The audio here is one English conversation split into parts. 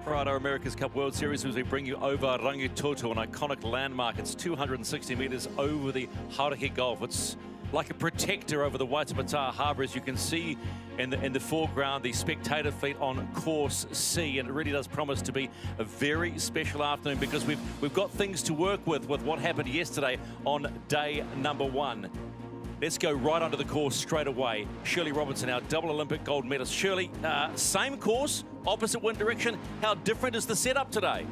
PRADA America's Cup World Series as we bring you over Rangitoto, an iconic landmark. It's 260 metres over the Hauraki Gulf. It's like a protector over the Waitemata Harbour, as you can see in the foreground, the spectator fleet on course C. And it really does promise to be a very special afternoon because we've got things to work with what happened yesterday on day number 1. Let's go right onto the course straight away. Shirley Robinson, our double Olympic gold medalist. Shirley, same course, opposite wind direction. How different is the setup today?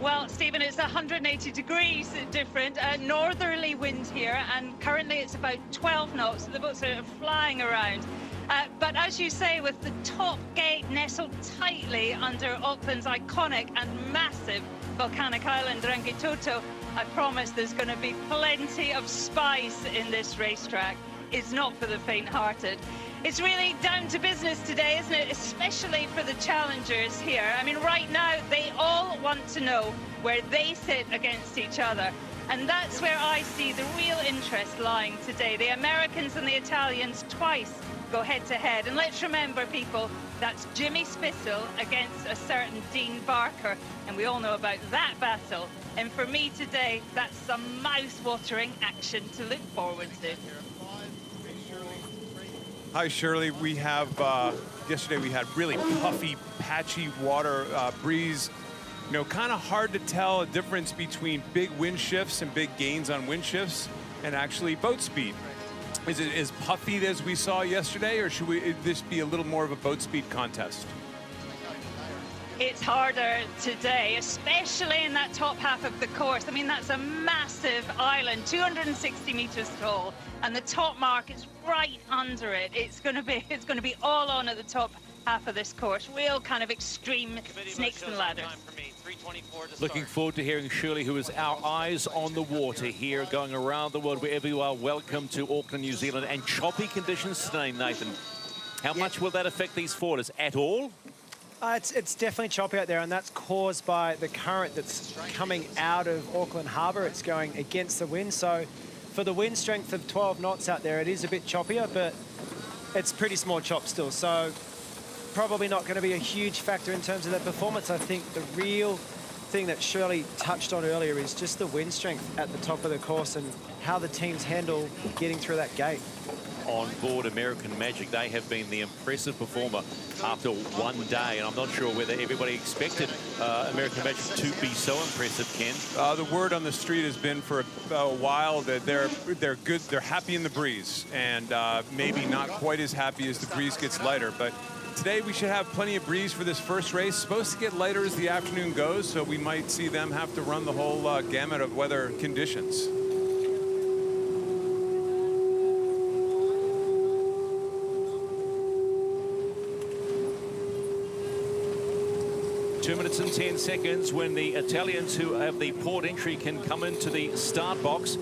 Well, Stephen, it's 180 degrees different. Northerly wind here, and currently it's about 12 knots. So the boats are flying around. But as you say, with the top gate nestled tightly under Auckland's iconic and massive volcanic island, Rangitoto, I promise there's going to be plenty of spice in this racetrack. It's not for the faint-hearted. It's really down to business today, isn't it? Especially for the challengers here. I mean, right now, they all want to know where they sit against each other. And that's where I see the real interest lying today. The Americans and the Italians twice go head-to-head. And let's remember, people, that's Jimmy Spitzel against a certain Dean Barker. And we all know about that battle. And for me today, that's some mouth-watering action to look forward to. Hi, Shirley. We have, yesterday we had really puffy, patchy water breeze. You know, kind of hard to tell a difference between big wind shifts and big gains on wind shifts and actually boat speed. Is it as puffy as we saw yesterday, or should this be a little more of a boat speed contest? It's harder today, especially in that top half of the course. I mean, that's a massive island, 260 meters tall, and the top mark is right under it. It's going to be all on at the top half of this course. Real kind of extreme snakes and ladders. Looking forward to hearing Shirley, who is our eyes on the water here, going around the world wherever you are. Welcome to Auckland, New Zealand, and choppy conditions today, Nathan. How much will that affect these forwarders at all? It's definitely choppy out there, and that's caused by the current that's coming out of Auckland Harbour. It's going against the wind, so for the wind strength of 12 knots out there, it is a bit choppier, but it's pretty small chop still, so probably not going to be a huge factor in terms of their performance. I think the real thing that Shirley touched on earlier is just the wind strength at the top of the course and how the teams handle getting through that gate. On board American Magic, they have been the impressive performer after one day, and I'm not sure whether everybody expected American Magic to be so impressive, Ken. The word on the street has been for a while that they're good, they're happy in the breeze, and maybe not quite as happy as the breeze gets lighter, but today we should have plenty of breeze for this first race. Supposed to get lighter as the afternoon goes, so we might see them have to run the whole gamut of weather conditions. Two minutes and 10 seconds when the Italians who have the port entry can come into the start box,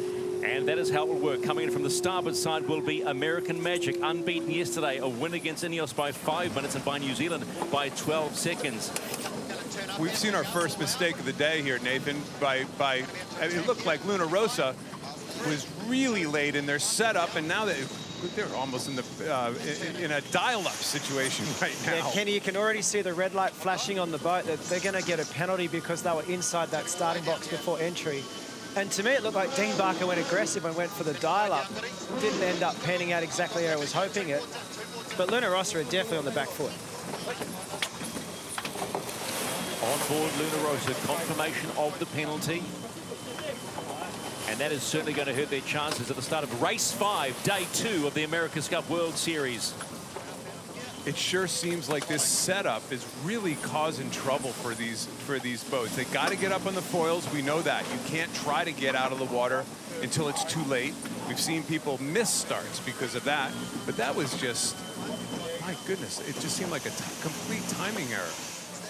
and that is how it will work. Coming in from the starboard side will be American Magic, unbeaten yesterday, a win against INEOS by 5 minutes and by New Zealand by 12 seconds. We've seen our first mistake of the day here, Nathan. It looked like Luna Rossa was really late in their setup, and now they're almost in a dial-up situation right now. Yeah, Kenny, you can already see the red light flashing on the boat. They're going to get a penalty because they were inside that starting box before entry. And to me, it looked like Dean Barker went aggressive and went for the dial-up. Didn't end up panning out exactly how I was hoping it. But Luna Rossa are definitely on the back foot. On board Luna Rossa, confirmation of the penalty. And that is certainly going to hurt their chances at the start of race 5, day 2 of the America's Cup World Series. It sure seems like this setup is really causing trouble for these boats. They got to get up on the foils. We know that. You can't try to get out of the water until it's too late. We've seen people miss starts because of that. But that was just, my goodness, it just seemed like a complete timing error.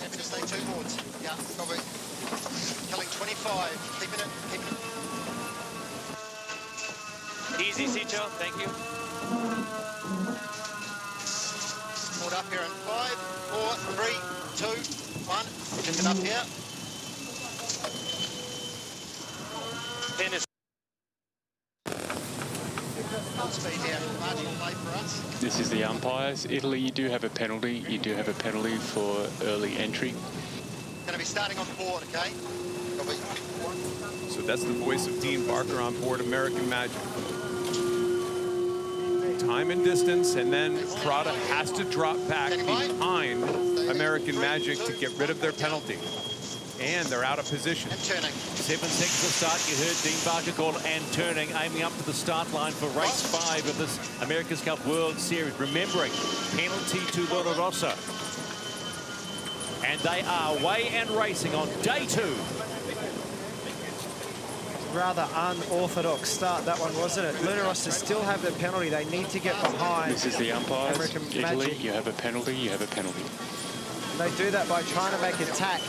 Happy to stay 2 boards. Yeah, probably killing 25. Keeping it. Easy, Sicho. Thank you. Hold up here in 5, 4, 3, 2, 1. Just get up here. 10 is Full speed here. Marginal late for us. This is the umpires. Italy, you do have a penalty. You do have a penalty for early entry. Going to be starting on board, okay? So that's the voice of Dean Barker on board American Magic. Time and distance, and then Prada has to drop back behind American Magic to get rid of their penalty. And they're out of position. And turning. 7 seconds to start. You heard Dean Barker call and turning, aiming up to the start line for race 5 of this America's Cup World Series. Remembering, penalty to Rossa. And they are away and racing on day 2. Rather unorthodox start, that one, wasn't it? Rossa still have the penalty. They need to get behind. This is the umpires. American Italy, Magic. you have a penalty. You have a penalty. They do that by trying to make a tack.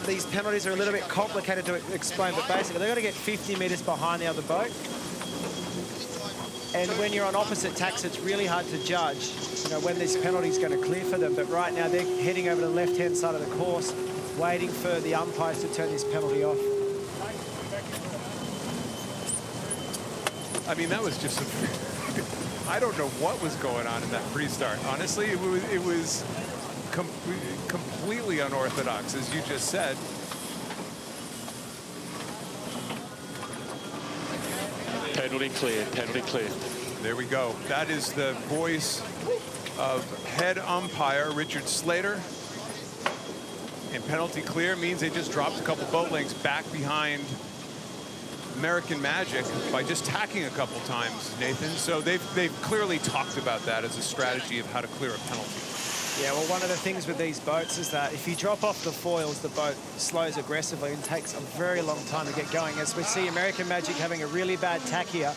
These penalties are a little bit complicated to explain, but basically they've got to get 50 metres behind the other boat. And when you're on opposite tacks, it's really hard to judge, when this penalty is going to clear for them. But right now they're heading over to the left-hand side of the course, waiting for the umpires to turn this penalty off. I mean, that was just I don't know what was going on in that pre-start. Honestly, it was completely unorthodox, as you just said. Penalty clear. Penalty clear. There we go. That is the voice of head umpire Richard Slater. And penalty clear means they just dropped a couple boat lengths back behind American Magic by just tacking a couple times, Nathan. So they've clearly talked about that as a strategy of how to clear a penalty. Yeah, well, one of the things with these boats is that if you drop off the foils, the boat slows aggressively and takes a very long time to get going. As we see American Magic having a really bad tack here.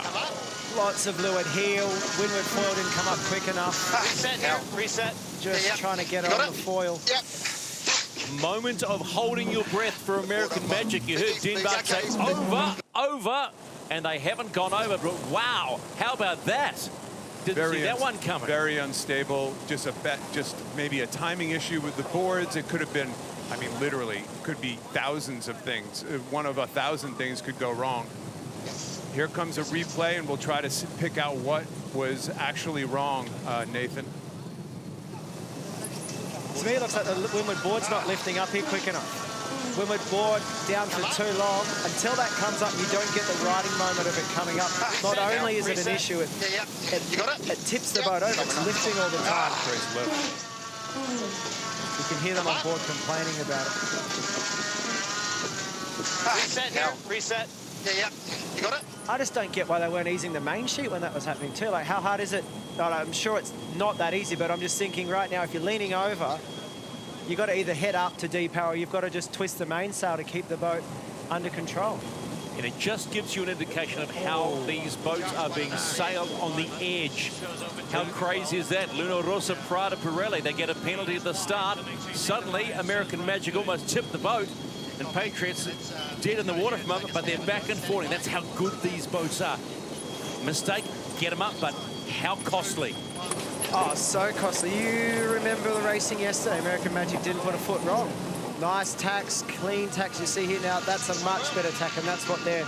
Come up. Lots of leeward heel. Windward foil didn't come up quick enough. Reset here. Reset. Just trying to get on the foil. Yep. Moment of holding your breath for American Magic. You heard Dean Barker say, over, and they haven't gone over. But wow, how about that? Didn't see that one coming. Very unstable. Just maybe a timing issue with the boards. It could have been, I mean, literally, could be thousands of things. One of 1,000 things could go wrong. Here comes a replay, and we'll try to pick out what was actually wrong, Nathan. To me, it looks like the windward board's not lifting up here quick enough. Windward board down for too long. Until that comes up, you don't get the riding moment of it coming up. Not only is it an issue, it tips the boat over. It's lifting all the time. You can hear them on board complaining about it. Reset here. Reset. You got it? I just don't get why they weren't easing the main sheet when that was happening too. Like, how hard is it? I'm sure it's not that easy, but I'm just thinking right now, if you're leaning over, you've got to either head up to depower, or you've got to just twist the mainsail to keep the boat under control. And it just gives you an indication of how these boats are being sailed on the edge. How crazy is that? Rossa, Prada, Pirelli, they get a penalty at the start. Suddenly, American Magic almost tipped the boat. And Patriots dead in the water for a moment, but they're back and forth. That's how good these boats are. Mistake, get them up, but how costly. Oh, so costly. You remember the racing yesterday. American Magic didn't put a foot wrong. Nice tacks, clean tacks. You see here now, that's a much better tack, and that's what they're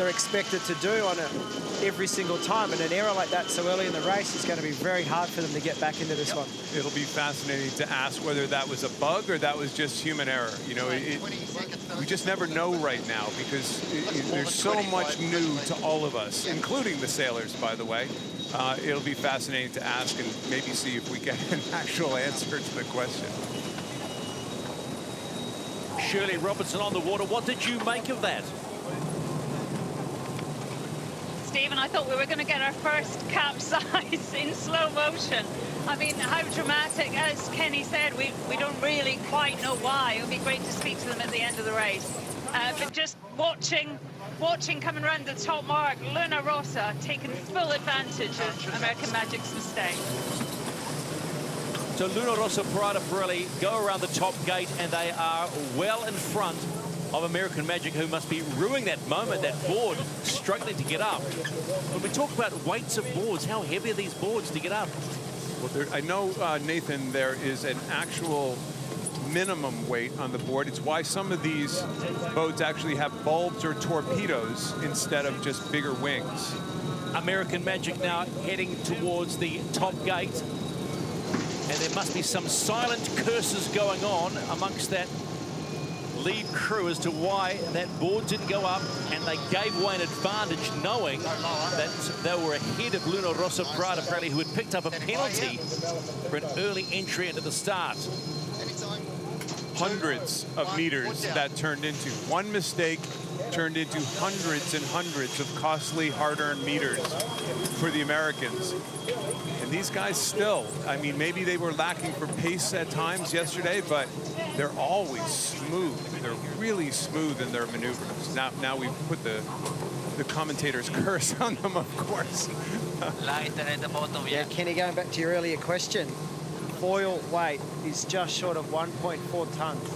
expected to do on it every single time. And an error like that so early in the race is going to be very hard for them to get back into this one. It'll be fascinating to ask whether that was a bug or that was just human error. We just never know right now, because there's so much new to all of us, including the sailors, by the way. It'll be fascinating to ask and maybe see if we get an actual answer to the question. Shirley Robertson on the water. What did you make of that? Stephen, I thought we were going to get our first capsize in slow motion. I mean, how dramatic, as Kenny said, we don't really quite know why. It would be great to speak to them at the end of the race. But just watching coming around the top mark, Rossa taking full advantage of American Magic's mistake. So Rossa, Prada, Pirelli go around the top gate, and they are well in front of American Magic, who must be ruining that moment, that board struggling to get up. When we talk about weights of boards, how heavy are these boards to get up? Well, I know, Nathan, there is an actual minimum weight on the board. It's why some of these boats actually have bulbs or torpedoes instead of just bigger wings. American Magic now heading towards the top gate. And there must be some silent curses going on amongst that lead crew as to why that board didn't go up, and they gave away an advantage knowing that they were ahead of Rossa Prada Pirelli, who had picked up a penalty for an early entry into the start. Hundreds of meters that turned into. One mistake turned into hundreds and hundreds of costly, hard-earned meters for the Americans. And these guys still, I mean, maybe they were lacking for pace at times yesterday, but they're always smooth. They're really smooth in their maneuvers. Now we've put the commentator's curse on them, of course. Lighter at the bottom, Yeah, Kenny, going back to your earlier question, foil weight is just short of 1.4 tons.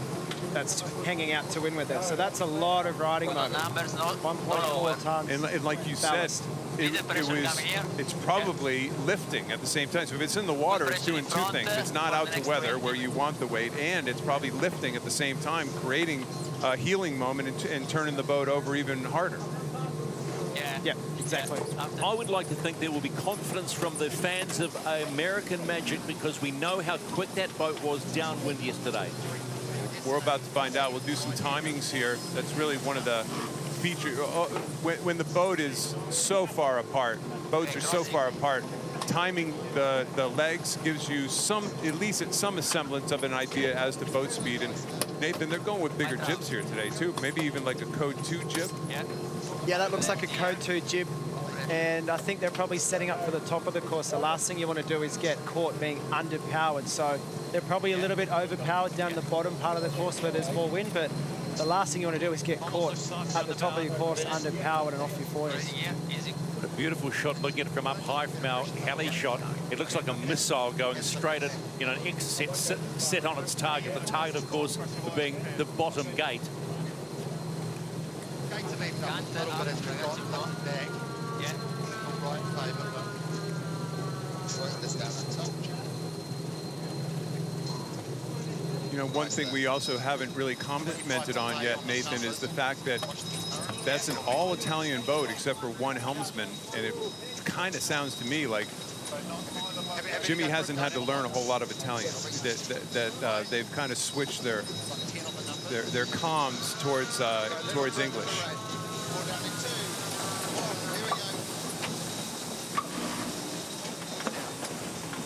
That's hanging out to win with it. So that's a lot of riding moment. 1.4 tons. And like you said, it's probably lifting at the same time. So if it's in the water, it's doing two things. It's not out to weather where you want the weight, and it's probably lifting at the same time, creating a healing moment and turning the boat over even harder. Yeah, exactly. I would like to think there will be confidence from the fans of American Magic, because we know how quick that boat was downwind yesterday. We're about to find out. We'll do some timings here. That's really one of the features. When the boat is so far apart, boats are so far apart, timing the legs gives you at least some semblance of an idea as to boat speed. And Nathan, they're going with bigger jibs here today too. Maybe even like a Code 2 jib. Yeah, that looks like a Code 2 jib. And I think they're probably setting up for the top of the course. The last thing you want to do is get caught being underpowered. So they're probably a little bit overpowered down the bottom part of the course where there's more wind, but the last thing you want to do is get caught at the top of your course underpowered and off your foils. A beautiful shot looking at it from up high from our heli shot. It looks like a missile going straight at, you know, an X set on its target. The target, of course, being the bottom gate. You know, one thing we also haven't really commented on yet, Nathan, is the fact that that's an all-Italian boat except for one helmsman, and it kind of sounds to me like Jimmy hasn't had to learn a whole lot of Italian. That they've kind of switched their comms towards English.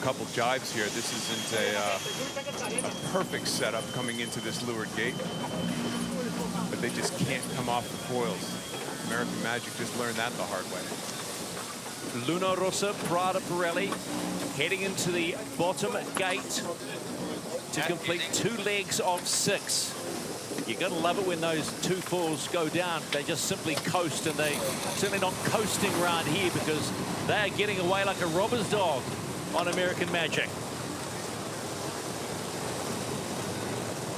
Couple jibes here. This isn't a perfect setup coming into this leeward gate, but they just can't come off the foils. American Magic just learned that the hard way. Rossa Prada Pirelli heading into the bottom gate to complete 2 legs of 6. You got to love it when those 2 foils go down. They just simply coast, and they certainly not coasting around here, because they are getting away like a robber's dog on American Magic.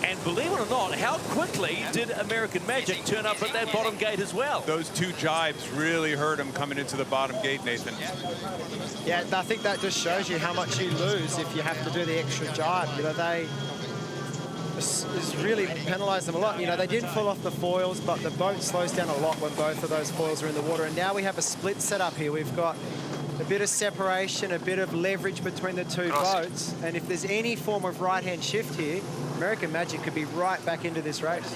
And believe it or not, how quickly did American Magic turn up at that bottom gate as well? Those 2 jibes really hurt them coming into the bottom gate, Nathan. Yeah, I think that just shows you how much you lose if you have to do the extra jibe. You know, this really penalised them a lot. You know, they didn't fall off the foils, but the boat slows down a lot when both of those foils are in the water. And now we have a split setup here. We've got a bit of separation, a bit of leverage between the 2 boats. And if there's any form of right-hand shift here, American Magic could be right back into this race.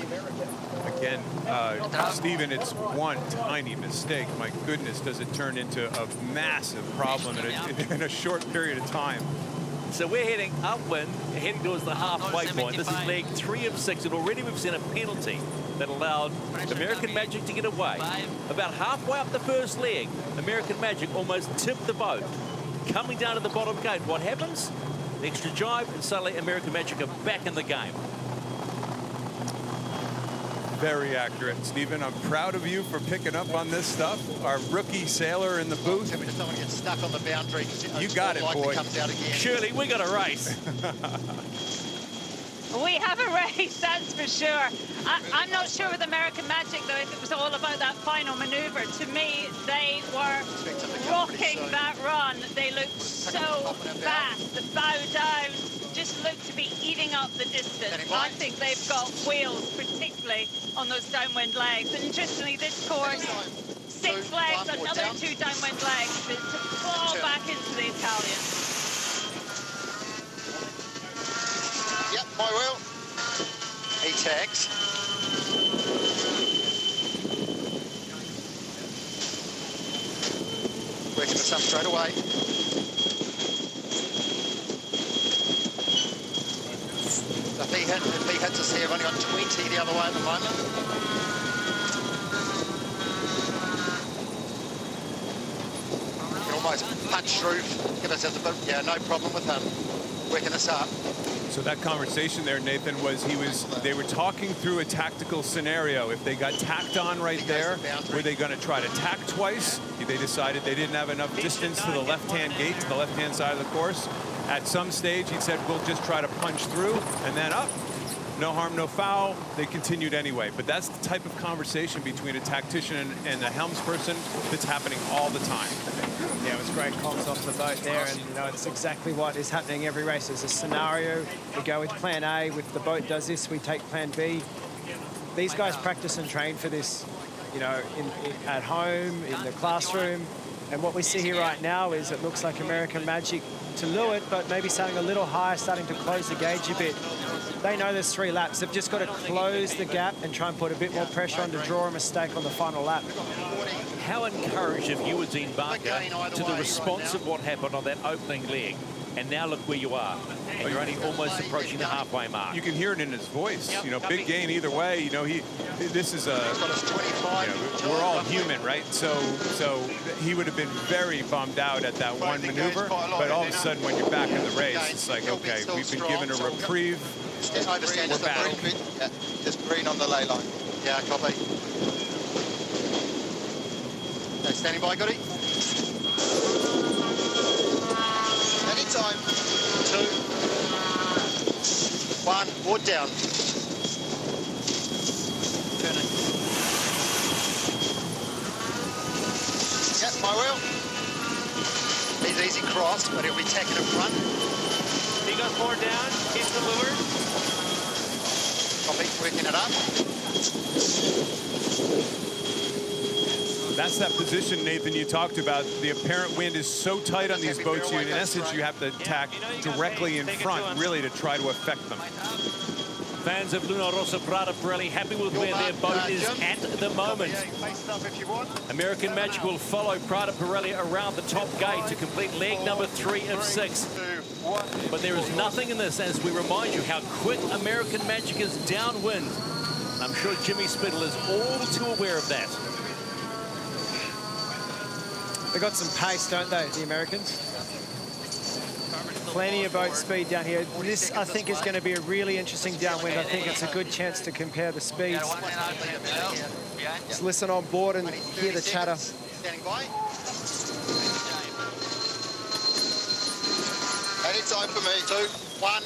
Again, Stephen, it's one tiny mistake. My goodness, does it turn into a massive problem in a short period of time. So we're heading upwind, heading towards the halfway point. This is leg 3 of 6, and already we've seen a penalty that allowed American Magic to get away. About halfway up the first leg, American Magic almost tipped the boat. Coming down to the bottom gate, what happens? Extra jibe, and suddenly American Magic are back in the game. Very accurate, Stephen. I'm proud of you for picking up on this stuff. Our rookie sailor in the booth. Every time someone gets stuck on the boundary, you got it, boy. Comes out again. Surely we got a race. We have a race, that's for sure. I'm not sure with American Magic, though, if it was all about that final manoeuvre. To me, they were rocking that run. They looked so fast. The bow down just looked to be eating up the distance. I think they've got wheels, particularly on those downwind legs. And interestingly, this course, 6 legs, another 2 downwind legs to claw back into the Italian. Yep, my wheel. He tags. Working this up straight away. If he hits us here, we've only got 20 the other way at the moment. You can almost punch through, give us a bit, yeah, no problem with him. Working this up. So that conversation there, Nathan, they were talking through a tactical scenario. If they got tacked on right there, were they going to try to tack twice? They decided they didn't have enough distance to the left-hand gate, to the left-hand side of the course. At some stage, he said, we'll just try to punch through, and then up. No harm, no foul. They continued anyway. But that's the type of conversation between a tactician and a helmsperson that's happening all the time. Yeah, it was great comms off the boat there, and you know, it's exactly what is happening every race. There's a scenario, we go with plan A, if the boat does this, we take plan B. These guys practice and train for this, you know, at home, in the classroom, and what we see here right now is it looks like American Magic to lure it, but maybe starting a little higher, starting to close the gauge a bit. They know there's 3 laps. They've just got to close the gap and try and put a bit more pressure on to draw a mistake on the final lap. How encouraged have you, Dean Barker, to the response of what happened on that opening leg? And now look where you are. And you're only almost approaching the halfway mark. You can hear it in his voice. You know, big gain either way. You know, this is a, you know, we're all human, right? So he would have been very bummed out at that one maneuver. But all of a sudden, when you're back in the race, it's like, okay, we've been given a reprieve. We're back. Yeah, just green on the ley line. Yeah, copy. Okay, standing by, Goody. Anytime. 2, 1, board down. Turning. Yep, my wheel. He's easy cross, but he'll be tacking in front. He goes forward down, keeps the lure. Copy, working it up. That's that position, Nathan, you talked about. The apparent wind is so tight on these boats, in essence, you have to tack directly in front, really, to try to affect them. Fans of Luna Rossa Prada Pirelli happy with where their boat is at the moment. American Magic will follow Prada Pirelli around the top gate to complete leg number 3 of 6. But there is nothing in this, as we remind you how quick American Magic is downwind. I'm sure Jimmy Spittle is all too aware of that. They've got some pace, don't they, the Americans? Plenty of boat speed down here. This, I think, is going to be a really interesting downwind. I think it's a good chance to compare the speeds. Just listen on board and hear the chatter. Standing by. Anytime for me. 2, 1,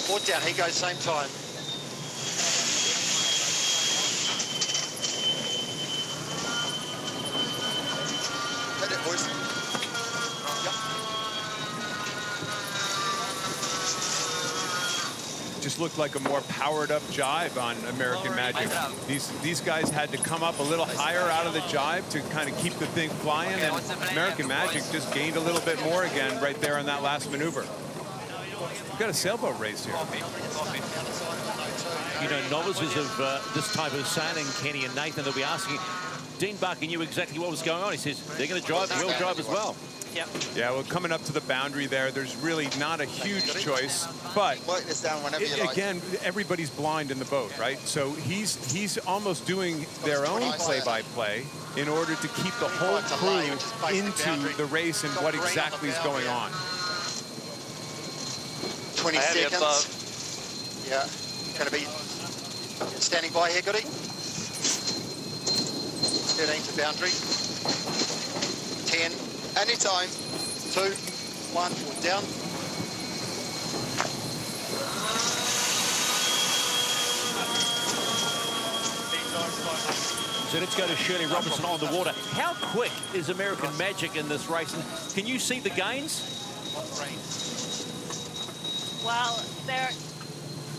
board down. He goes same time. Hit it, boys. Just looked like a more powered up jibe on American Magic. These guys had to come up a little higher out of the jibe to kind of keep the thing flying, and American Magic just gained a little bit more again right there on that last maneuver. We've got a sailboat race here. You know, novices of this type of sailing, Kenny and Nathan, they'll be asking, Dean Barker knew exactly what was going on. He says they're going to drive, we'll drive as well. Yep. Yeah, well, coming up to the boundary there, there's really not a huge choice, but Work this down whenever you like. again, everybody's blind in the boat, right? So he's almost doing their own play-by-play in order to keep the whole crew into the race and what exactly is going on. 20 seconds. Yeah, going to be standing by here, Goody. 13 to boundary. 10. Anytime. 2, 1, down. So let's go to Shirley Robertson on the water. How quick is American Magic in this race? And can you see the gains? Well, they're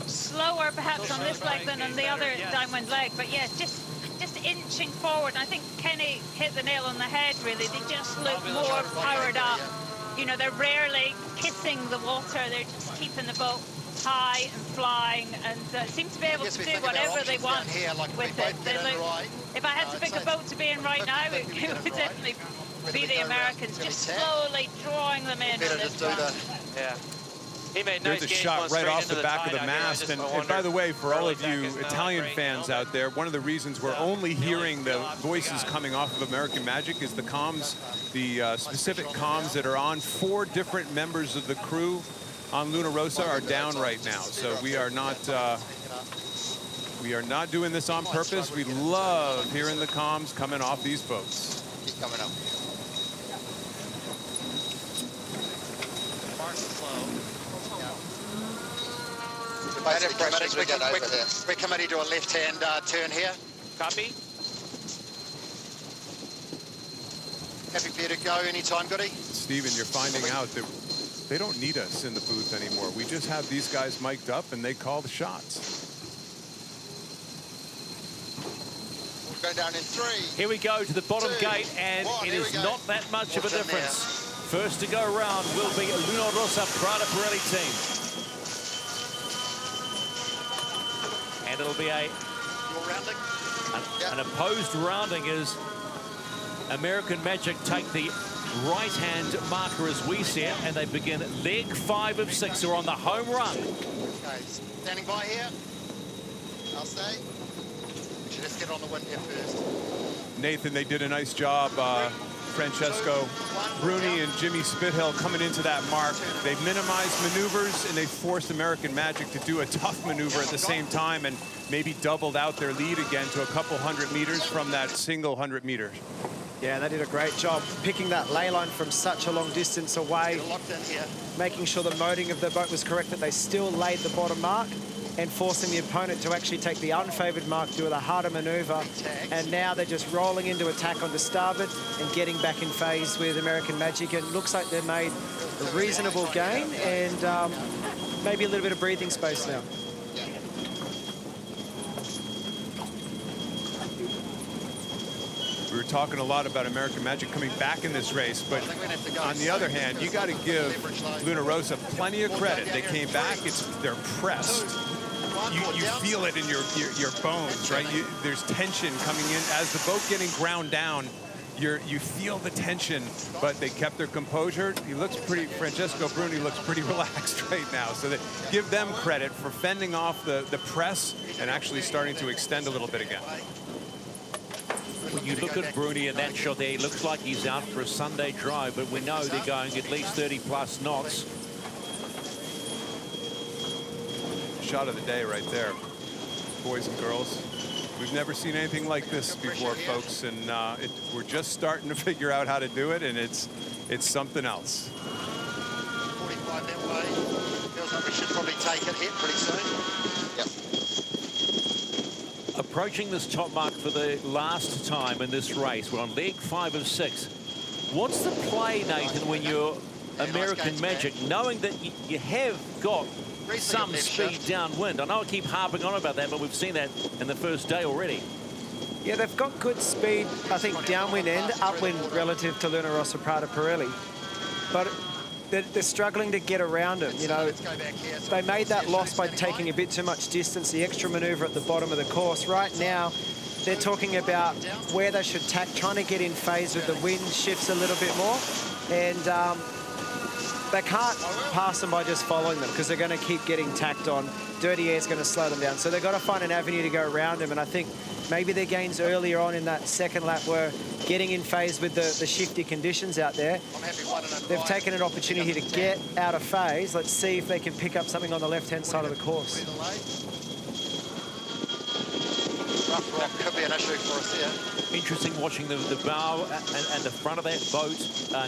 slower perhaps on this leg than on the other downwind leg, but yeah, just just inching forward. And I think Kenny hit the nail on the head, really. They just look more powered up. You know, they're rarely kissing the water. They're just keeping the boat high and flying, and seem to be able to do whatever they want with it. They look, if I had to pick a boat to be in right now, it would definitely be the Americans, just slowly drawing them in. Yeah. He made There's a shot right off the back of the mast. And by the way, for all of you Italian fans out there, one of the reasons we're only hearing the voices coming off of American Magic is the comms, the specific comms that are on. 4 different members of the crew on Luna Rossa are down right now. So we are not doing this on purpose. We love hearing the comms coming off these boats. Keep coming up. We're committed to a left-hand turn here. Copy. Happy for you to go anytime, Goody. Stephen, you're finding out that they don't need us in the booth anymore. We just have these guys mic'd up and they call the shots. We'll go down in 3. Here we go to the bottom 2, gate, and 1, it is not that much of a difference. First to go around will be Luna Rossa Prada Pirelli team. And it'll be an opposed rounding as American Magic take the right-hand marker as we see it, and they begin leg 5 of 6. They're on the home run. Okay, standing by here. I'll stay. We should just get on the wind here first. Nathan, they did a nice job. Francesco Bruni and Jimmy Spithill coming into that mark. They've minimized maneuvers and they forced American Magic to do a tough maneuver at the same time and maybe doubled out their lead again to a couple 100 meters from that single 100 meters. Yeah, they did a great job picking that ley line from such a long distance away, making sure the moting of the boat was correct, that they still laid the bottom mark and forcing the opponent to actually take the unfavored mark, do a harder maneuver. And now they're just rolling into attack onto starboard and getting back in phase with American Magic. And it looks like they've made a reasonable gain and maybe a little bit of breathing space now. We were talking a lot about American Magic coming back in this race, but on the other hand, you got to give Luna Rossa plenty of credit. They came back, they're pressed. You feel it in your bones, right? There's tension coming in. As the boat getting ground down, you feel the tension, but they kept their composure. He looks pretty, Francesco Bruni looks pretty relaxed right now. So they give them credit for fending off the press and actually starting to extend a little bit again. When you look at Bruni in that shot there, he looks like he's out for a Sunday drive, but we know they're going at least 30+ knots. Shot of the day right there, boys and girls. We've never seen anything like this before, folks, and we're just starting to figure out how to do it, and it's something else. 45 that way. Feels like we should probably take it here pretty soon. Yep. Approaching this top mark for the last time in this race. We're on leg 5 of 6. What's the play, Nathan, when you're American Magic, knowing that you have got some speed downwind? I know I keep harping on about that, but we've seen that in the first day already. Yeah, they've got good speed, I think, downwind and upwind relative to Luna Rossa Prada Pirelli. But they're struggling to get around it. You know, they made that loss by taking a bit too much distance, the extra maneuver at the bottom of the course. Right now, they're talking about where they should tack, trying to get in phase with the wind shifts a little bit more. And they can't pass them by just following them because they're going to keep getting tacked on. Dirty air is going to slow them down. So they've got to find an avenue to go around them. And I think maybe their gains earlier on in that second lap were getting in phase with the shifty conditions out there. They've taken an opportunity to get out of phase. Let's see if they can pick up something on the left-hand side of the course. Rough rock could be an issue for us here. Interesting watching the bow and the front of that boat,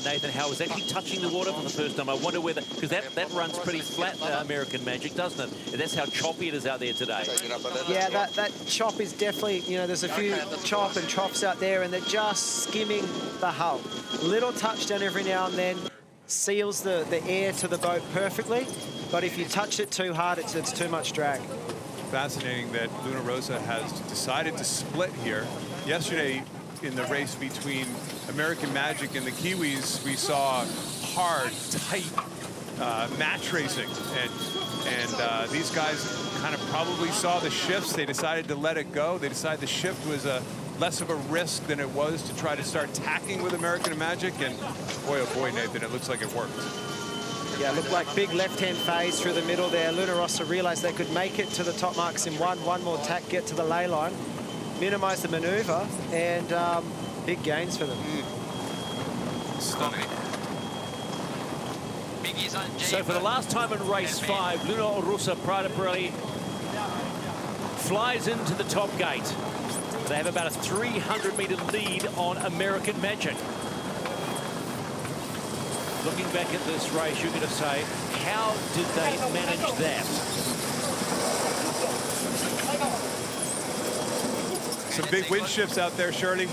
Nathan, how it's actually touching the water for the first time. I wonder whether, because that runs pretty flat, American Magic, doesn't it? And that's how choppy it is out there today. Yeah, that chop is definitely, you know, there's a few chop and troughs out there and they're just skimming the hull. Little touchdown every now and then seals the air to the boat perfectly, but if you touch it too hard, it's too much drag. fascinating that Luna Rossa has decided to split here. Yesterday, in the race between American Magic and the Kiwis, we saw hard, tight match racing, and these guys kind of probably saw the shifts. They decided to let it go. They decided the shift was less of a risk than it was to try to start tacking with American Magic, and boy, oh boy, Nathan, it looks like it worked. Yeah, looked like big left-hand phase through the middle there. Luna Rossa realized they could make it to the top marks in one more tack, get to the lay line, minimize the maneuver, and big gains for them. Stunning. So for the last time in race 5, Luna Rossa Prada Pirelli flies into the top gate. They have about a 300-meter lead on American Magic. Looking back at this race, you're going to say, how did they manage that? Some big wind shifts out there, Shirley.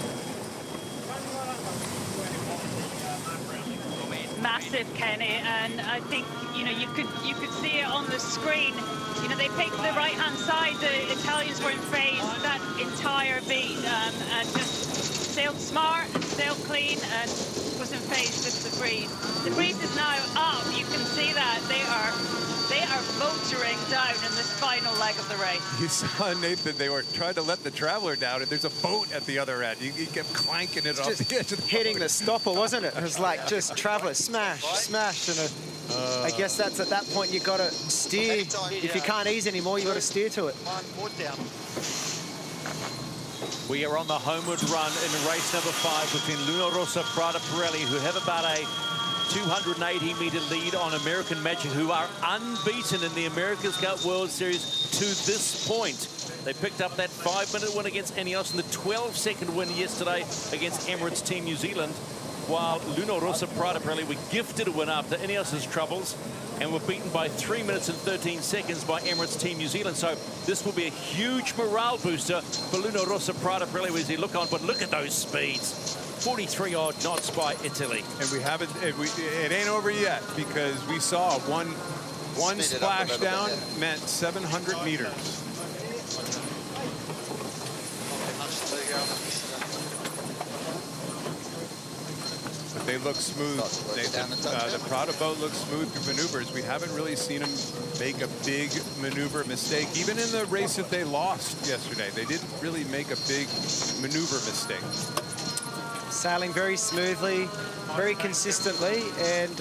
Massive, Kenny, and I think you could see it on the screen. They picked the right-hand side. The Italians were in phase that entire beat, and just sailed smart and sailed clean and was in phase with the breeze. The breeze is now up. You can see that they are motoring down in this final leg of the race. You saw, Nathan, they were trying to let the Traveler down, and there's a boat at the other end. You kept clanking it off the edge of the hitting the stopper, wasn't it? It was like just Traveler, smash, smash, and I guess that's at that point you got to steer. If you can't ease anymore, you got to steer to it. We are on the homeward run in race number 5 between Luna Rossa Prada Pirelli, who have about a 280-meter lead on American Magic, who are unbeaten in the America's Cup World Series to this point. They picked up that 5-minute win against INEOS and the 12-second win yesterday against Emirates Team New Zealand, while Luna Rossa Prada Pirelli were gifted a win after INEOS's troubles and were beaten by 3 minutes and 13 seconds by Emirates Team New Zealand. So this will be a huge morale booster for Luna Rossa Prada Pirelli as they look on. But look at those speeds. 43-odd knots by Italy. And we haven't, it ain't over yet, because we saw one splashdown meant 700 meters. But they look smooth. The Prada boat looks smooth through maneuvers. We haven't really seen them make a big maneuver mistake. Even in the race that they lost yesterday, they didn't really make a big maneuver mistake. Sailing very smoothly, very consistently, and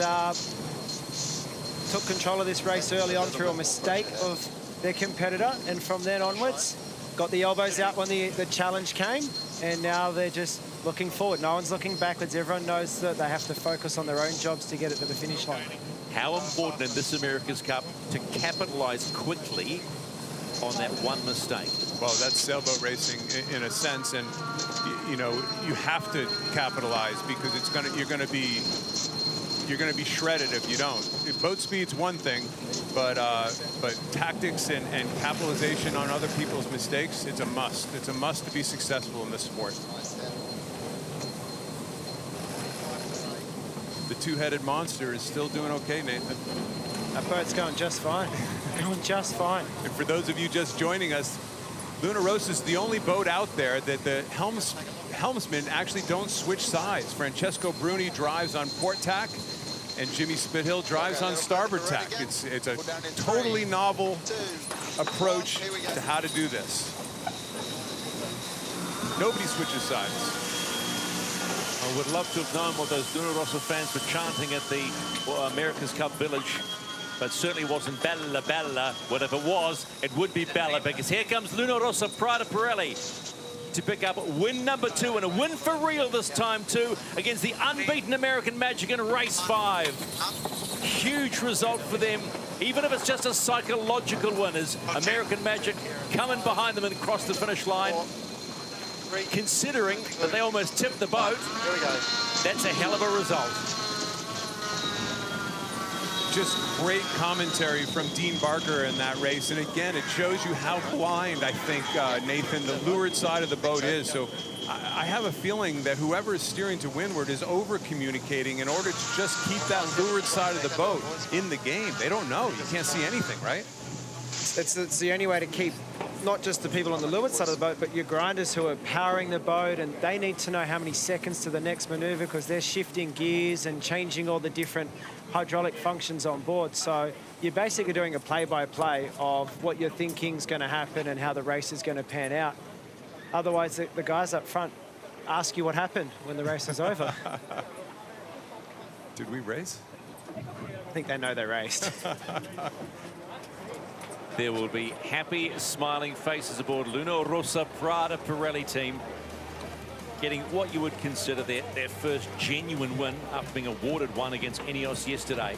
took control of this race early on through a mistake of their competitor, and from then onwards got the elbows out when the challenge came, and now they're just looking forward. No one's looking backwards. Everyone knows that they have to focus on their own jobs to get it to the finish line. How important in this America's Cup to capitalize quickly on that one mistake? Well, that's sailboat racing in a sense, and you have to capitalize, because you're going to be shredded if you don't. Boat speed's one thing, but tactics and capitalization on other people's mistakes, it's a must. It's a must to be successful in this sport. The two-headed monster is still doing okay, Nathan. That boat's going just fine. Going just fine. And for those of you just joining us, Luna Rossa is the only boat out there that the helmsmen actually don't switch sides. Francesco Bruni drives on port tack, and Jimmy Spithill drives on starboard tack. It's a totally novel approach to how to do this. Nobody switches sides. I would love to have known what those Luna Rossa fans were chanting at the America's Cup Village, but certainly wasn't Bella Bella. Whatever it was, it would be Bella, because here comes Luna Rossa Prada Pirelli to pick up win number 2, and a win for real this time too, against the unbeaten American Magic in race 5. Huge result for them, even if it's just a psychological win, as American Magic coming behind them and cross the finish line. Considering that they almost tipped the boat, that's a hell of a result. Just great commentary from Dean Barker in that race. And again, it shows you how blind, I think, Nathan, the leeward side of the boat is. So I have a feeling that whoever is steering to windward is over-communicating in order to just keep that leeward side of the boat in the game. They don't know. You can't see anything, right? it's the only way to keep not just the people on the leeward side of the boat, but your grinders who are powering the boat, and they need to know how many seconds to the next maneuver because they're shifting gears and changing all the different hydraulic functions on board. So you're basically doing a play-by-play of what you're thinking is going to happen and how the race is going to pan out. Otherwise, the guys up front ask you what happened when the race is over. Did we race? I think they know they raced. There will be happy, smiling faces aboard Luna Rossa Prada Pirelli team, getting what you would consider their first genuine win after being awarded one against INEOS yesterday.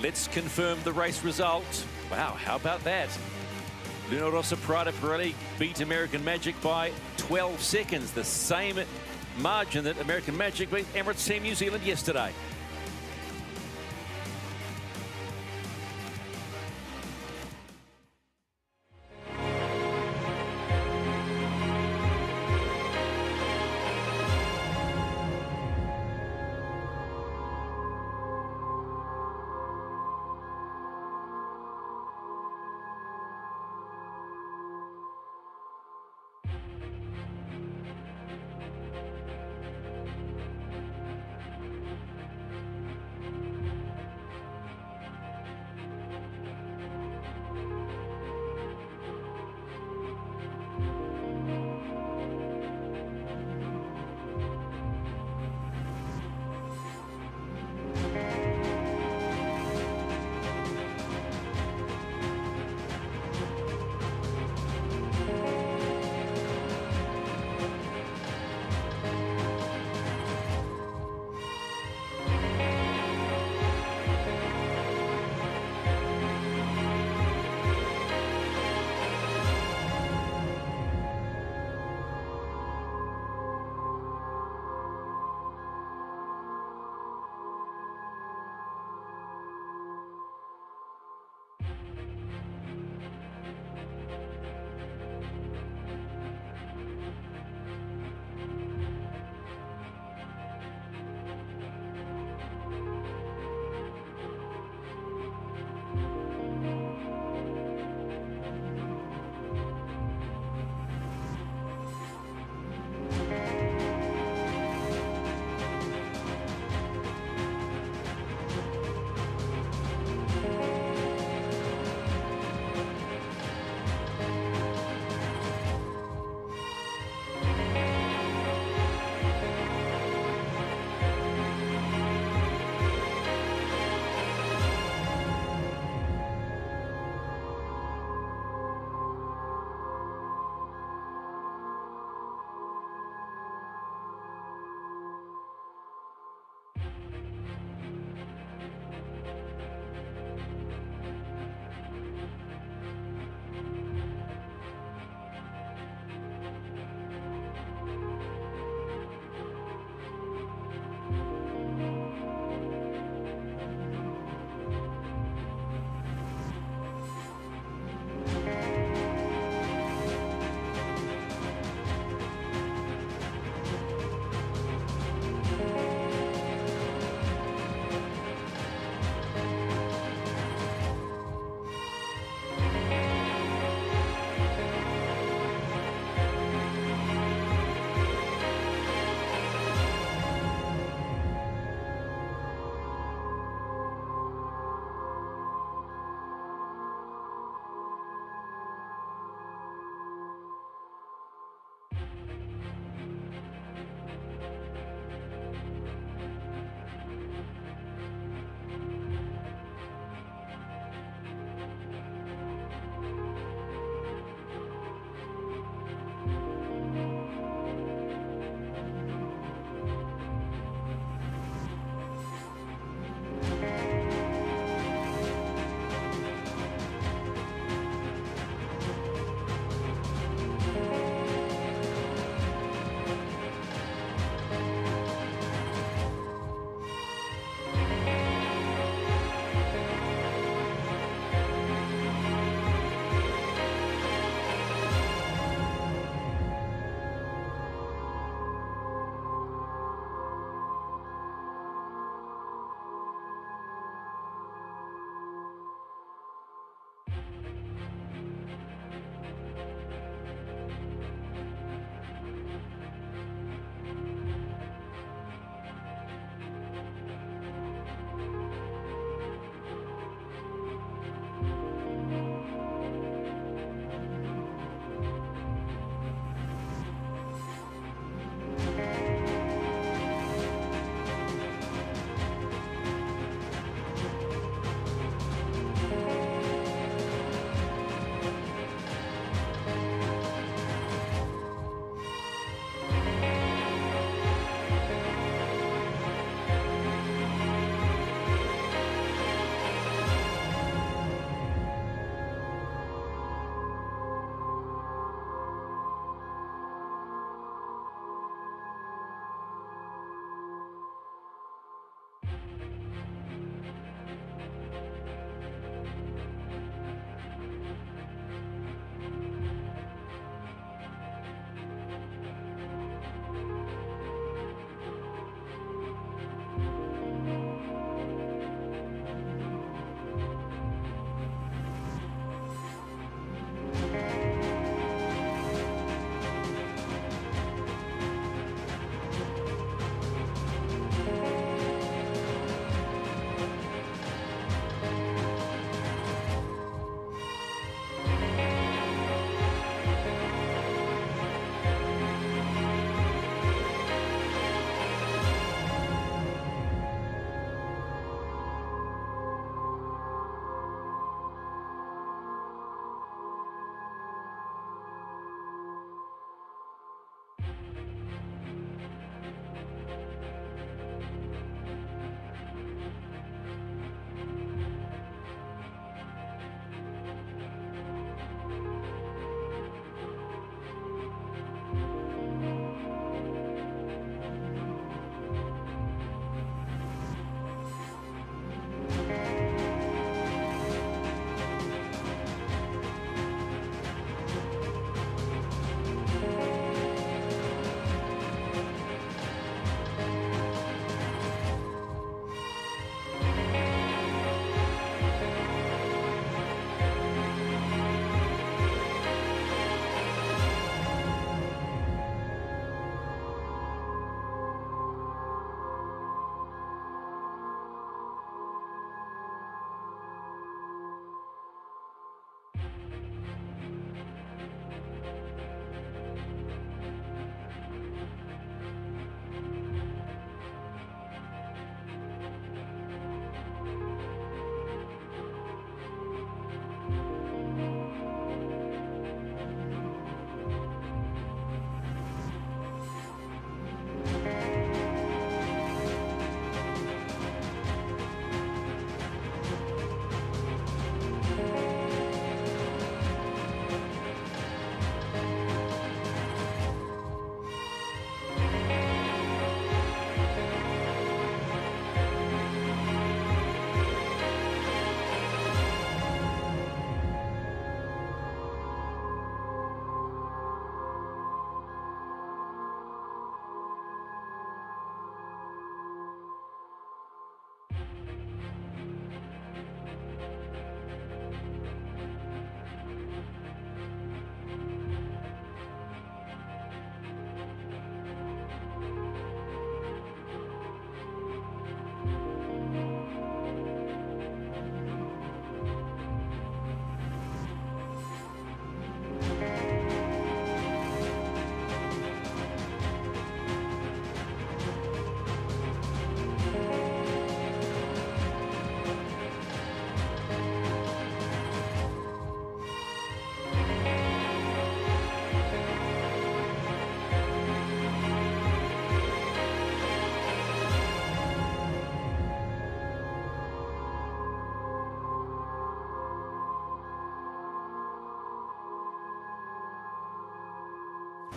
Let's confirm the race result. Wow, how about that? Luna Rossa Prada Pirelli beat American Magic by 12 seconds, the same margin that American Magic beat Emirates Team New Zealand yesterday.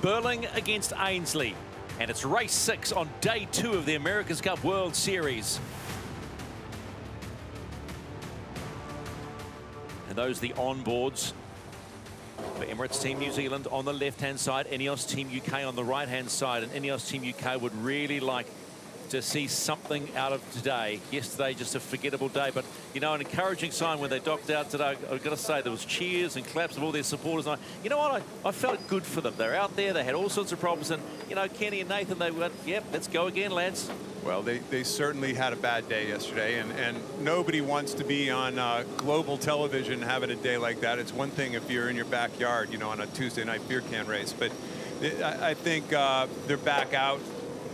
Burling against Ainsley. And it's race 6 on day 2 of the America's Cup World Series. And those are the onboards for Emirates Team New Zealand on the left-hand side, INEOS Team UK on the right-hand side. And INEOS Team UK would really like to see something out of today. Yesterday, just a forgettable day, but, you know, an encouraging sign when they docked out today. I've got to say, there was cheers and claps of all their supporters. And you know what? I felt good for them. They're out there. They had all sorts of problems. And, you know, Kenny and Nathan, they went, yep, let's go again, lads. Well, they certainly had a bad day yesterday, and nobody wants to be on global television having a day like that. It's one thing if you're in your backyard, you know, on a Tuesday night beer can race, but I think they're back out.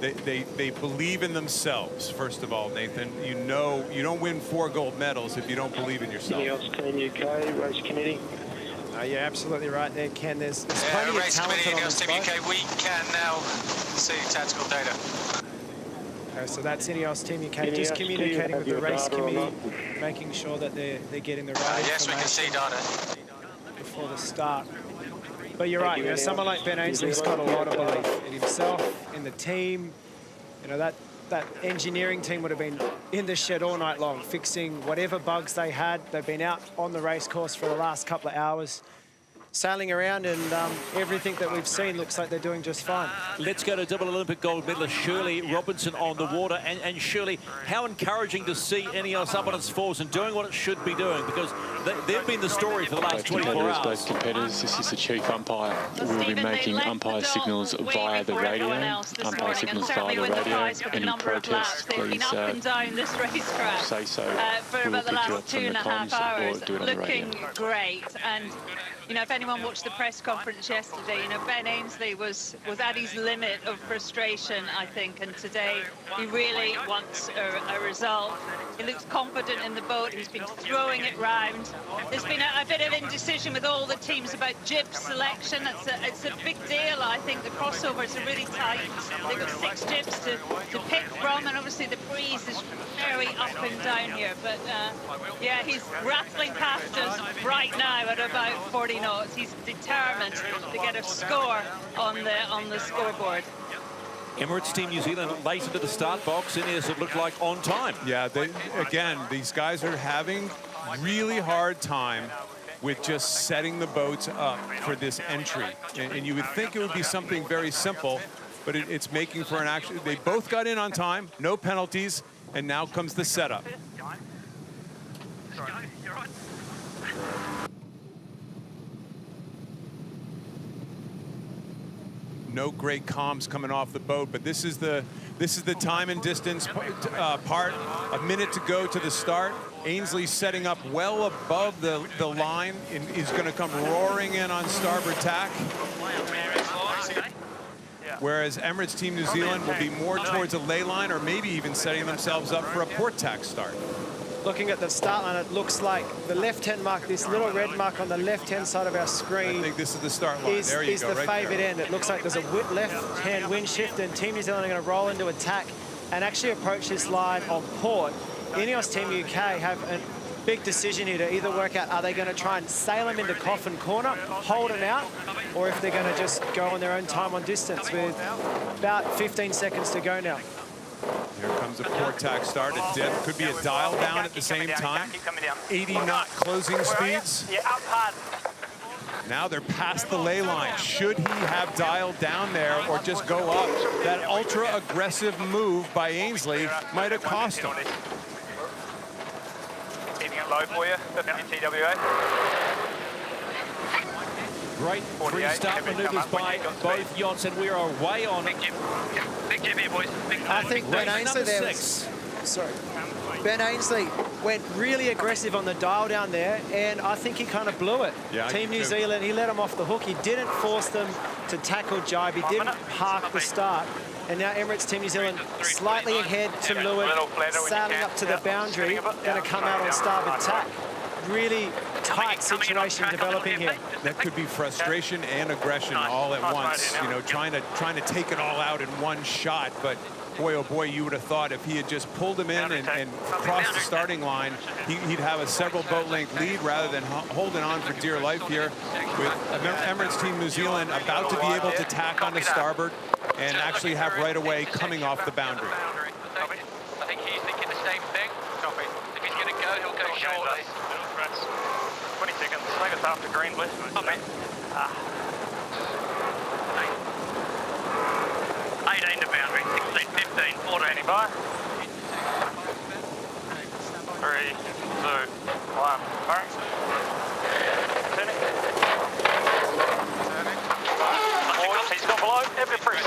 They believe in themselves, first of all, Nathan. You know, you don't win 4 gold medals if you don't believe in yourself. INEOS Team UK, race committee. You're absolutely right there, Ken. There's plenty of talent on this boat. UK, we can now see tactical data. So that's INEOS Team UK, just communicating with the race committee, making sure that they're getting the right yes, we can see data before the start. But you're right, you know, someone like Ben Ainsley's got a lot of belief in himself, in the team. You know, that engineering team would have been in the shed all night long, fixing whatever bugs they had. They've been out on the race course for the last couple of hours, sailing around, and everything that we've seen looks like they're doing just fine. Let's go to double Olympic gold medalist Shirley Robinson on the water. And Shirley, how encouraging to see INEOS up on its fours and doing what it should be doing, because they've been the story for the last 24 hours. Both competitors, this is the chief umpire. We'll be making umpire signals via the radio. Umpire signals via the radio. Any protests, please say so. For about the last 2.5 hours, looking great. And you know, if anyone watched the press conference yesterday, you know, Ben Ainsley was at his limit of frustration, I think, and today he really wants a result. He looks confident in the boat. He's been throwing it round. There's been a bit of indecision with all the teams about jib selection. It's a big deal, I think. The crossovers are really tight. They've got 6 jibs to pick from, and obviously the breeze is very up and down here. But yeah, he's rattling past us right now at about 40 knots. He's determined to get a score on the scoreboard. Emirates Team New Zealand late into the start box. INEOS, it looked like on time. Yeah, again, these guys are having really hard time with just setting the boats up for this entry. And you would think it would be something very simple, but it's making for an action. They both got in on time, no penalties, and now comes the setup. No great comms coming off the boat, but this is the time and distance part. A minute to go to the start. Ainsley setting up well above the line and is going to come roaring in on starboard tack. Whereas Emirates Team New Zealand will be more towards a ley line, or maybe even setting themselves up for a port tack start. Looking at the start line, it looks like the left-hand mark, this little red mark on the left-hand side of our screen, I think this is the start line. There you is go, the right favoured there. end. It looks like there's a left-hand wind shift, and Team New Zealand are going to roll into attack and actually approach this line on port. INEOS Team UK have a big decision here to either work out, are they going to try and sail them into Coffin Corner, hold them out, or if they're going to just go on their own time on distance with about 15 seconds to go now. Here comes a port tack start at dip. Could be a dial down at the same time. 80 knot closing speeds. Now they're past the ley line. Should he have dialed down there or just go up? That ultra aggressive move by Ainsley might have cost him. Keeping it low for you, 50 TWA. Great restart maneuvers by both yachts, and we are away on it. Big jib here, boys. I think Ben Ainsley there was, Ben Ainsley went really aggressive on the dial down there, and I think he kind of blew it. Yeah, Team New Zealand, he let them off the hook. He didn't force them to tackle jibe. He didn't park the start. And now Emirates Team New Zealand slightly ahead to leeward, sailing up to the boundary, going to come out on starboard tack. Really tight situation developing here. That could be frustration and aggression all at once. You know, trying to take it all out in one shot, but boy, oh boy, you would have thought if he had just pulled him in and crossed the starting line, he'd have a several boat length lead rather than holding on for dear life here with Emirates Team New Zealand about to be able to tack onto starboard and actually have right away coming off the boundary. I think he's thinking the same thing. Copy. If he's going to go, he'll go shortly. 20 seconds. I think it's after green, please. Copy. 18 to boundary, 16, 15, 14. Standing by. 3, 2, 1. Firing. Turning. He's gone below. Heavy press.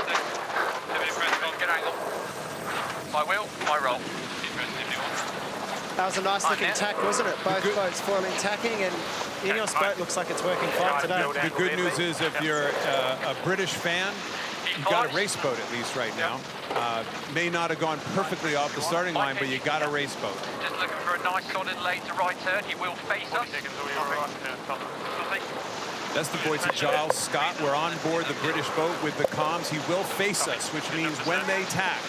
Good angle. My wheel, my roll. That was a nice looking tack, wasn't it? Both boats foiling tacking, and INEOS boat looks like it's working fine today. The good news is if you're a British fan, you've got a race boat at least right now. May not have gone perfectly off the starting line, but you got a race boat. Just looking for a nice solid late to right turn. He will face us. That's the voice of Giles Scott. We're on board the British boat with the comms. He will face us, which means when they tack,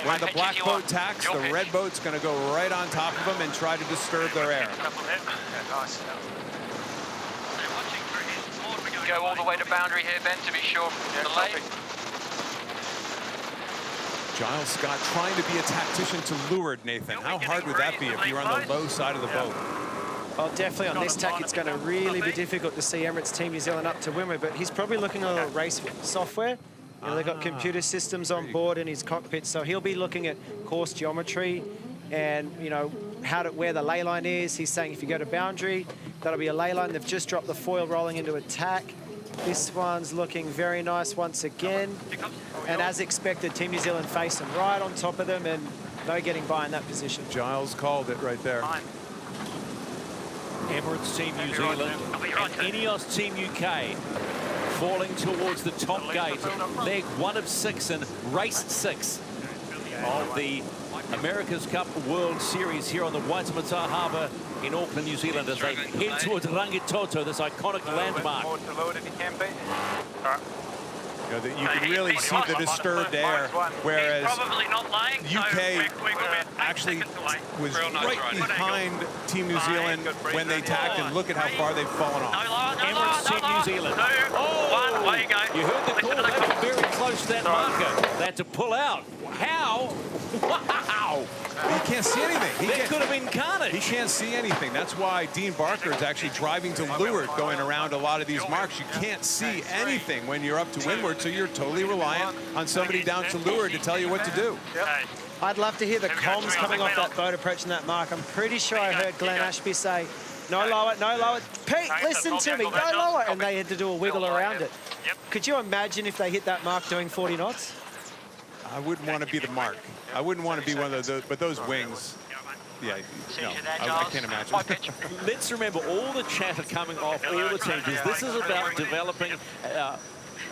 when the black boat tacks, the red boat's going to go right on top of them and try to disturb their air. Go all the way to boundary here, Ben, to be sure. The lane. Giles Scott trying to be a tactician to leeward, Nathan. How hard would that be if you're on the low side of the boat? Well, definitely on this tack, it's going to really be difficult to see Emirates Team New Zealand up to windward, but he's probably looking at a little race software. You know, they've got computer systems on board in his cockpit, so he'll be looking at course geometry and, you know, where the ley line is. He's saying if you go to boundary, that'll be a ley line. They've just dropped the foil rolling into attack. This one's looking very nice once again. And as expected, Team New Zealand facing right on top of them and no getting by in that position. Giles called it right there. Emirates Team New Zealand and INEOS Team UK falling towards the top gate. Leg 1 of 6 and race 6 of the America's Cup World Series here on the Waitemata Harbour in Auckland, New Zealand, as they head towards Rangitoto, this iconic landmark. You know, that you can really see the disturbed air, whereas UK actually was right behind Team New Zealand when they tacked, and look at how far they've fallen off. Emirates Team New Zealand. Oh, you heard the call. They were very close to that marker. They had to pull out. How? Wow! He can't see anything. That could have been carnage. He can't see anything. That's why Dean Barker is actually driving to leeward, going around a lot of these marks. You can't see anything when you're up to windward, so you're totally reliant on somebody down to leeward to tell you what to do. I'd love to hear the comms coming off that boat approaching that mark. I'm pretty sure I heard Glenn Ashby say, no lower, no lower. Pete, listen to me, no lower. And they had to do a wiggle around it. Could you imagine if they hit that mark doing 40 knots? I wouldn't want to be the mark. I wouldn't want to be one of those, but those wings, yeah, no, I can't imagine. Let's remember all the chatter coming off all the teams. This is about developing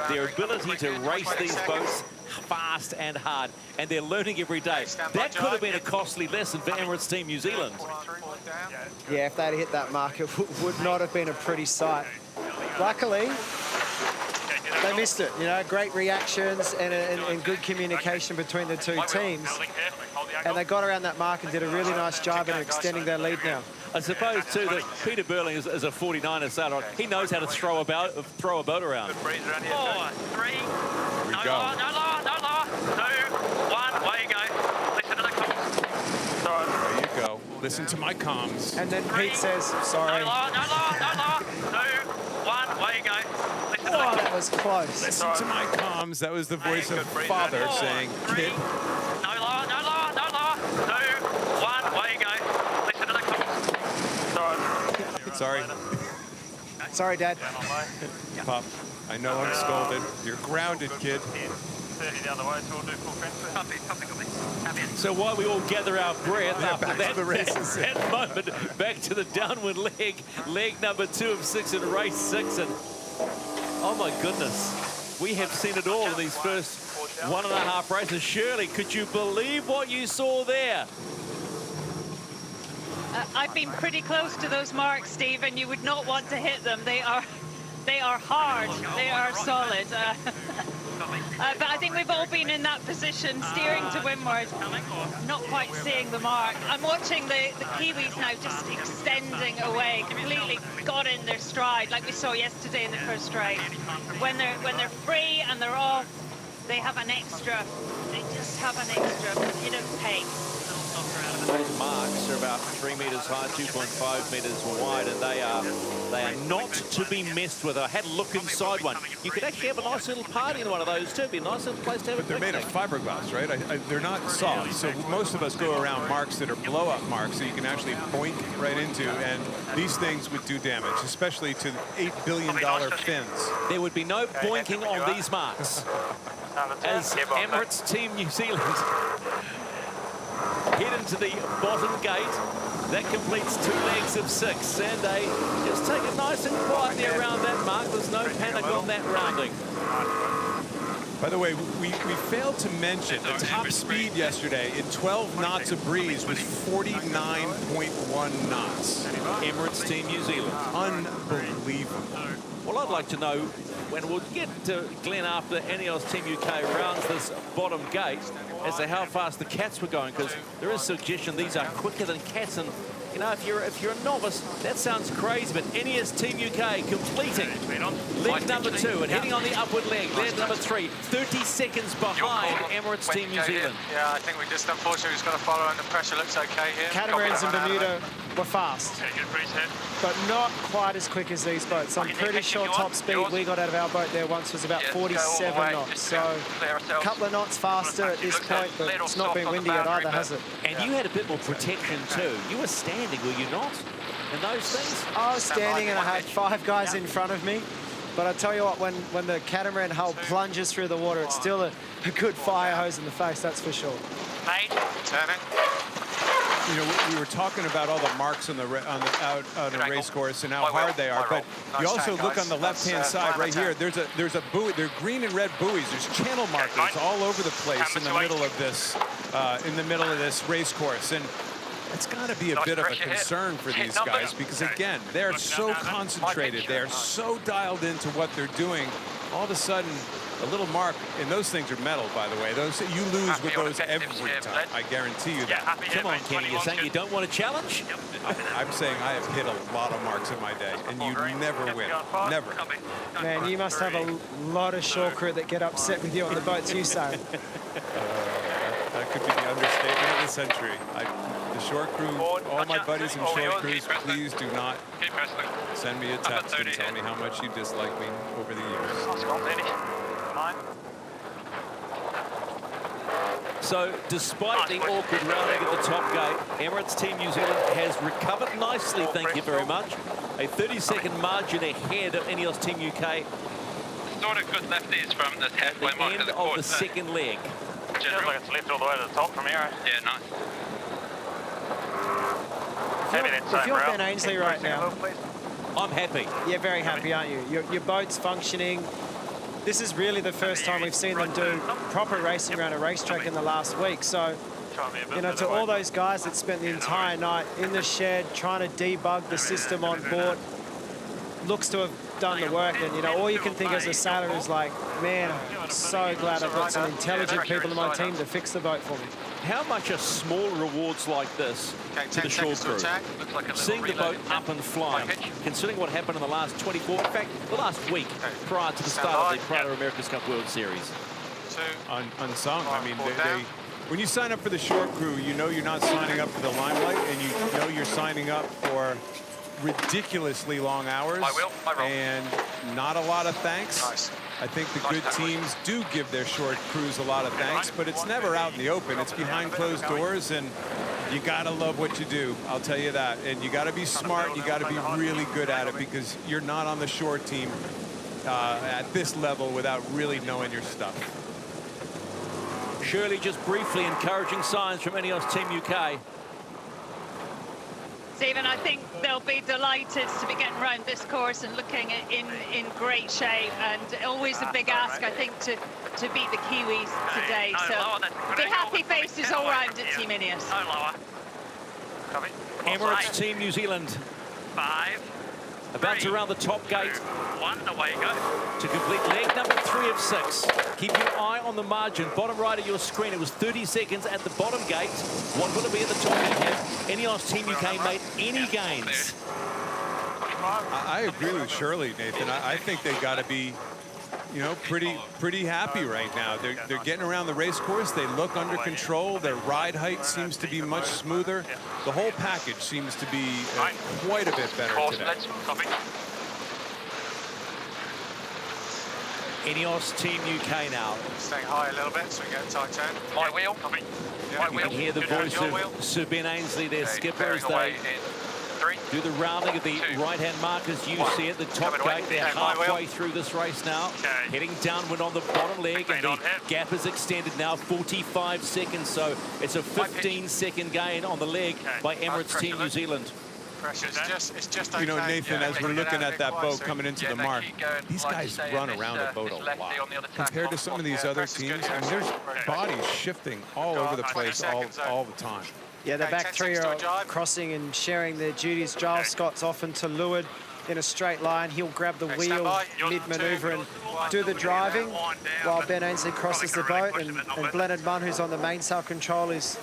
their ability to race these boats fast and hard, and they're learning every day. That could have been a costly lesson for Emirates Team New Zealand. Yeah, if they'd hit that mark, it would not have been a pretty sight. Luckily, they missed it. You know, great reactions and good communication between the two teams. And they got around that mark and did a really nice job in extending their lead now. I suppose, too, that Peter Burling is a 49er sailor. He knows how to throw a boat around. 4, 3, Here we go. no law, 2, 1, away you go. Listen to the comms. There you go. Listen to my comms. And then Pete says, sorry. No law, 2, 1, away you go. Listen to the Oh, that was close. Listen to my comms. That was the voice of father saying, kid. No law, 2, 1, away you go. Listen to the comms. Sorry. Sorry, Dad. Pop, I know I'm scolded. You're grounded, kid. 30 down the way, so we'll do full fence. Copy. So while we all gather our breath after back to the races. that moment, back to the downward leg number 2 of 6 in race 6, and oh my goodness, we have seen it all in these first 1.5 races. Shirley, could you believe what you saw there? I've been pretty close to those marks, Steve, and you would not want to hit them. They are They are hard. They are solid. But I think we've all been in that position, steering to windward, not quite seeing the mark. I'm watching the Kiwis now just extending away, completely got in their stride, like we saw yesterday in the first race. When they're free and they're off, they have an extra. They just have an extra bit of pace. Those marks are about 3 meters high, 2.5 meters wide, and they are not to be messed with. I had a look inside one. You could actually have a nice little party in one of those too. It'd be a nice little place to have a They're made of fiberglass, right? They're not soft, so most of us go around marks that are blow-up marks that you can actually boink right into, and these things would do damage, especially to $8 billion fins. There would be no boinking on these marks. As Emirates Team New Zealand head into the bottom gate, that completes 2 legs of 6, and they just take it nice and quietly around that mark. There's no panic on that rounding. By the way, we failed to mention the top speed yesterday in 12 knots of breeze was 49.1 knots. Emirates Team New Zealand. Unbelievable. Well, I'd like to know, when we'll get to Glenn after INEOS Team UK rounds this bottom gate, as to how fast the cats were going, because there is suggestion these are quicker than cats, and you know, if you're a novice, that sounds crazy, but INEOS Team UK completing leg number 2 and heading on the upward leg, leg number 3, 30 seconds behind Emirates Team New Zealand. Yeah, I think we just unfortunately just got to follow, and the pressure looks okay here. Catamarans in Bermuda were fast, but not quite as quick as these boats. I'm pretty sure top speed we got out of our boat there once was about 47 knots, so a couple of knots faster at this point, but it's not been windy yet either, has it? And you had a bit more protection too. You were standing, were you not, in those things? I was standing and I had 5 guys in front of me, but I tell you what, when the catamaran hull plunges through the water, it's still a good fire hose in the face, that's for sure. Turn it. You know, we were talking about all the marks on the race course and how hard they are, but you also look on the left-hand side right here. There's a buoy. They're green and red buoys. There's channel markers all over the place in the middle of this race course, and it's got to be a bit of a concern for these guys because again, they're so concentrated. They're so dialed into what they're doing. All of a sudden, a little mark, and those things are metal, by the way. Those you lose with those every time. I guarantee you that. Come on, Kenny, you're saying you don't want a challenge? I'm saying I have hit a lot of marks in my day, and you never win. Never. Man, you must have a lot of shore crew that get upset with you on the boats you sail. That could be the understatement of the century. The shore crew, all my buddies in shore crews, please do not send me a text and tell me how much you dislike me over the years. So, despite the awkward rounding at the top gate, Emirates Team New Zealand has recovered nicely, thank you very much. A 30-second margin ahead of INEOS Team UK. Sort of good lefties from this halfway at the mark end of the of course. the second leg. Feels like it's left all the way to the top from here. Yeah, nice. If you're Ben Ainsley right now, I'm happy. You're very happy, aren't you? Your boat's functioning. This is really the first time we've seen them do proper racing around a racetrack in the last week. So, you know, to all those guys that spent the entire night in the shed trying to debug the system on board, looks to have done the work. And, you know, all you can think as a sailor is like, man, I'm so glad I've got some intelligent people in my team to fix the boat for me. How much are small rewards like this to the shore crew? Seeing the boat up and flying, considering what happened in the last 24, in fact, the last week prior to the start of the Prada America's Cup World Series. Unsung. I mean, when you sign up for the shore crew, you know you're not signing up for the limelight, and you know you're signing up for ridiculously long hours and not a lot of thanks. I think the good teams do give their short crews a lot of thanks, but it's never out in the open. It's behind closed doors, and you gotta love what you do. I'll tell you that. And you gotta be smart. You gotta be really good at it because you're not on the shore team at this level without really knowing your stuff. Shirley, just briefly, encouraging signs from INEOS Team UK. Stephen, I think they'll be delighted to be getting around this course and looking in great shape, and always a big ask, I think, to beat the Kiwis today. So big happy faces all round at Team INEOS. Emirates Team New Zealand. 5, About to round the top gate. 1, away you go. To complete leg number 3 of 6. Keep your eye on the margin. Bottom right of your screen, it was 30 seconds at the bottom gate. What will it be at the top gate here? INEOS Team UK made any gains. I agree with Shirley, Nathan. I think they got to be, you know, pretty happy right now. They're getting around the race course. They look under control. Their ride height seems to be much smoother. The whole package seems to be quite a bit better today. INEOS Team UK now. Staying high a little bit so we get a tight turn. Right wheel. Copy. Right You wheel. can hear the voice of Sir Ben Ainsley, their skipper, as they do the rounding of the right-hand markers. You see at the top gate. They're halfway through this race now. Heading downwind on the bottom leg, and the gap is extended now 45 seconds. So it's a 15-second gain on the leg by Emirates Team New Zealand. It's just okay. You know, Nathan, as we're looking at that boat coming into the mark, these guys run around the boat a lot. Compared to some of these other teams, I mean, there's bodies shifting all over the place all the time. Yeah, the back three are crossing and sharing their duties. Giles Scott's often to leeward in a straight line. He'll grab the wheel mid-manoeuvre and do the driving while Ben Ainsley crosses the boat, and Blenheim Munn, who's on the mainsail control, is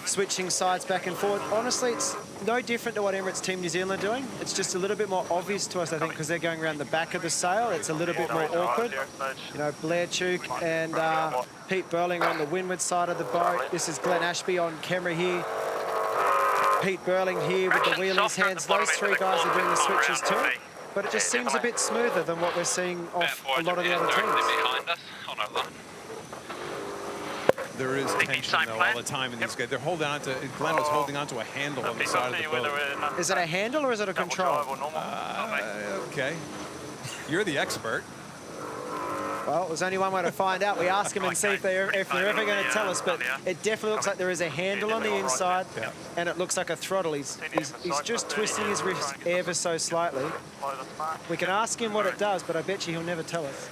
switching sides back and forward. Honestly, it's no different to what Emirates Team New Zealand are doing. It's just a little bit more obvious to us, I think, because they're going around the back of the sail. It's a little bit more awkward. You know, Blair Tuke and Pete Burling on the windward side of the boat. This is Glenn Ashby on camera here. Pete Burling here with the wheel in his hands. Those three guys are doing the switches too. But it just seems a bit smoother than what we're seeing off a lot of the other teams. There is tension, though, all the time in these guys. They're holding on to, Glenn was holding on to a handle on the side of the boat. Is it a handle or is it a control? Okay. You're the expert. Well, there's only one way to find out. We ask them and see if they're ever going to tell us, but it definitely looks like there is a handle on the inside, and it looks like a throttle. He's just twisting his wrist ever so slightly. We can ask him what it does, but I bet you he'll never tell us.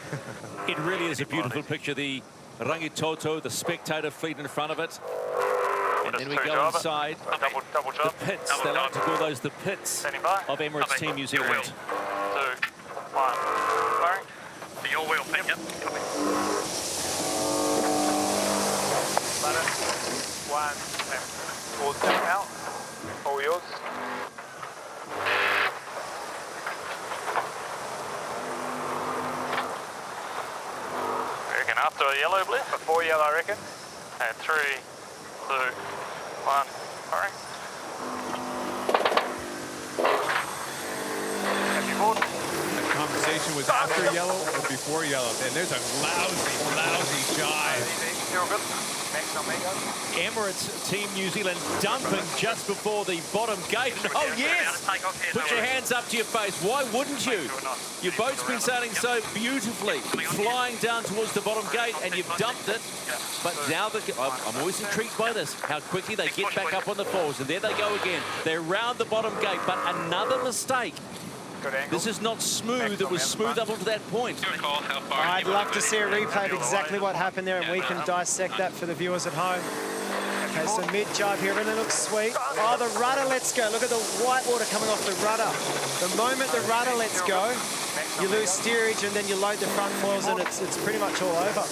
It really is a beautiful picture. The Rangitoto, the spectator fleet in front of it. And then we go inside the pits. They like to call those the pits of Emirates Team New Zealand. 2, 1, firing. To your wheel, Pete. Yep. Copy. Ladder. 1, and board down out. All yours. After a yellow blip? Before yellow, I reckon. And 3, 2, 1, firing. Happy board. That conversation was after yellow or before yellow. And there's a lousy jive. You're all good. Next on me, guys. Emirates Team New Zealand dumping just before the bottom gate. Oh, yes! Put your hands up to your face. Why wouldn't you? Your boat's been sailing so beautifully, flying down towards the bottom gate, and you've dumped it. But now, I'm always intrigued by this, how quickly they get back up on the falls. And there they go again. They're round the bottom gate, but another mistake. This is not smooth. It was smooth up until that point. I'd love to see a replay of exactly what happened there, and we can dissect that for the viewers at home. Okay, so mid-jibe here really looks sweet. Oh, the rudder lets go. Look at the white water coming off the rudder. The moment the rudder lets go, you lose steerage, and then you load the front foils, and it's pretty much all over.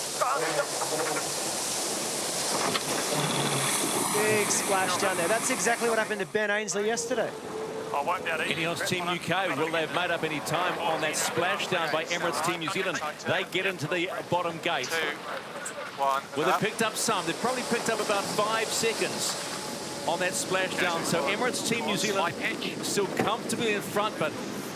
Big splash down there. That's exactly what happened to Ben Ainsley yesterday. INEOS Team UK, will they have made up any time on that splashdown by Emirates Team New Zealand? They get into the bottom gate. 2, 1. Well, they picked up some. They've probably picked up about 5 seconds on that splashdown. So Emirates Team New Zealand still comfortably in front, but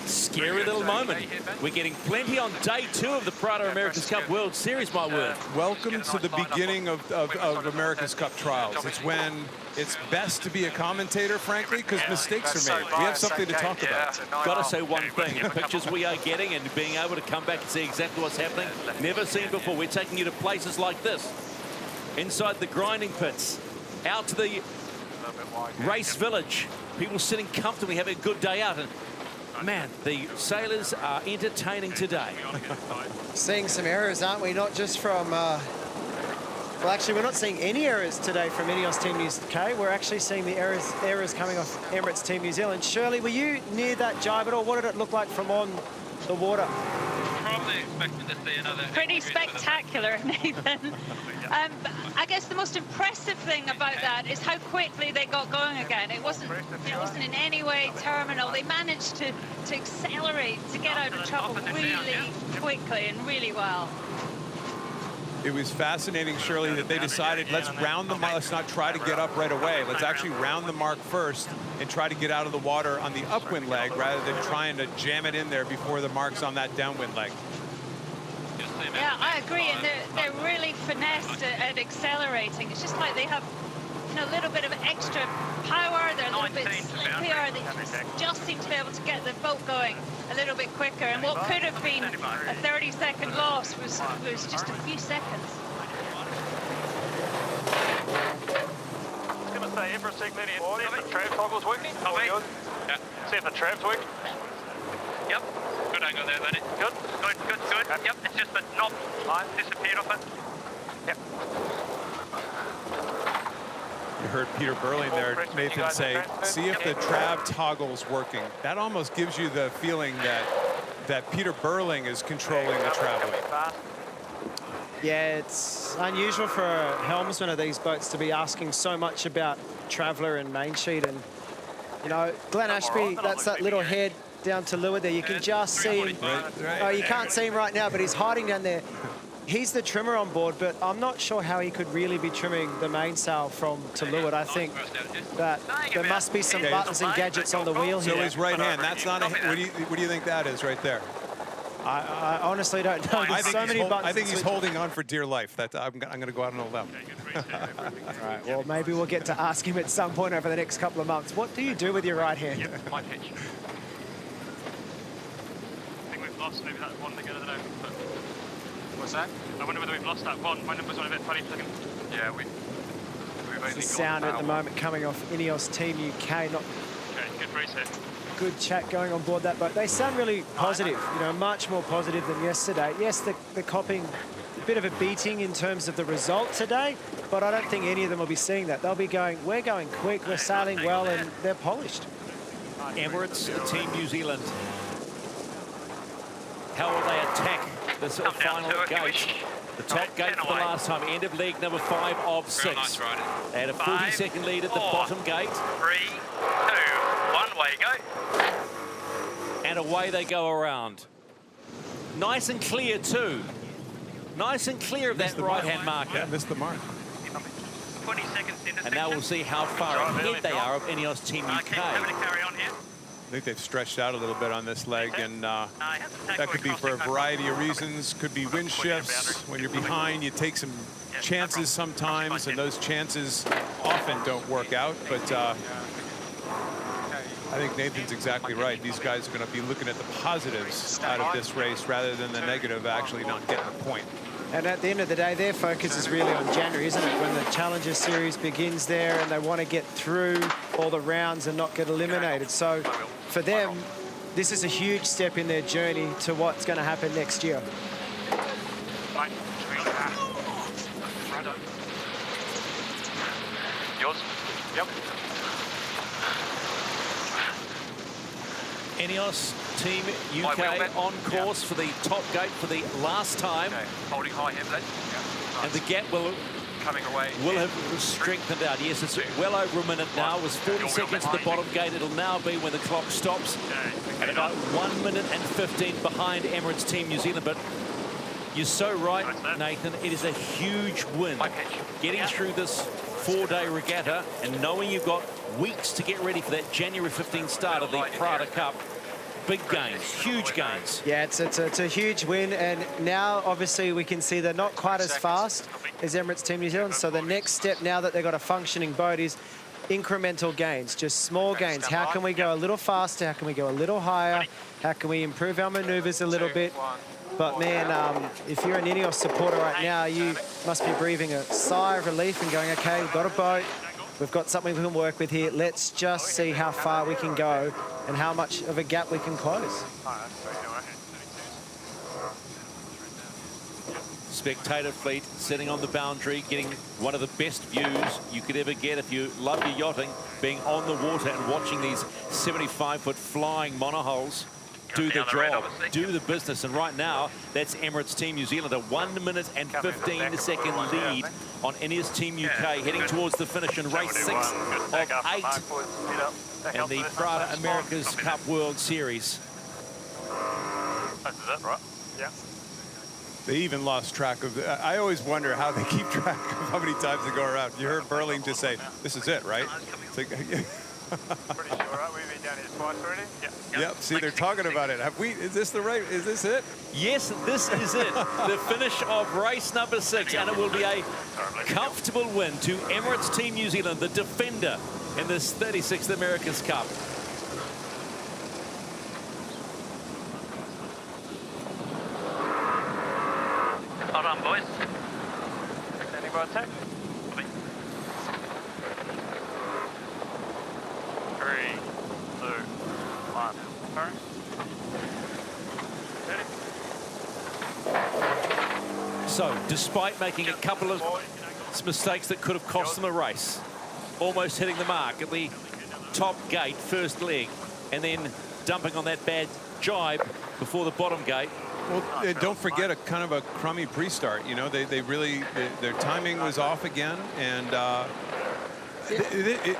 scary little moment. We're getting plenty on day 2 of the Prada America's Cup World Series, my word. Welcome to the beginning of America's Cup trials. It's when it's best to be a commentator, frankly, because mistakes are made. We have something to talk about. Got to say one thing, the pictures we are getting and being able to come back and see exactly what's happening, never seen before. We're taking you to places like this, inside the grinding pits, out to the race village, people sitting comfortably, having a good day out. And man, the sailors are entertaining today. Seeing some errors, aren't we? Not just from Well, actually, we're not seeing any errors today from INEOS Team New Zealand. We're actually seeing the errors coming off Emirates Team New Zealand. Shirley, were you near that jibe at all? What did it look like from on the water? Probably expecting to see another. Pretty spectacular, Nathan. I guess the most impressive thing about that is how quickly they got going again. It wasn't in any way terminal. They managed to accelerate, to get out of trouble really quickly and really well. It was fascinating, Shirley, that they decided, let's round the mark. Let's not try to get up right away. Let's actually round the mark first and try to get out of the water on the upwind leg rather than trying to jam it in there before the mark's on that downwind leg. Yeah, I agree, and they're really finessed at accelerating. It's just like they have, you know, a little bit of extra power. They're a little bit slippier. They just seem to be able to get the boat going a little bit quicker. And what could have been a 30-second loss was just a few seconds. I was going to say, in for a second, see if the trap toggle's working. Yeah. See if the trap's working. Yep. Good angle there, Benny. Good. Yep, it's just the knob disappeared off it. Yep. You heard Peter Burling there, Nathan, say, see if the trap toggle's working. That almost gives you the feeling that Peter Burling is controlling the travel. Yeah, it's unusual for a helmsman of these boats to be asking so much about Traveller and main sheet. And, you know, Glenn Ashby, that's that little head down to leeward there. You can just see him. Oh, you can't see him right now, but he's hiding down there. He's the trimmer on board, but I'm not sure how he could really be trimming the mainsail from to leeward. I think that there must be some buttons and gadgets on the wheel here. So his right hand, that's not a, what do you think that is right there? I honestly don't know. There's so many buttons. I think he's holding on for dear life. I'm going to go out on a limb. All right, well, maybe we'll get to ask him at some point over the next couple of months. What do you do with your right hand? My pitch. Maybe that's one again, I don't know. But what's that? I wonder whether we've lost that one. My numbers went a bit funny for a second. Yeah, we've only the sound at the moment coming off INEOS Team UK. Not okay, good reset. Good chat going on board that boat. They sound really positive, you know, much more positive than yesterday. Yes, they're copping a bit of a beating in terms of the result today, but I don't think any of them will be seeing that. They'll be going, we're going quick, we're sailing well, and they're polished. Emirates Team New Zealand. How will they attack this final gate? The top gate for the last time, end of leg number 5 of 6. Nice riding. They had a 40-second lead at the bottom gate. 3, 2, 1, away you go. And away they go around. Nice and clear too. Nice and clear of that right-hand marker. Yeah, missed the mark. 20 seconds into and now we'll see how far ahead they are of INEOS Team UK. Carry on here. I think they've stretched out a little bit on this leg, and that could be for a variety of reasons. Could be wind shifts. When you're behind, you take some chances sometimes, and those chances often don't work out. But I think Nathan's exactly right. These guys are going to be looking at the positives out of this race rather than the negative actually not getting a point. And at the end of the day, their focus is really on January, isn't it? When the Challenger Series begins there and they want to get through all the rounds and not get eliminated. So for them, this is a huge step in their journey to what's going to happen next year. Yours? Yep. INEOS Team UK on course for the top gate for the last time. Okay. Holding high here, Blake. And the gap will have strengthened out. Yes, it's well over a minute now. It was 40 seconds at the bottom gate. It'll now be when the clock stops. At about 1 minute and 15 behind Emirates Team New Zealand. But you're so right, Nathan. It is a huge win. Getting through this 4-day regatta and knowing you've got weeks to get ready for that January 15 start of the Prada Cup. Big gains, huge gains. Yeah, it's a huge win, and now obviously we can see they're not quite as fast as Emirates Team New Zealand. So the next step now that they've got a functioning boat is incremental gains, just small gains. How can we go a little faster? How can we go a little higher? How can we improve our maneuvers a little bit? But man, if you're an INEOS supporter right now, you must be breathing a sigh of relief and going, okay, we've got a boat. We've got something we can work with here. Let's just see how far we can go and how much of a gap we can close. spectator fleet sitting on the boundary, getting one of the best views you could ever get if you love your yachting, being on the water and watching these 75-foot flying monohulls do the job, do the business. And right now, that's Emirates Team New Zealand, a 1 minute and 15-second lead on INEOS Team UK, heading towards the finish in race 6 of 8 in the Prada America's Cup World Series. That's it, right? Yeah. They even lost track of I always wonder how they keep track of how many times they go around. You heard Burling just say, "This is it, right?" It's like, Pretty sure, right? We've been down here twice already. Yeah. Yep. See, they're talking about it. Have we? Is this the right? Is this it? Yes, this is it. The finish of race number 6, and it will be a comfortable win to Emirates Team New Zealand, the defender in this 36th America's Cup. Hold on, boys. Standing by attack. 3, 2, 1. Sorry. Ready? So, despite making a couple of mistakes that could have cost them a race, almost hitting the mark at the top gate, first leg, and then dumping on that bad jibe before the bottom gate. Well, don't forget a kind of a crummy pre-start. You know, they really, their timing was off again, and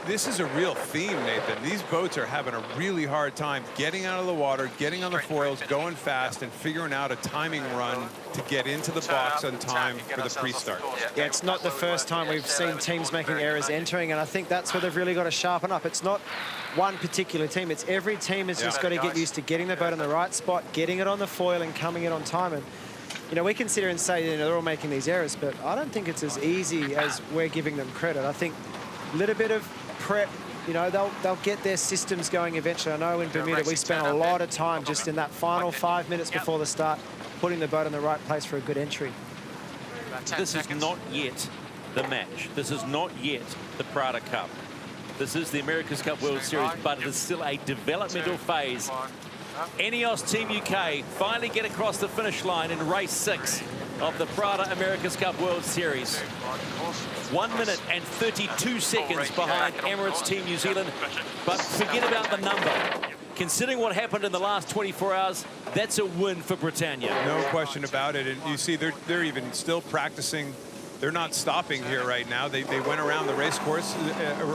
this is a real theme, Nathan. These boats are having a really hard time getting out of the water, getting on the foils, going fast, and figuring out a timing run to get into the box on time for the pre-start. Yeah, it's not the first time we've seen teams making errors entering, and I think that's where they've really got to sharpen up. It's not one particular team. It's every team has just got to get used to getting the boat in the right spot, getting it on the foil, and coming in on time. And you know, we can sit here and say, you know, they're all making these errors, but I don't think it's as easy as we're giving them credit. I think a little bit of prep, you know, they'll get their systems going eventually. I know in Bermuda we spent a lot of time just in that final 5 minutes before the start, putting the boat in the right place for a good entry. This is not yet the match. This is not yet the Prada Cup. This is the America's Cup World Series, but it is still a developmental phase. INEOS Team UK finally get across the finish line in race 6 of the Prada America's Cup World Series. 1 minute and 32 seconds behind Emirates Team New Zealand, but forget about the number. Considering what happened in the last 24 hours, that's a win for Britannia. No question about it. And you see, they're even still practicing. They're not stopping here right now. They went around the race course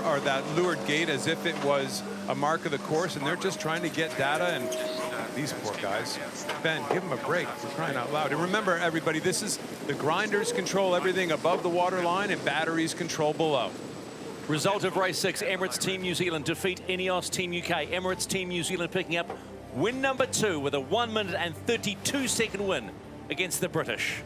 or that lured gate as if it was a mark of the course, and they're just trying to get data. And these poor guys. Ben, give them a break for crying out loud. And remember, everybody, this is the grinders control everything above the water line and batteries control below. Result of race 6, Emirates Team New Zealand defeat INEOS Team UK. Emirates Team New Zealand picking up win number 2 with a 1 minute and 32 second win against the British.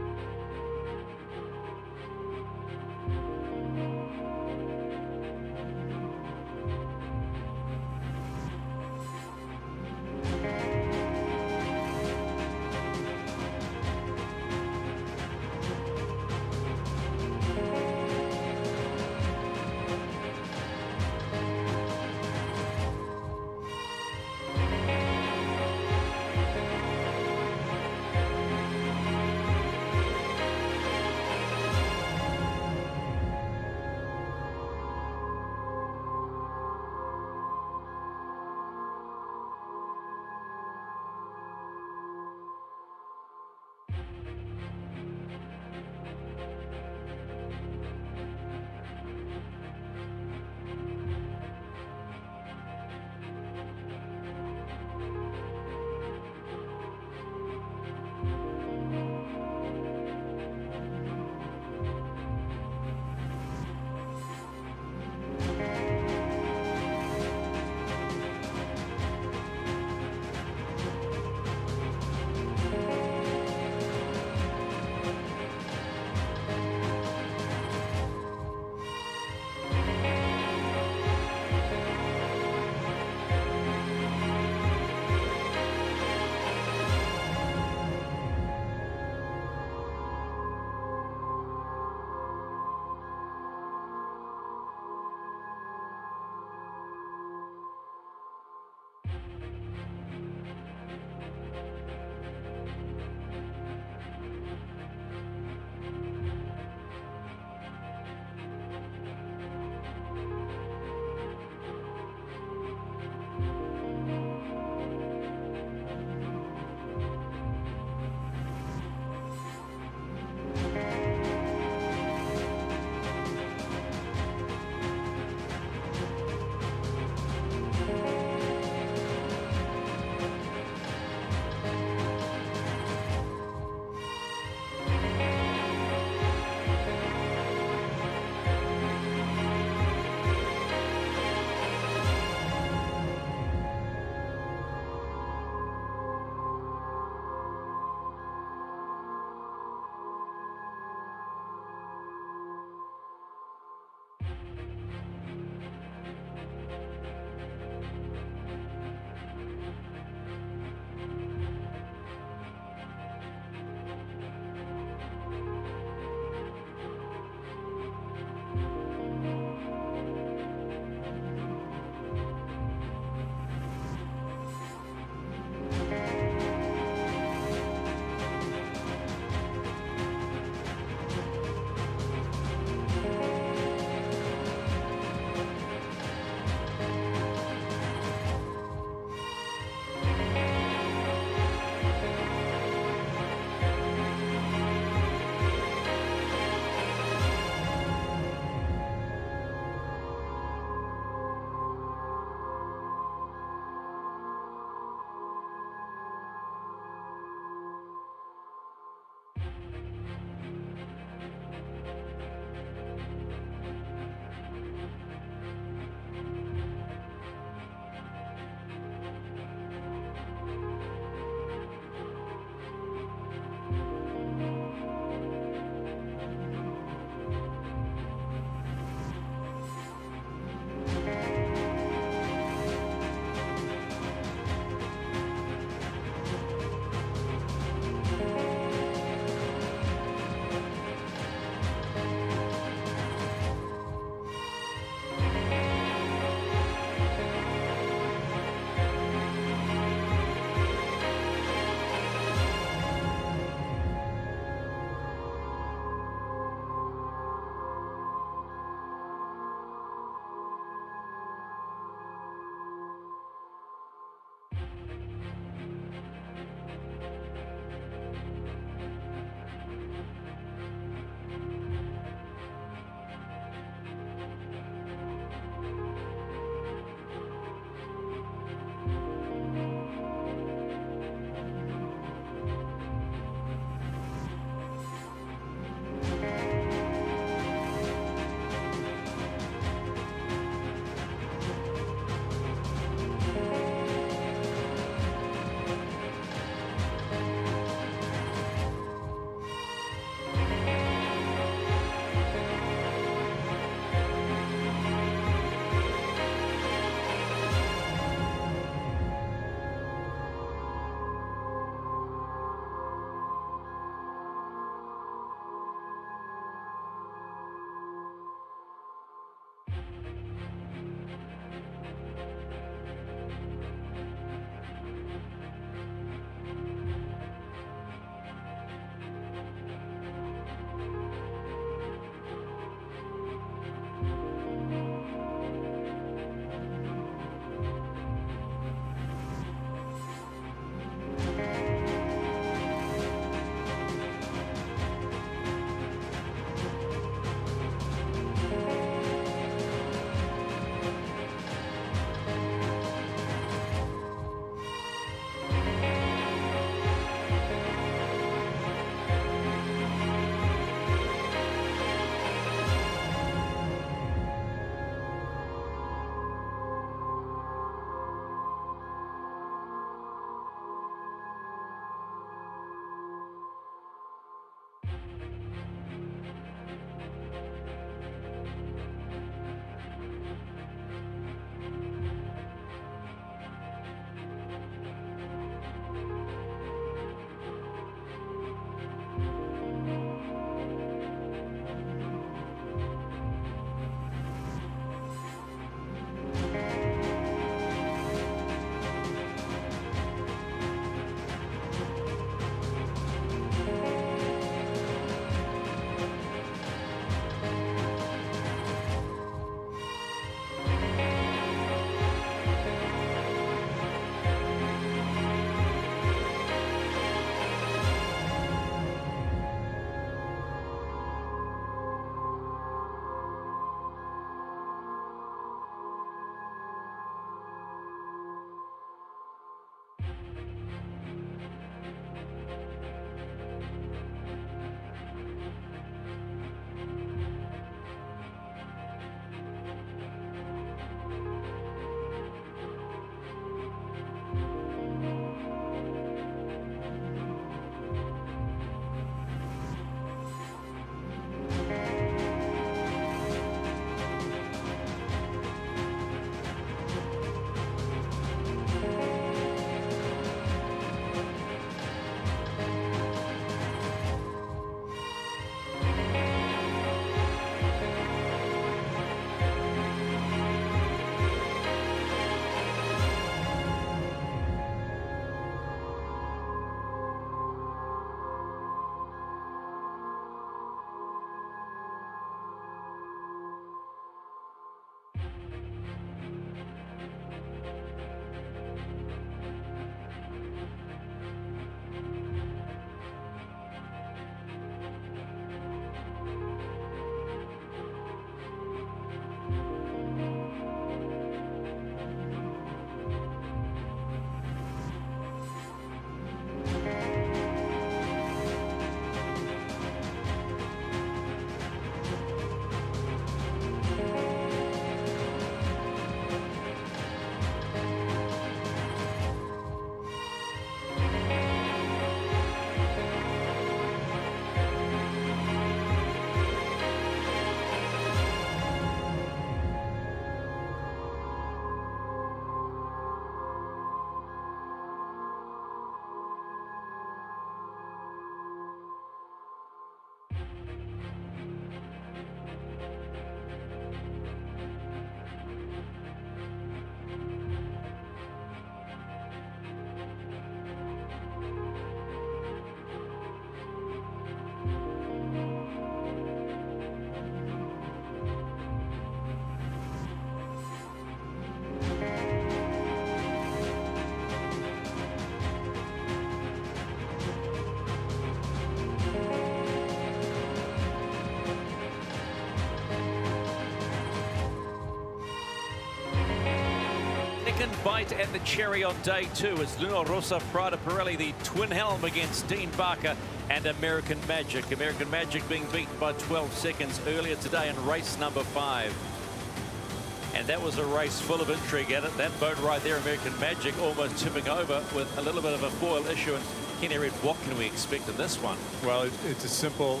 second bite at the cherry on day 2 as Luna Rossa, Prada Pirelli, the twin helm against Dean Barker and American Magic. American Magic being beaten by 12 seconds earlier today in race number 5. And that was a race full of intrigue at it. That boat right there, American Magic, almost tipping over with a little bit of a foil issue. And Kenny Red, what can we expect in this one? Well, it's a simple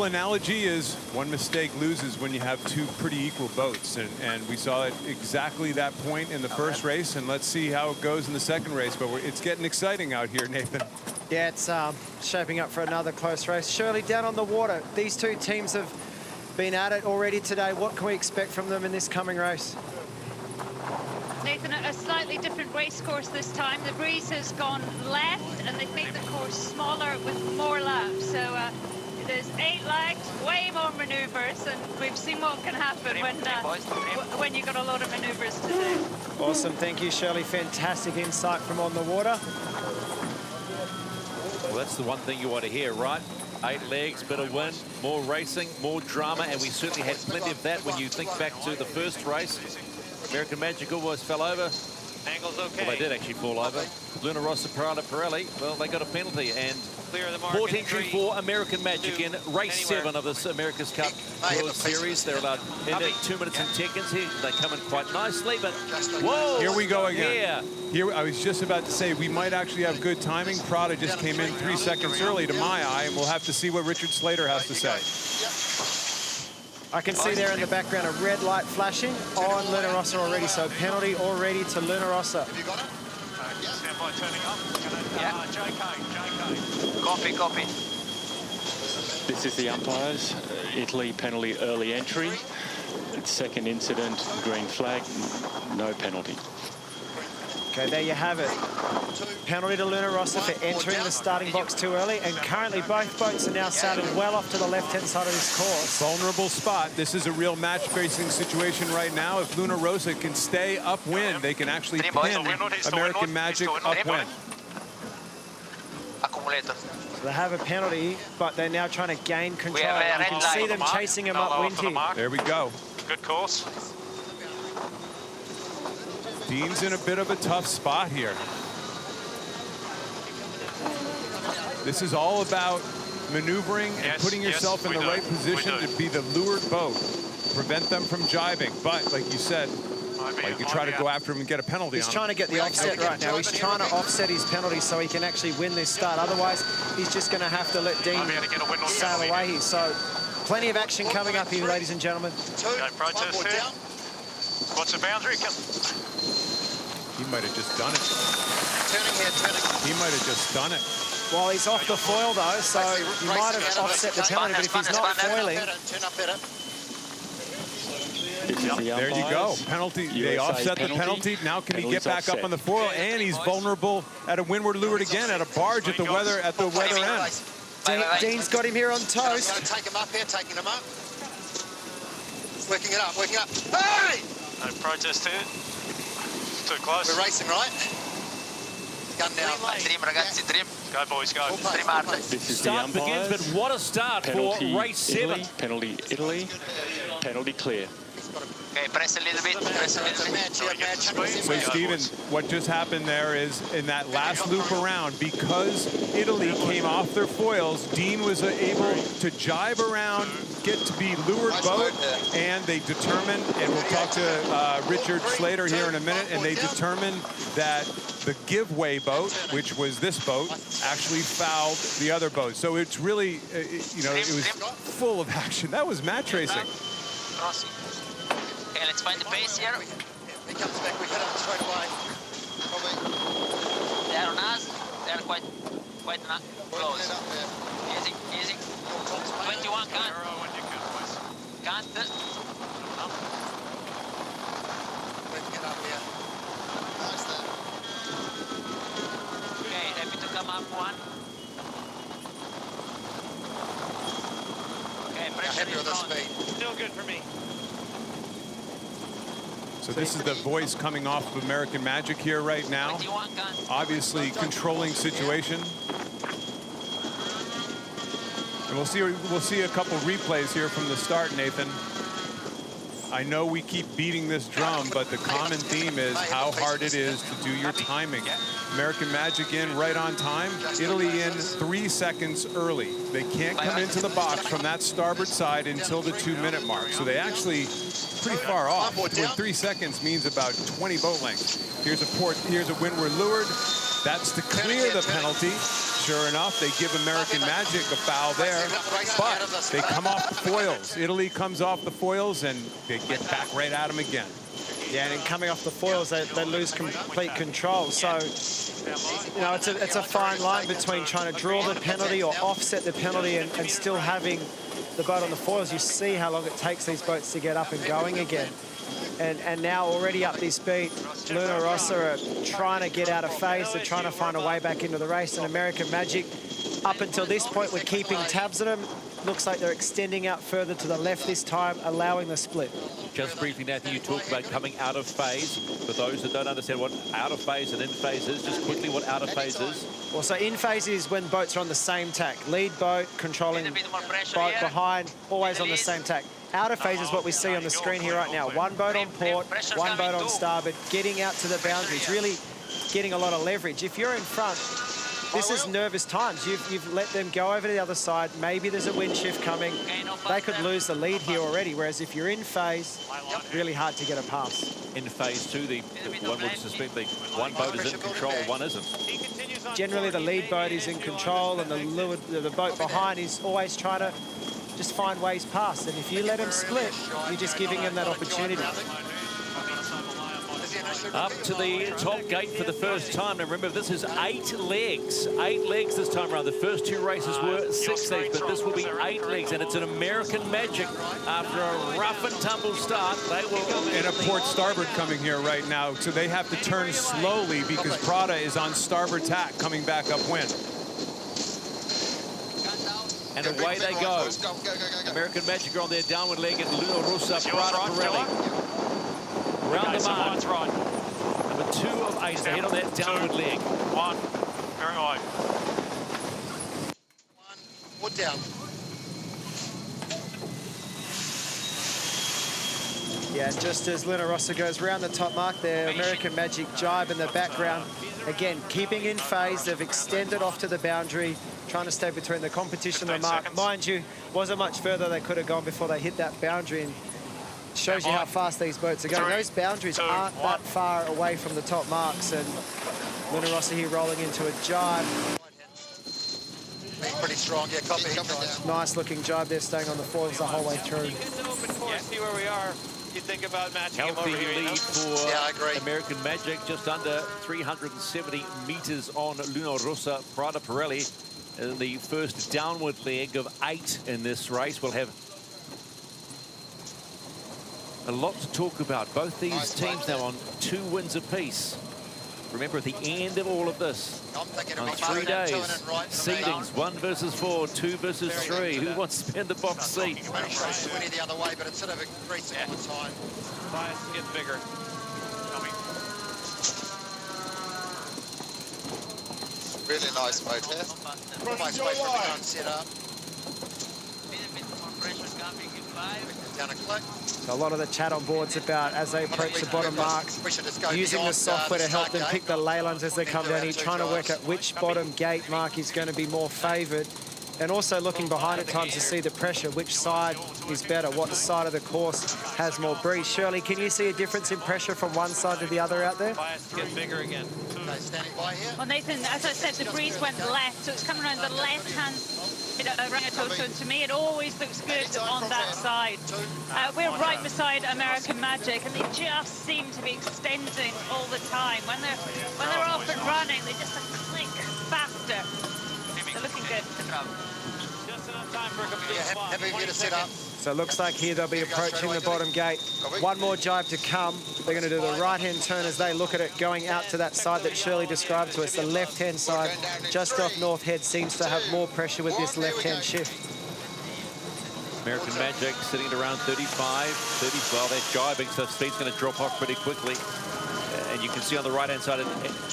analogy is one mistake loses when you have two pretty equal boats. And we saw it exactly that point in the first race. And let's see how it goes in the second race. But it's getting exciting out here, Nathan. Yeah, it's shaping up for another close race. Shirley, down on the water. These two teams have been at it already today. What can we expect from them in this coming race? Nathan, a slightly different race course this time. The breeze has gone left and they've made the course smaller with more laps. So there's 8 legs, way more maneuvers, and we've seen what can happen when you've got a lot of maneuvers to do. Awesome, thank you, Shirley. Fantastic insight from on the water. Well, that's the one thing you want to hear, right? 8 legs, bit of wind, more racing, more drama, and we certainly had plenty of that when you think back to the first race. American Magic almost fell over. Angle's okay. Well, they did actually fall over. Luna Rossa, Prada Pirelli, well, they got a penalty, and port entry for American Magic in race 7 of this America's Cup World Series. They're allowed in at 2 minutes and seconds here. They come in quite nicely, but whoa! Here we go again. Yeah. Here, I was just about to say we might actually have good timing. Prada just came in 3 seconds early to my eye, and we'll have to see what Richard Slater has to say. I can see there in the background a red light flashing on Luna Rossa already, so penalty already to Luna Rossa. Stand by turning up. JK. Copy. This is the umpires. Italy penalty early entry. Second incident, green flag, no penalty. Okay, there you have it. Penalty to Luna Rossa for entering the starting box too early, and currently both boats are now sailing well off to the left-hand side of this course. Vulnerable spot. This is a real match-facing situation right now. If Luna Rossa can stay upwind, they can actually pin American Magic upwind. Accumulator. So they have a penalty, but they're now trying to gain control. You can see them chasing him upwind here. There we go. Good course. Dean's in a bit of a tough spot here. This is all about maneuvering and putting yourself in the right position to be the lured boat, prevent them from jibing. But like you said, you can try to go after him and get a penalty. He's trying to get the offset right now. He's trying to offset his penalty so he can actually win this start. Otherwise, he's just going to have to let Dean sail away here. So plenty of action coming up here, ladies and gentlemen. No protest here. What's the boundary? He might have just done it. Turning here, turning. He might have just done it. Well, he's off the foil, though, so he might have offset the penalty, but if he's not foiling... Turn up better. There you go. Penalty. They offset the penalty. Now can he get back up on the foil? And he's vulnerable at a windward leeward again at a barge at the weather end. Dean's got him here on toast. Take him up here, taking him up. Working it up, working up. Hey! No protest here. Too close. We're racing, right? Gun down. Trim, ragazzi, trim. Go, boys, go. Trim hard. This is Start the umpires. begins, but what a start Penalty for race 7. Italy, penalty Italy, penalty clear. Okay, press a little bit, press a little bit. So, Stephen, what just happened there is in that last loop around, because Italy came off their foils, Dean was able to jibe around, get to be lured boat, and they determined, and we'll talk to Richard Slater here in a minute, and they determined that the giveaway boat, which was this boat, actually fouled the other boat. So it's really, you know, it was full of action. That was match racing. Okay, let's find the pace here. He comes back, we hit him straight away. Probably. They are on us. They are quite close. Easy, easy. 21, can't. Can't. Working it up here. Nice there. Okay, happy to come up one. Okay, pressure Happy in with the front. speed. Still good for me. So this is the voice coming off of American Magic here right now. Obviously controlling situation. And we'll see a couple replays here from the start, Nathan. I know we keep beating this drum, but the common theme is how hard it is to do your timing. American Magic in right on time. Italy in 3 seconds early. They can't come into the box from that starboard side until the 2-minute mark. So they actually pretty far off. When 3 seconds means about 20 boat lengths. Here's a windward leeward. That's to clear the penalty. Sure enough, they give American Magic a foul there, but they come off the foils. Italy comes off the foils, and they get back right at them again. Yeah, and in coming off the foils, they lose complete control. So, you know, it's a fine line between trying to draw the penalty or offset the penalty and still having the boat on the foils. You see how long it takes these boats to get up and going again. And now already up this beat, Luna Rossa are trying to get out of phase. They're trying to find a way back into the race. And American Magic, up until this point, we're keeping tabs on them. Looks like they're extending out further to the left this time, allowing the split. Just briefly, Nathan, you talked about coming out of phase. For those that don't understand what out of phase and in phase is, just quickly what out of phase is. Well, so in phase is when boats are on the same tack. Lead boat, controlling boat behind, always on the same tack. Out of phase is what we see on the screen here right now. One boat on port, one boat on starboard, getting out to the boundaries, really getting a lot of leverage. If you're in front, this is nervous times. You've let them go over to the other side. Maybe there's a wind shift coming. They could lose the lead here already, whereas if you're in phase, really hard to get a pass. In phase two, the one would suspect the one boat is in control, one isn't. Generally, the lead boat is in control, and the boat behind is always trying to just find ways past. And if you let them split, you're just giving them that opportunity. Up to the top gate for the first time. Now remember, this is 8 legs. 8 legs this time around. The first 2 races were 6 legs, but this will be 8 legs, and it's an American Magic. After a rough and tumble start, they will... And a port starboard coming here right now, so they have to turn slowly because Prada is on starboard tack coming back upwind. And away they go. American Magic are on their downward leg, and Luna Rossa, Prada Pirelli. Round the mark. Number 2 of 8, they hit on that downward leg. 1, very high. 1, wood down. Yeah, and just as Luna Rossa goes round the top mark there, American Magic jibe in the background. Again, keeping in phase, they've extended off to the boundary, trying to stay between the competition and the mark. Mind you, wasn't much further they could have gone before they hit that boundary, and shows you how fast these boats are going. Those boundaries aren't that far away from the top marks, and Luna Rossa here rolling into a jibe. Pretty strong, yeah, copy. Nice looking jibe there, staying on the foils the whole way through. Yeah, see where we are. You think about matching him Healthy over here, lead for agree. American Magic, just under 370 meters on Luna Rossa, Prada Pirelli. In the first downward leg of 8 in this race. We'll have a lot to talk about. Both these teams now on 2 wins apiece. Remember, at the end of all of this, on 3 days, seedings 1 versus 4, 2 versus 3. Who wants to be in the box seat? The other way, but it's sort of increasing all the time. Bias gets bigger. Tell me. Really nice boat here. Nice way for everyone to set up. Down a click. So a lot of the chat on board's about, as they approach the bottom mark, using the software to help them pick the ley lines as they come down here, trying to work out which bottom gate mark is going to be more favoured, and also looking behind at times to see the pressure, which side is better, what side of the course has more breeze. Shirley, can you see a difference in pressure from one side to the other out there? Bias gets bigger again. Okay, standing by here. Well, Nathan, as I said, the breeze went left, so it's coming around the left-hand Rangitoto, and to me it always looks good on that side. We're right beside American Magic, and they just seem to be extending all the time. When they're off and running, they just click faster. They're looking good. Just enough time for a complete spot. Happy here to set up. So it looks like here they'll be approaching the bottom gate. 1 more jibe to come. They're going to do the right-hand turn as they look at it, going out to that side that Shirley described to us. The left-hand side, just off North Head, seems to have more pressure with this left-hand shift. American Magic sitting at around 35, 30. Well, they're jibing, so speed's going to drop off pretty quickly. And you can see on the right-hand side,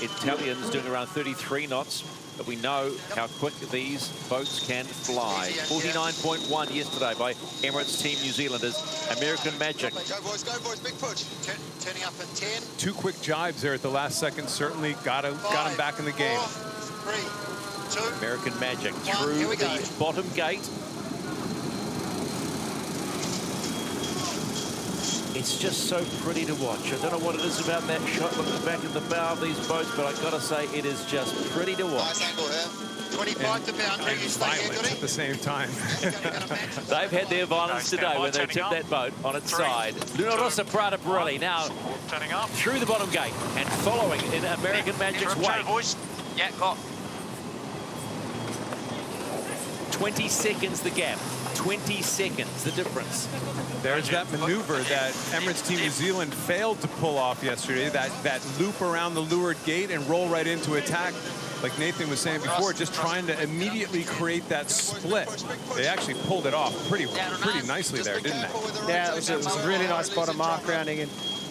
Italians doing around 33 knots. but we know how quick these boats can fly. 49.1 yesterday by Emirates Team New Zealand as American Magic. Go boys, big push. Turning up in 10. 2 quick jibes there at the last second certainly got him back in the game. 4, 3, 2. American Magic through the bottom gate. It's just so pretty to watch. I don't know what it is about that shot looking back at the bow of these boats, but I've got to say it is just pretty to watch. Nice angle here. 25 to boundary. And violent at the same time. They've had their violence today when they tipped that boat on its side. Rossa, Prada, Pirelli now turning up through the bottom gate and following in American Magic's wake. Yeah, go. 20 seconds the gap. 20 seconds the difference. There's that maneuver that Emirates Team New Zealand failed to pull off yesterday, that loop around the leeward gate and roll right into attack. Like Nathan was saying before, just trying to immediately create that split. They actually pulled it off pretty nicely there, didn't they? Yeah, it was a really nice bottom arc rounding, and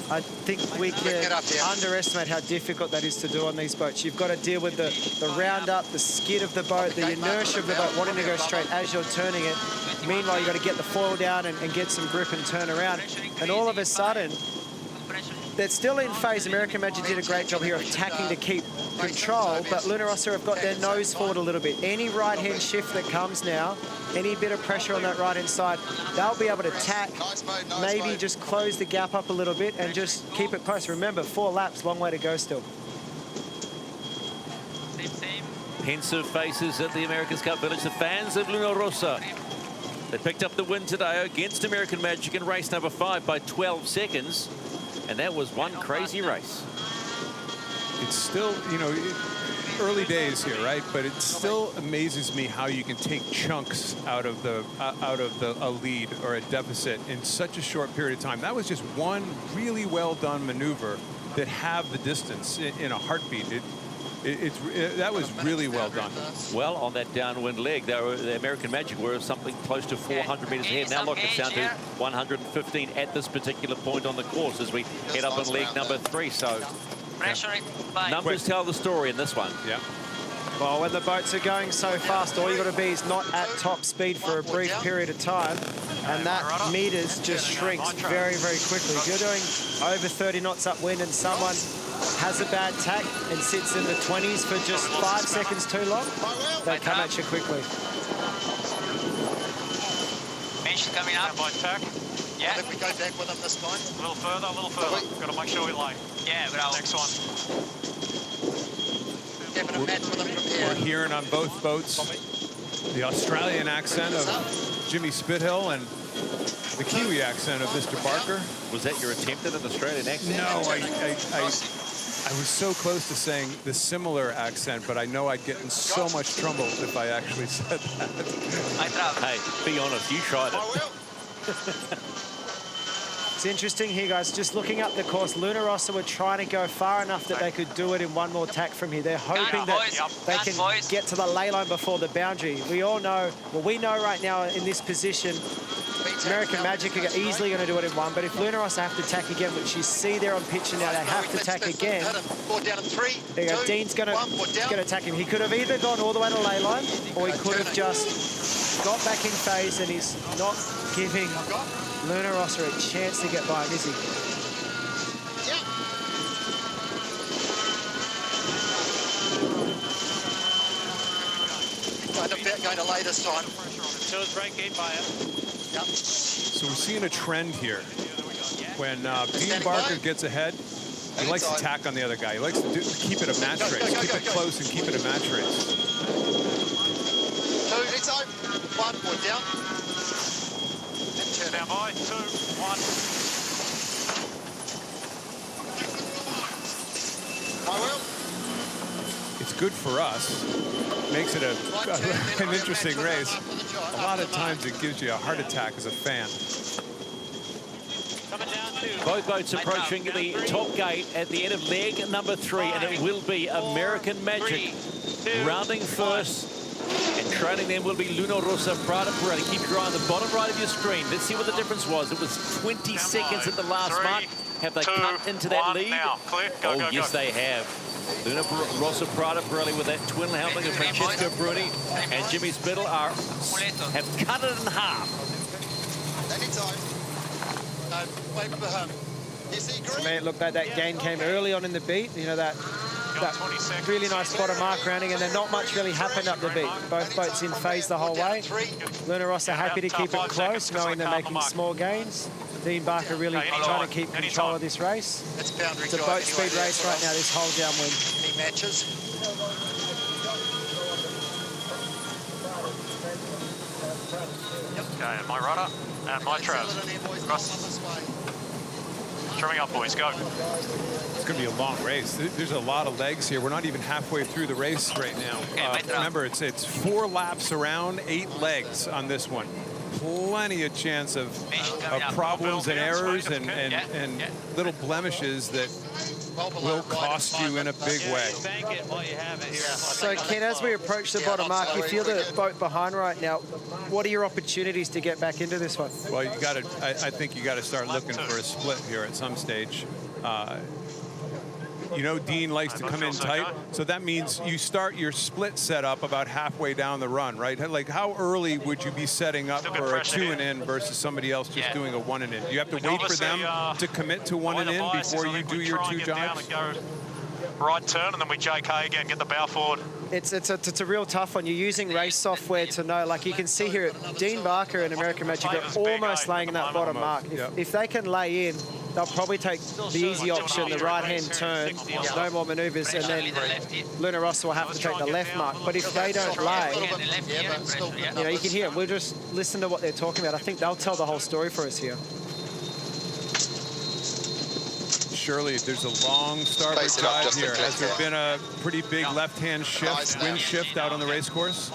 I think we can underestimate how difficult that is to do on these boats. You've got to deal with the round up, the skid of the boat, the inertia of the boat, wanting to go straight as you're turning it. Meanwhile, you've got to get the foil down and get some grip and turn around. And all of a sudden, they're still in phase. American Magic did a great job here of tacking to keep control, but Rossa have got their nose forward a little bit. Any right-hand shift that comes now, any bit of pressure on that right-hand side, they'll be able to tack, maybe just close the gap up a little bit and just keep it close. Remember, 4 laps, long way to go still. Pensive faces at the America's Cup Village, the fans of Rossa. They picked up the win today against American Magic in race number 5 by 12 seconds. And that was one crazy race. It's still, you know, early days here, right? But it still amazes me how you can take chunks out of a lead or a deficit in such a short period of time. That was just one really well done maneuver that halved the distance in a heartbeat. That was really well done. Well, on that downwind leg, the American Magic were something close to 400 metres ahead. Now look, it's down to 115 at this particular point on the course as we head up on leg number 3. So numbers tell the story in this one. Yeah. Well, when the boats are going so fast, all you've got to be is not at top speed for a brief period of time, and that meters just shrinks very, very quickly. If you're doing over 30 knots upwind and someone has a bad tack and sits in the 20s for just 5 seconds too long, they come at you quickly. Fish coming up. By tack. Yeah. I think we go back with them this time. A little further, a little further. Got to make sure we lay. Yeah, bravo. Next one. We're hearing on both boats the Australian accent of Jimmy Spithill and the Kiwi accent of Mr. Barker. Was that your attempt at an Australian accent? No, I was so close to saying the similar accent, but I know I'd get in so much trouble if I actually said that. Hey, be honest, you tried it. It's interesting here, guys. Just looking up the course, Rossa were trying to go far enough that they could do it in one more tack from here. They're hoping that they can get to the ley line before the boundary. We all know, well, we know right now in this position, American Magic are easily going to do it in one, but if Rossa have to tack again, which you see there on picture now, they have to tack again. There you go. Dean's going to attack him. He could have either gone all the way to ley line, or he could have just got back in phase, and he's not giving Rossa a chance to get by him, is he? Going to lay this time. So we're seeing a trend here. When Dean Barker gets ahead, he likes to tack on the other guy. He likes to keep it a match race, keep it close and keep it a match race. 2, it's over. 1, point down. Down by 2, 1. I will. It's good for us. Makes it an interesting race. A lot of times it gives you a heart attack as a fan. Both boats approaching the top gate at the end of leg number 3, and it will be American Magic rounding first. And trailing them will be Rossa, Prada, Pirelli. Keep your eye on the bottom right of your screen. Let's see what the difference was. It was 20 seconds at the last mark. Have they cut into that lead? Now. Clear. Go, go, yes, go. they have. Rossa, Prada, Pirelli with that twin helping of Francesco Bruni and Jimmy Spittle have cut it in half. To me, it looked like that gain came early on in the beat. You know, that really nice bottom mark rounding, and then not much really happened up the beat. Both boats in phase the whole way. Luna Rossa happy to keep it close, knowing they're making small gains. Dean Barker really trying to keep control of this race. It's a boat speed race right now, this whole downwind. Any matches? Okay, and my rudder and my trav. Trimming up, boys, go. It's going to be a long race. There's a lot of legs here. We're not even halfway through the race right now. Remember, it's 4 laps around, 8 legs on this one. Plenty of chance of problems and errors and little blemishes that will cost you in a big way. So, Ken, as we approach the bottom mark, you feel the boat behind right now. What are your opportunities to get back into this one? Well, you got to. I think you got to start looking for a split here at some stage. You know, Dean likes to come in tight, so that means you start your split setup about halfway down the run, right? Like, how early would you be setting up for a 2 and in versus somebody else just doing a 1 and in? You have to wait for them to commit to 1 and in before you do your 2 jobs. Right turn, and then we JK again, get the bow forward. It's a real tough one. You're using race software to know, like you can see here, Dean Barker and American Magic are almost laying in that bottom mark. If they can lay in, they'll probably take the easy option, the right-hand turn, no more maneuvers, and then Luna Rossa will have to take the left mark. But if they don't lay, you know, you can hear, we'll just listen to what they're talking about. I think they'll tell the whole story for us here. Surely there's a long starboard drive here. Has there been a pretty big left-hand shift, wind shift out on the race course?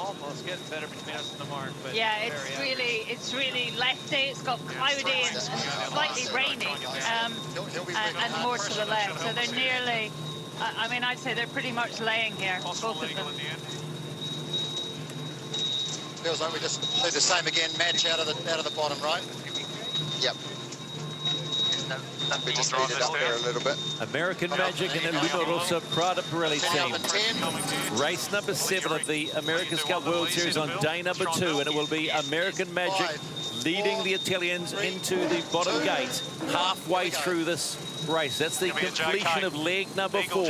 Yeah, it's really lefty. It's got cloudy and slightly rainy, and more to the left. So they're nearly. I mean, I'd say they're pretty much laying here, both of them. Feels like we just do the same again. Match out of the bottom right. Yep. We just speed it up there a little bit. American Magic and then Luna Rossa Prada Pirelli team. Race number 7 of the America's Cup World Series on day number 2, and it will be American Magic leading the Italians into the bottom gate halfway through this race. That's the completion of leg number 4.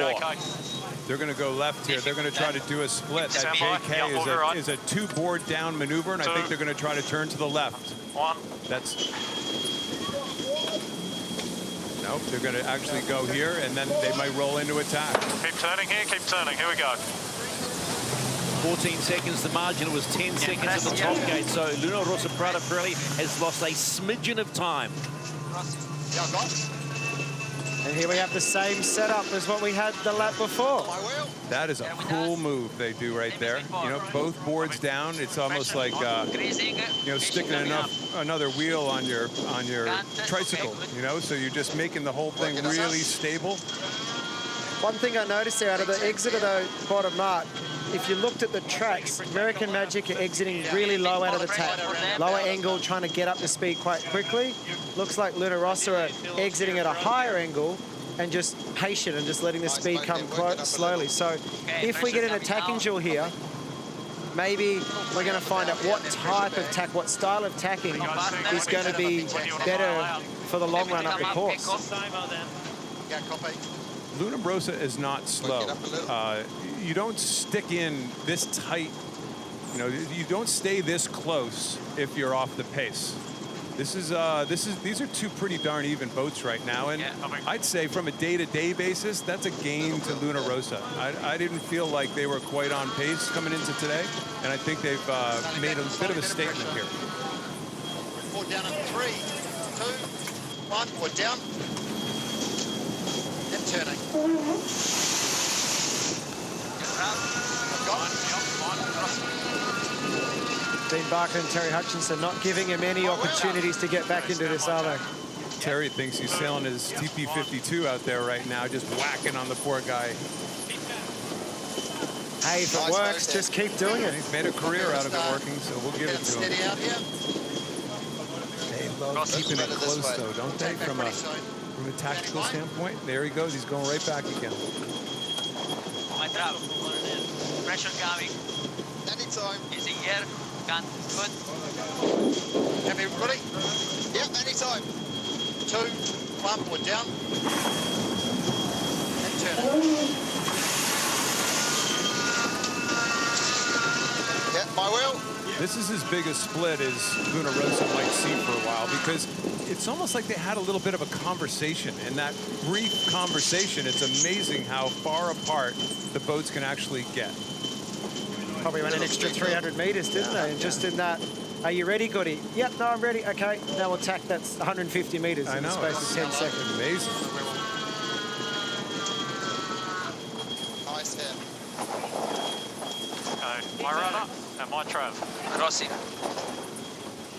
They're going to go left here. They're going to try to do a split. That JK is a 2-board down maneuver, and I think they're going to try to turn to the left. That's... Nope, they're going to actually go here, and then they might roll into attack. Keep turning here, keep turning. Here we go. 14 seconds the margin. It was 10 seconds at the top gate. So Luna Rossa Prada Pirelli has lost a smidgen of time. And here we have the same setup as what we had the lap before. That is a cool move they do right there. You know, both boards down. It's almost like you know, sticking another wheel on your tricycle. You know, so you're just making the whole thing really stable. One thing I noticed there out of the exit of the bottom mark, if you looked at the tracks, American Magic are exiting really low out of the tack. Lower angle, trying to get up to speed quite quickly. Looks like Luna Rossa are exiting at a higher angle and just patient and just letting the speed come slowly. So if we get an attacking duel here, maybe we're going to find out what type of tack, what style of tacking is going to be better for the long run up the course. Luna Rossa is not slow. You don't stick in this tight, you know, you don't stay this close if you're off the pace. These are 2 pretty darn even boats right now, and I'd say from a day-to-day basis, that's a gain to Luna Rossa. I didn't feel like they were quite on pace coming into today, and I think they've made a bit of a statement here. 4 down in 3, 2, 1, we're down. And turning. Dean Barker and Terry Hutchinson not giving him any opportunities to get back into this, are they? Terry thinks he's sailing his TP52 out there right now, just whacking on the poor guy. Hey, if it works, just keep doing it. He's made a career out of it working, so we'll give it to him. They love keeping it close, though, don't they? From a from a tactical standpoint. There he goes. He's going right back again. Right up. Pressure coming. Anytime. Easy here. Gun. Good. Happy everybody? Yep, anytime. 2, 1, we're down. And turn it. Yep, my wheel. This is as big a split as Luna Rossa might see for a while, because it's almost like they had a little bit of a conversation. In that brief conversation, it's amazing how far apart the boats can actually get. Probably ran an extra 300 meters, didn't they? And just in that, are you ready, Goody? Yep, no, I'm ready. Okay, now we'll tack. That's 150 meters in the space of 10 seconds. Amazing. Nice hit. Okay, my runner and my Trav. Crossing.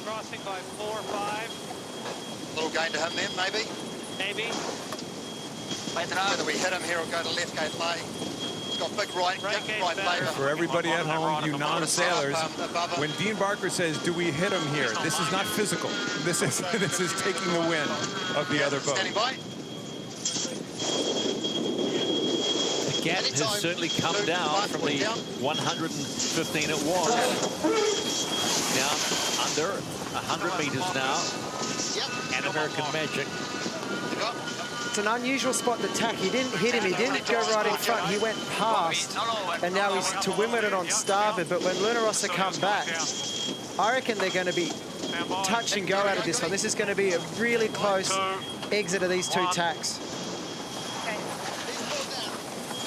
Crossing by 4 or 5. Little gain to him then, maybe. Maybe. Whether we hit him here or go to left gate lay. He's got big right lay. For everybody at home, you non-sailors, when Dean Barker says, do we hit him here? This is not physical. This is taking the wind of the other boat. Standing by. The gap has certainly come down from the 115 it was. Down under 100 meters now. And American Magic. It's an unusual spot to tack. He didn't hit him. He didn't go right in front. He went past, and now he's to windward it on starboard. But when Luna Rossa come back, I reckon they're going to be touch and go out of this one. This is going to be a really close exit of these two tacks.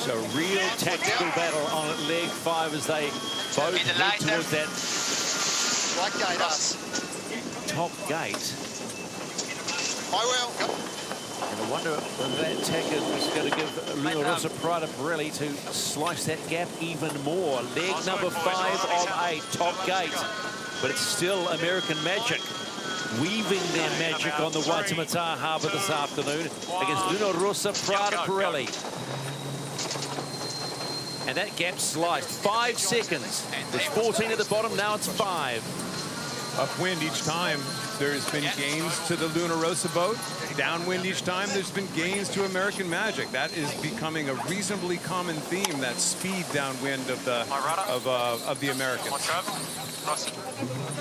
So real tactical battle on leg 5 as they both head towards that Right gate us. top gate. My wheel. And I wonder if that tacker is going to give Luna Rossa Prada Pirelli to slice that gap even more. Leg number 5 of 8, top gate. But it's still American Magic weaving their magic on the Waitemata Harbour this afternoon against Luna Rossa Prada Pirelli. And that gap sliced. 5 seconds. There's 14 at the bottom, now it's 5. Upwind each time, there's been gains to the Luna Rossa boat. Downwind each time, there's been gains to American Magic. That is becoming a reasonably common theme, that speed downwind of the Americans.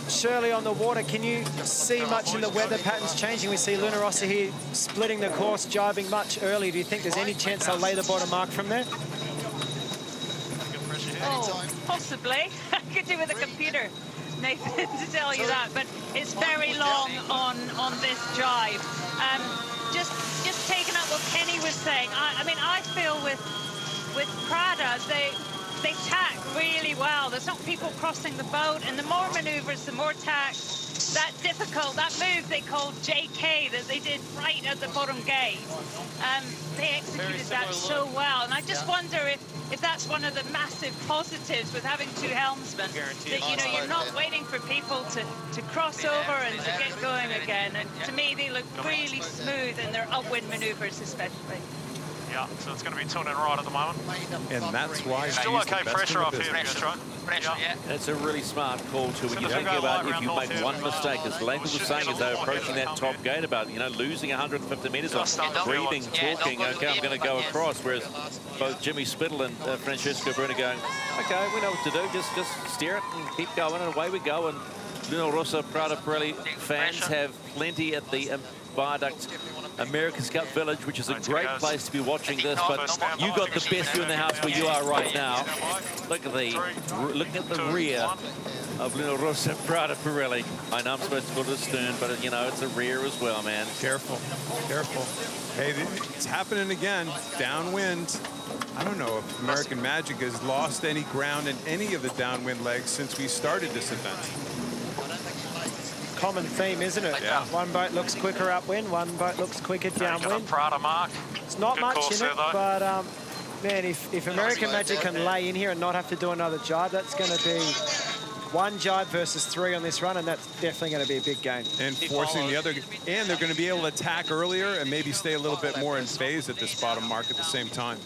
Shirley on the water, can you see much in the weather patterns changing? We see Luna Rossa here splitting the course, jibing much early. Do you think there's any chance they'll lay the bottom mark from there? Oh, possibly. I could do with a computer, Nathan, to tell you that, but it's very long on this drive. Just taking up what Kenny was saying. I mean, I feel with Prada, they tack really well. There's not people crossing the boat, and the more maneuvers, the more tack. That move they called JK that they did right at the bottom gate. They executed that so well, and I just wonder if that's one of the massive positives with having 2 helmsmen, that, you know, you're not waiting for people to cross over and to get going again. And to me, they look really smooth in their upwind maneuvers, especially. Yeah, so it's going to be tilting right at the moment. And that's why still okay pressure up here, right? That's a really smart call too. When you think about if you make one mistake, as Langford was saying, as they're approaching that top gate, about, you know, losing 150 meters on breathing, talking, okay, I'm going to go across, whereas both Jimmy Spittle and Francesco Bruna going, okay, we know what to do, just steer it and keep going, and away we go. And Luna Rossa Prada Pirelli fans have plenty at the viaduct America's Cup Village, which is a great place to be watching this, but you got the best view in the house where you are right now. Look at the rear of Luna Rossa Prada Pirelli. I know I'm supposed to go to the stern, but you know, it's a rear as well, man. Careful, careful. Hey, it's happening again, downwind. I don't know if American Magic has lost any ground in any of the downwind legs since we started this event. Common theme, isn't it? Yeah. One boat looks quicker upwind, one boat looks quicker downwind. Prada mark. It's not much in it, but man, if American Magic can lay in here and not have to do another jibe, that's going to be 1 jibe versus 3 on this run, and that's definitely going to be a big game. And forcing the other, and they're going to be able to attack earlier and maybe stay a little bit more in phase at this bottom mark at the same time.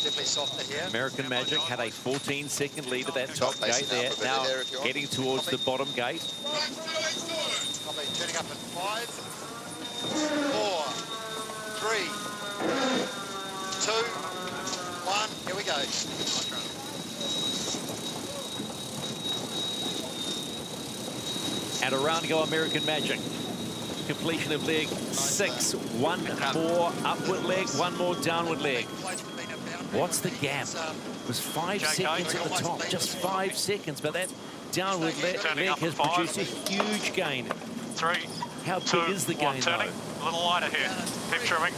Definitely softer here. American Magic had a 14-second lead at that top gate. They're now heading towards the bottom gate. Probably turning up at 5. 4, 3, 2, 1. Here we go. And around go American Magic. Completion of leg 6. One more upward leg, one more downward leg. What's the gap? It was 5 seconds at the top, just 5 seconds, but that downward leg has produced a huge gain. 3, How big is the gain, though? A little lighter here. Keep trimming.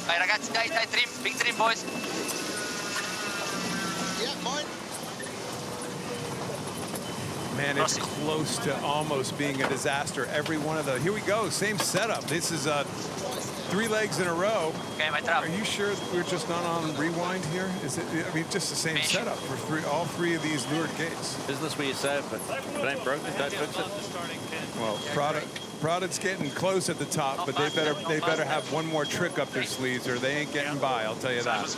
Vai ragazzi, dai, trim, big trim boys. Yeah, mine. Man, it's close to almost being a disaster. Every one of the, here we go, same setup. This is 3 legs in a row. Okay, my trap. Are you sure we're just not on rewind here? Is it, I mean, just the same setup for all 3 of these lured gates. Business where you say it, but if it ain't broken, don't fix it. Well, Prada's getting close at the top, but they better have one more trick up their sleeves or they ain't getting by, I'll tell you that.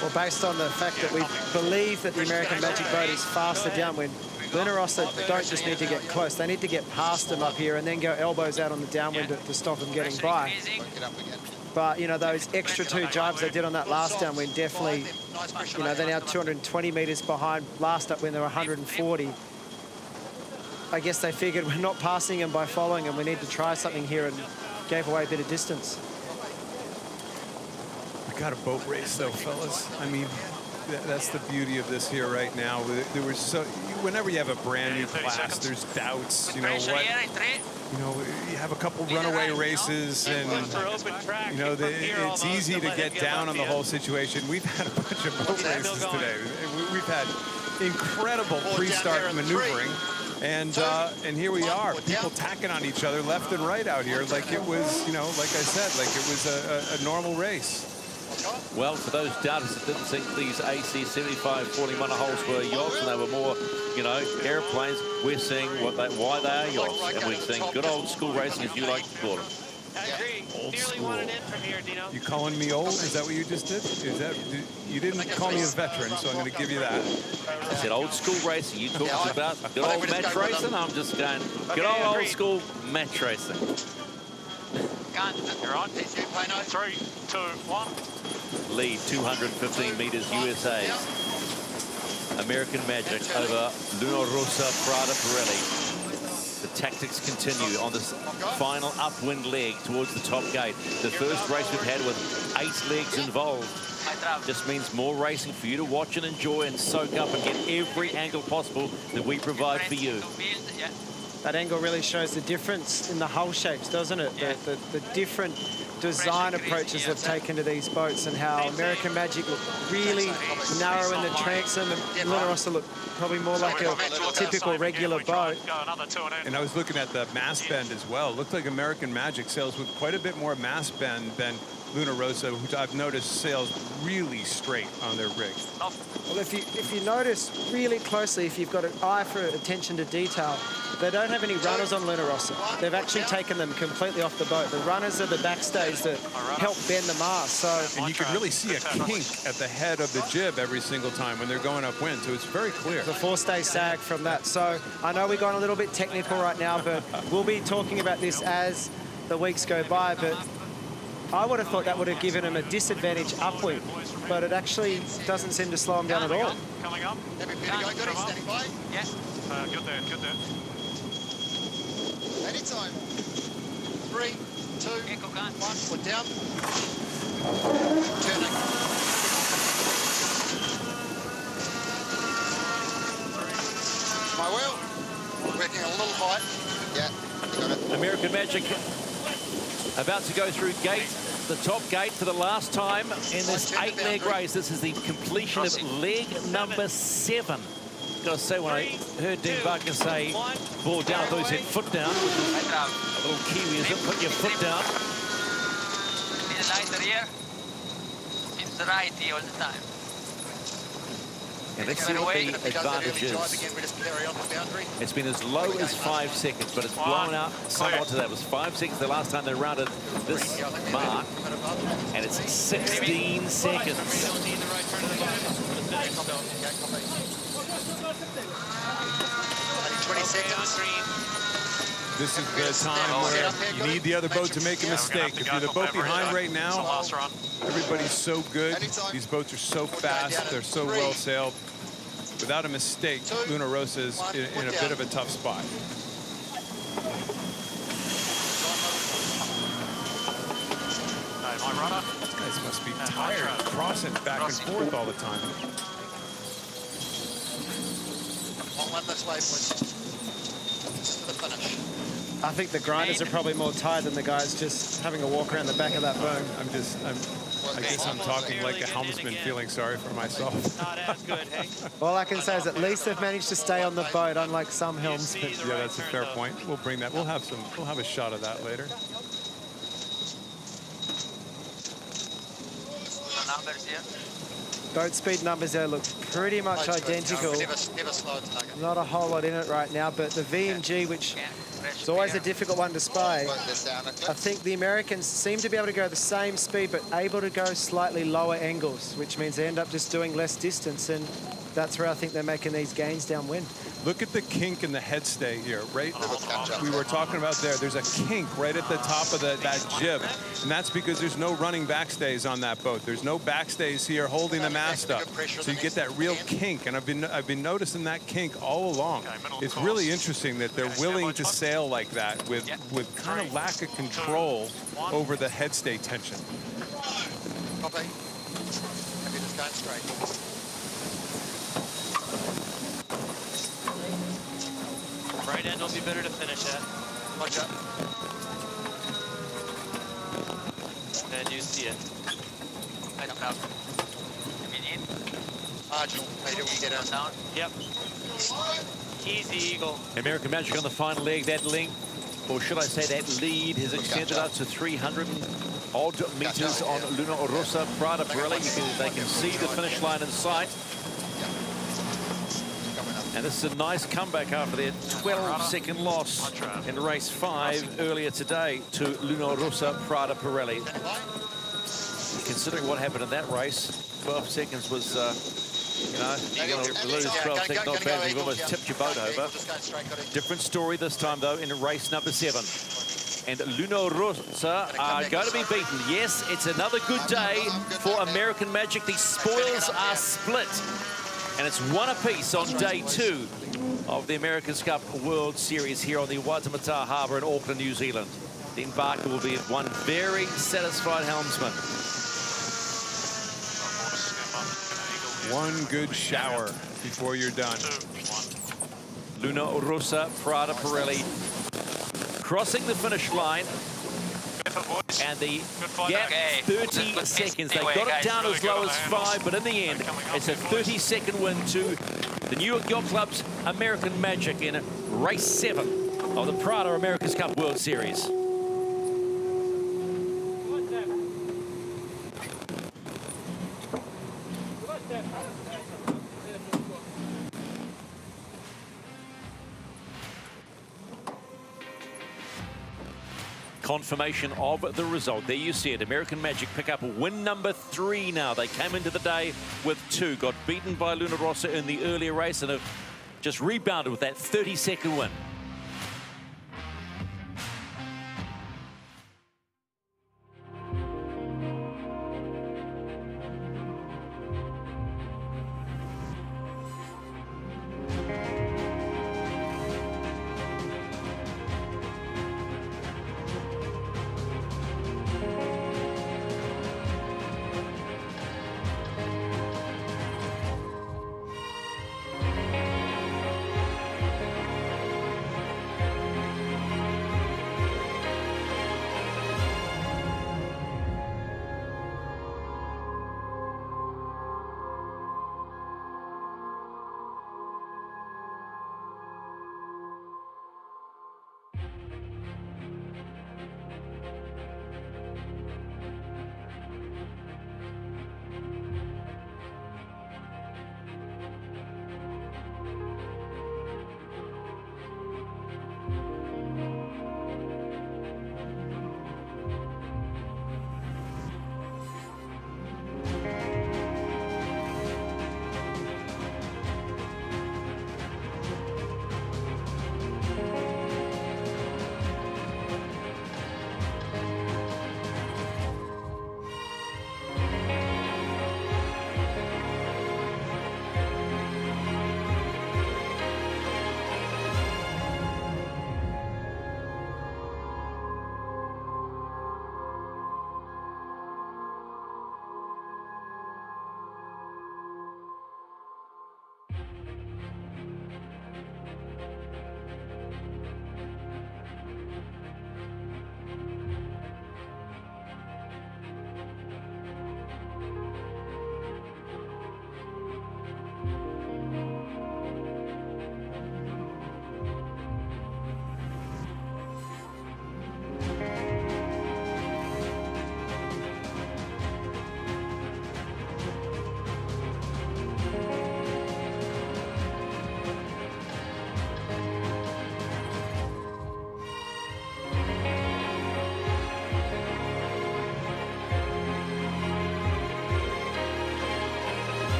Well, based on the fact that we believe that the American Magic boat is faster downwind, Rossa don't just need to get close. They need to get past them up here and then go elbows out on the downwind to stop them getting by. But, you know, those extra 2 jibes they did on that last downwind definitely, you know, they're now 220 metres behind. Last upwind, they were 140. I guess they figured we're not passing them by following them. We need to try something here and gave away a bit of distance. We got a boat race, though, fellas. I mean, that's the beauty of this here right now. There was whenever you have a brand new class, there's doubts. You know what? You know, you have a couple runaway races, and you know it's easy to get down on the whole situation. We've had a bunch of boat races today. We've had incredible pre-start maneuvering, and here we are, people tacking on each other left and right out here, like it was, you know, like I said, like it was a normal race. Well, for those doubters that didn't think these AC 75-40 monohulls were yachts and they were more, you know, airplanes, we're seeing why they are yachts, and we're seeing good old school racing, as you like to call them. Old school. You calling me old? Is that what you just did? Is that, you didn't call me a veteran, so I'm going to give you that. I said old school racing. You talking about good old match racing? I'm just going good old school match racing. You're on. 3, 2, 1. Lead 215 meters USA. American Magic over Rossa, Prada Pirelli. The tactics continue on this final upwind leg towards the top gate. The first race we've had with 8 legs involved. Just means more racing for you to watch and enjoy and soak up and get every angle possible that we provide for you. That angle really shows the difference in the hull shapes, doesn't it? The different design approaches they've taken to these boats, and how American Magic look really narrow in the transom, and Rossa look probably more like a typical regular boat. And I was looking at the mast bend as well. It looked like American Magic sails with quite a bit more mast bend than Rossa, which I've noticed sails really straight on their rig. Well, if you notice really closely, if you've got an eye for attention to detail, they don't have any runners on Rossa. They've actually taken them completely off the boat. The runners are the backstays that help bend the mast. So, and you can really see a kink at the head of the jib every single time when they're going upwind. So it's very clear. The forestay sag from that. So I know we're going a little bit technical right now, but we'll be talking about this as the weeks go by. But I would have thought that would have given them a disadvantage upwind, but it actually doesn't seem to slow them down at all. Coming up. Standing by. Yes. Good there, good there. Anytime. 3, 2, 1. Put down. Turning. My wheel. Working a little high. Yeah, got it. American Magic about to go through the top gate for the last time in this 8-leg race. This is the completion of leg number 7. Got to say, when I heard Dean Barker say ball down, I thought he said foot down. A little Kiwi, is it? Put your foot down. Lighter here. Seems righty all the time. And let's see what the advantage is. It's been as low as 5 seconds, but it's blown out somewhat to that. It was 5 seconds the last time they rounded this mark, and it's 16 seconds. 20 seconds. This is the time where you need the other boat to make a mistake. If you're the boat behind right now, everybody's so good. These boats are so fast. They're so well sailed. Without a mistake, Luna Rossa is in a bit of a tough spot. These guys must be tired crossing back and forth all the time. One this way, please. Just to the finish. I think the grinders are probably more tired than the guys just having a walk around the back of that boom. I guess I'm talking like a helmsman, feeling sorry for myself. Not as good, hey? All I can say is at least they've managed to stay on the boat, unlike some helmsmen. Yeah, that's a fair point. We'll bring that. We'll have a shot of that later. Numbers here. Boat speed numbers there look pretty much identical. Never slow a target. Not a whole lot in it right now, but the VMG, which is always a difficult one to spy, I think the Americans seem to be able to go the same speed, but able to go slightly lower angles, which means they end up just doing less distance, and that's where I think they're making these gains downwind. Look at the kink in the head stay here, right? We were talking about there. There's a kink right at the top of that jib, and that's because there's no running backstays on that boat. There's no backstays here holding the mast up, so you get that real kink. And I've been noticing that kink all along. It's really interesting that they're willing to sail like that with kind of lack of control over the head stay tension. Copy. Maybe just going straight. Right end will be better to finish at. Roger. And you see it. I don't know. Immediate. Marginal. Peter, will you get us down? Yep. Easy, Eagle. American Magic on the final leg. That length, or should I say that lead, has extended up to 300 odd meters on Luna Rossa. Prada Pirelli, they can see the finish line in sight. And this is a nice comeback after their 12-second loss in race 5 earlier today to Luna Rossa Prada Pirelli. Considering what happened in that race, 12 seconds was, you know, you're going to lose 12 seconds, not bad. You've almost tipped your boat over. Different story this time, though, in race number 7. And Luna Rossa are going to be beaten. Yes, it's another good day for American Magic. The spoils are split. And it's one apiece on day 2 of the America's Cup World Series here on the Waitemata Harbour in Auckland, New Zealand. The embarker will be one very satisfied helmsman. One good shower before you're done. Luna Rossa, Prada Pirelli crossing the finish line. And the gap, 30 seconds. They got it down as low as 5, but in the end, it's a 30-second win to the New York Yacht Club's American Magic in race 7 of the Prada America's Cup World Series. Confirmation of the result. There you see it. American Magic pick up win number 3 now. They came into the day with 2. Got beaten by Luna Rossa in the earlier race and have just rebounded with that 30-second win.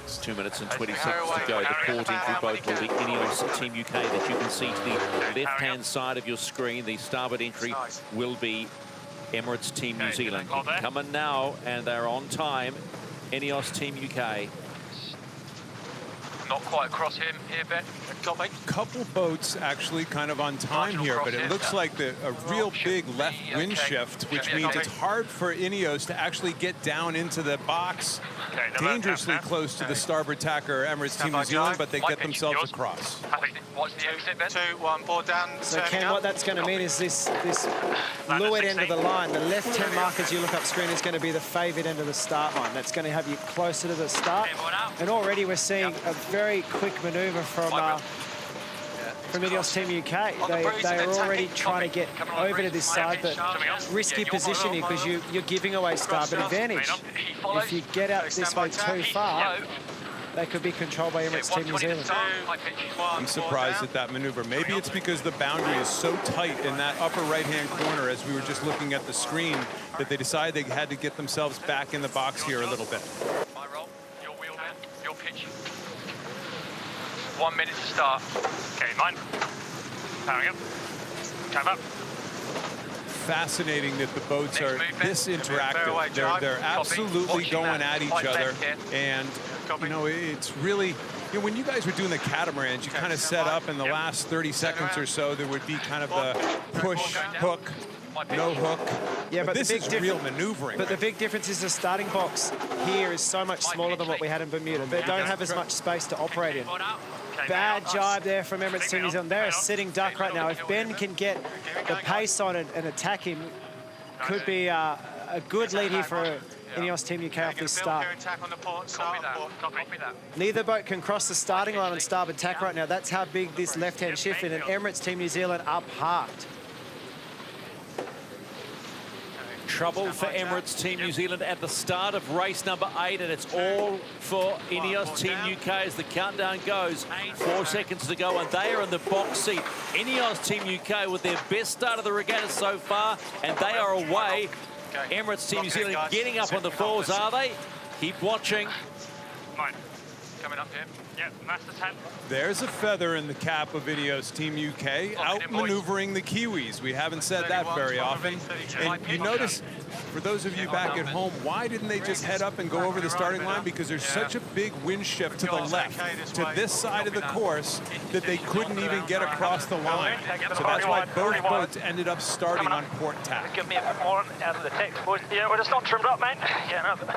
It's 2 minutes and 20 seconds to go. The port entry boat will be INEOS Team UK that you can see to the left-hand side of your screen. The starboard entry will be Emirates Team New Zealand. Coming now, and they're on time. INEOS Team UK. Not quite across here, Ben. Couple boats actually kind of on time here, but it looks like a real big left wind shift, which means it's hard for INEOS to actually get down into the box dangerously close to the starboard tacker Emirates Team New Zealand, but they get themselves across. What's the exit, Ben? 2, 1, board down. So Ken, what that's going to mean is this leeward end of the line, the left-hand mark as you look up screen is going to be the favoured end of the start line. That's going to have you closer to the start. And already we're seeing a very quick manoeuvre from INEOS Team UK. They are already trying to get over to this side, but risky positioning because you're giving away starboard advantage. If you get out this way too far, they could be controlled by Emirates Team New Zealand. I'm surprised at that maneuver. Maybe it's because the boundary is so tight in that upper right-hand corner, as we were just looking at the screen, that they decided they had to get themselves back in the box here a little bit. My roll, your wheel, man, your pitch. 1 minute to start. Okay, mine. Powering up. Come up. Fascinating that the boats are this interactive. They're absolutely going at each other, and you know, it's really, you know, when you guys were doing the catamarans, you kind of set up in the last 30 seconds or so, there would be kind of the push, hook, no hook. Yeah, but this is real maneuvering. But the big difference is the starting box here is so much smaller than what we had in Bermuda. They don't have as much space to operate in. Bad jibe there from Emirates Team New Zealand. They're a sitting duck right now. If Ben can get the pace on it and attack him, could be a good lead here for INEOS Team UK off this start. Neither boat can cross the starting line on starboard tack right now. That's how big this left-hand shift is, and Emirates Team New Zealand are parked. Trouble for Emirates Team New Zealand at the start of race number 8, and it's all for INEOS Team UK as the countdown goes. 4 seconds to go, and they are in the box seat. INEOS Team UK with their best start of the regatta so far, and they are away. Emirates Team New Zealand getting up on the falls, are they? Keep watching. Mine. Coming up here. Yeah, master's hat. There's a feather in the cap of INEOS Team UK, outmaneuvering the Kiwis. We haven't said that very often. And you notice, for those of you back at home, why didn't they just head up and go over the starting line? Because there's such a big wind shift to the left, to this side of the course, that they couldn't even get across the line. So that's why both boats ended up starting on port tack. Give me a bit more out of the text, boys. Yeah, we're just not trimmed up, mate. Yeah, no.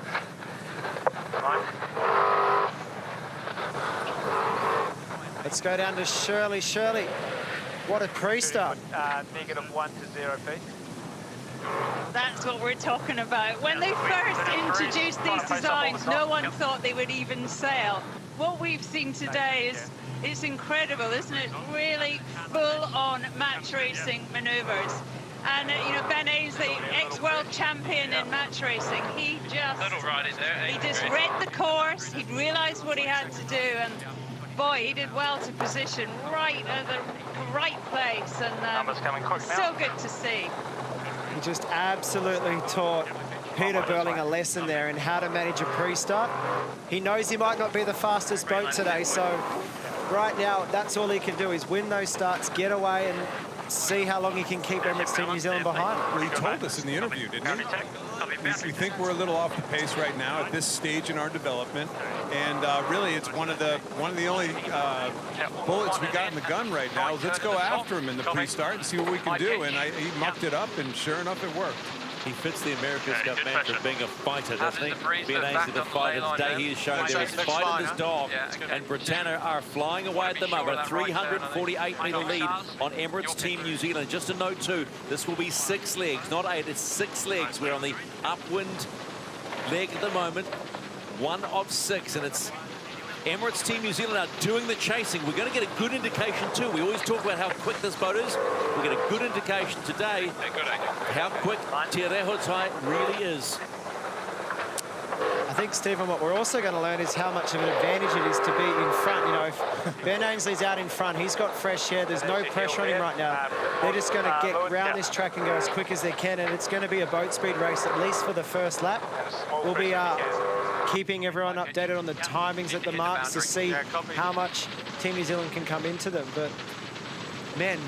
Right. Let's go down to Shirley. Shirley, what a pre-start. -1 to 0 feet. That's what we're talking about. When they first introduced these designs, no one thought they would even sail. What we've seen today is incredible, isn't it? Really full-on match racing maneuvers. And, you know, Ben Aisley, ex-world champion in match racing, he just read the course, he'd realised what he had to do, and boy, he did well to position right at the right place, and so good to see. He just absolutely taught Peter Burling a lesson there in how to manage a pre-start. He knows he might not be the fastest boat today, so right now, that's all he can do is win those starts, get away, and see how long he can keep Emirates Team New Zealand behind. Well, he told us in the interview, didn't he? We think we're a little off the pace right now at this stage in our development, and really it's one of the only bullets we got in the gun right now. Let's go after him in the pre-start and see what we can do. And he mucked it up, and sure enough, it worked. He fits the America's Cup mantra of being a fighter, doesn't he? Ben Aisley, the fighter. Today he is showing there is fight in his dog. And Britannia are flying away at the moment. A 348-metre lead on Emirates Team New Zealand. Just a note too, this will be 6 legs, not 8. It's 6 legs. We're on the upwind leg at the moment. 1 of 6, and it's Emirates Team New Zealand are doing the chasing. We're going to get a good indication too. We always talk about how quick this boat is. We get a good indication today how quick Te Rehotai really is. I think, Stephen, what we're also going to learn is how much of an advantage it is to be in front. You know, if Ben Ainsley's out in front, he's got fresh air, there's no pressure on him right now. They're just going to get round this track and go as quick as they can, and it's going to be a boat speed race, at least for the first lap. We'll be keeping everyone updated on the timings at the marks to see how much Team New Zealand can come into them. But man,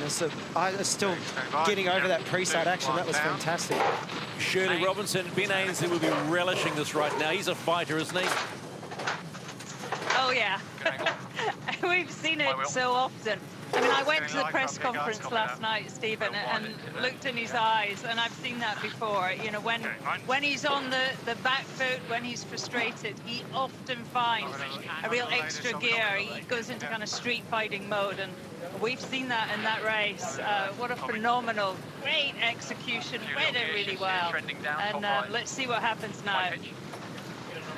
I was still getting over that pre-start action. That was fantastic. Shirley Robinson, Ben Ainsley will be relishing this right now. He's a fighter, isn't he? Oh, yeah. We've seen it so often. I mean, I went to the press conference last night, Stephen, and looked in his eyes, and I've seen that before. You know, when he's on the back foot, when he's frustrated, he often finds a real extra gear. He goes into kind of street fighting mode, and we've seen that in that race. What a phenomenal, great execution. Read it really well. And let's see what happens now.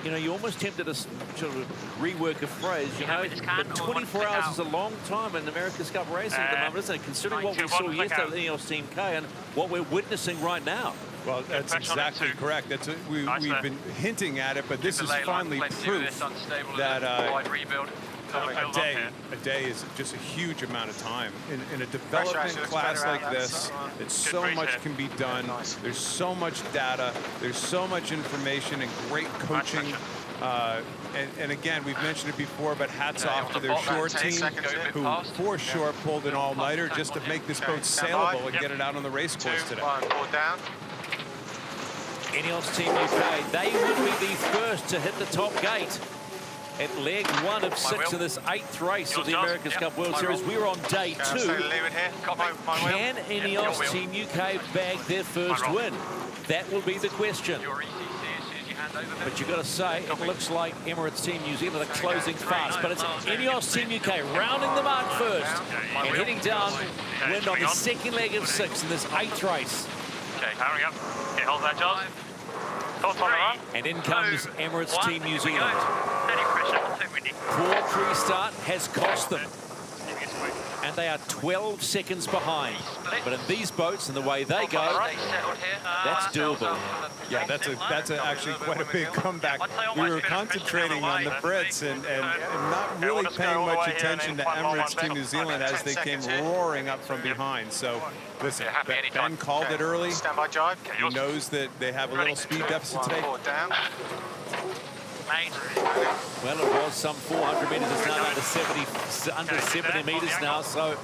You know, you're almost tempted to sort of rework a phrase, you know, but 24 hours is a long time in America's Cup racing at the moment, isn't it? Considering what we saw yesterday with INEOS Team K and what we're witnessing right now. Well, that's exactly correct. That's we've been hinting at it, but this is finally proof that a day is just a huge amount of time. In a development class like this, that so much can be done. There's so much data. There's so much information and great coaching. And again, we've mentioned it before, but hats off to their shore team, who for sure pulled an all-nighter just to make this boat saleable and get it out on the race course today. INEOS Team UK, they would be the first to hit the top gate at leg 1 of 6 of this 8th race of the America's Cup World Series. We're on day 2. Can INEOS Team UK bag their first win? That will be the question. But you've got to say, it looks like Emirates Team New Zealand are closing fast. But it's INEOS Team UK rounding the mark first and heading down wind on the second leg of 6 in this 8th race. Okay, powering up. Okay, hold that, John. Thoughts on the run? And in comes Emirates Team New Zealand. Steady pressure, not too windy. Poor pre-start has cost them. And they are 12 seconds behind. But in these boats and the way they go, that's doable. Yeah, that's actually quite a big comeback. We were concentrating on the Brits and not really paying much attention to Emirates Team New Zealand as they came roaring up from behind. So listen, Ben called it early. He knows that they have a little speed deficit today. Well, it was some 400 metres. It's now under 70 metres now. So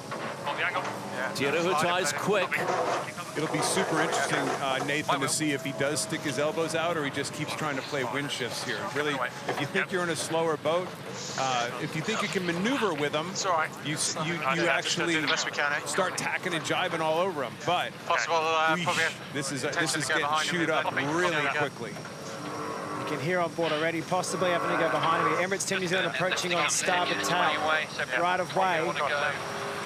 Tiruhutai's quick. It'll be super interesting, Nathan, to see if he does stick his elbows out or he just keeps trying to play wind shifts here. Really, if you think you're in a slower boat, if you think you can maneuver with them, you actually start tacking and jiving all over them. But this is getting chewed up really quickly. You can hear on board already, possibly having to go behind me. Emirates Team New Zealand approaching on starboard tack, right of way.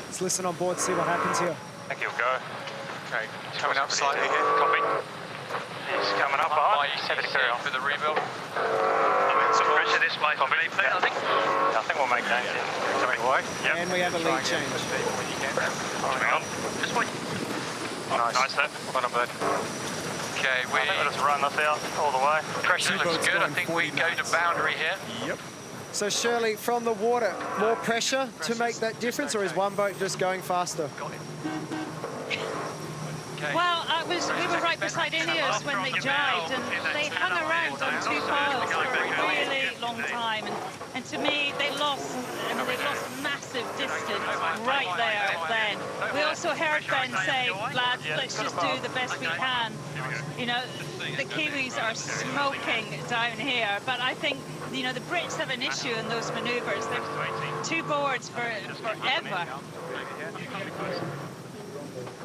Let's listen on board, see what happens here. I think he'll go. Okay, coming up slightly here. Copy. He's coming up hard. For the rebuild. Some pressure this way. Copy. I think we'll make that. Coming away. Yep. And we have a lead change. Coming on. Just wait. Nice there. Well done, bud. Okay, we'll just run this out all the way. Pressure looks good. I think we go to boundary here. Yep. So Shirley, from the water, more pressure to make that difference, or is one boat just going faster? Well, we were right beside INEOS when they jived, and they hung around on 2 piles for a really long time. And to me, they lost massive distance right there then. We also heard Ben say, lads, let's just do the best we can. You know, the Kiwis are smoking down here, but I think, you know, the Brits have an issue in those maneuvers. They've 2 boards forever.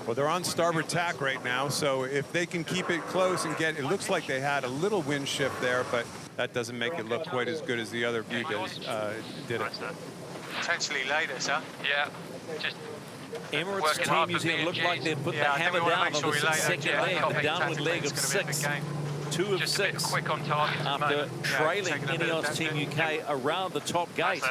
Well, they're on starboard tack right now, so if they can keep it close and get, it looks like they had a little wind shift there, but that doesn't make it look quite as good as the other view did it. Potentially later, sir. Yeah. Just Emirates Team New Zealand look like they've put the hammer down on the second leg, the downward leg of 6. 2 of 6 after trailing INEOS Team UK around the top gate.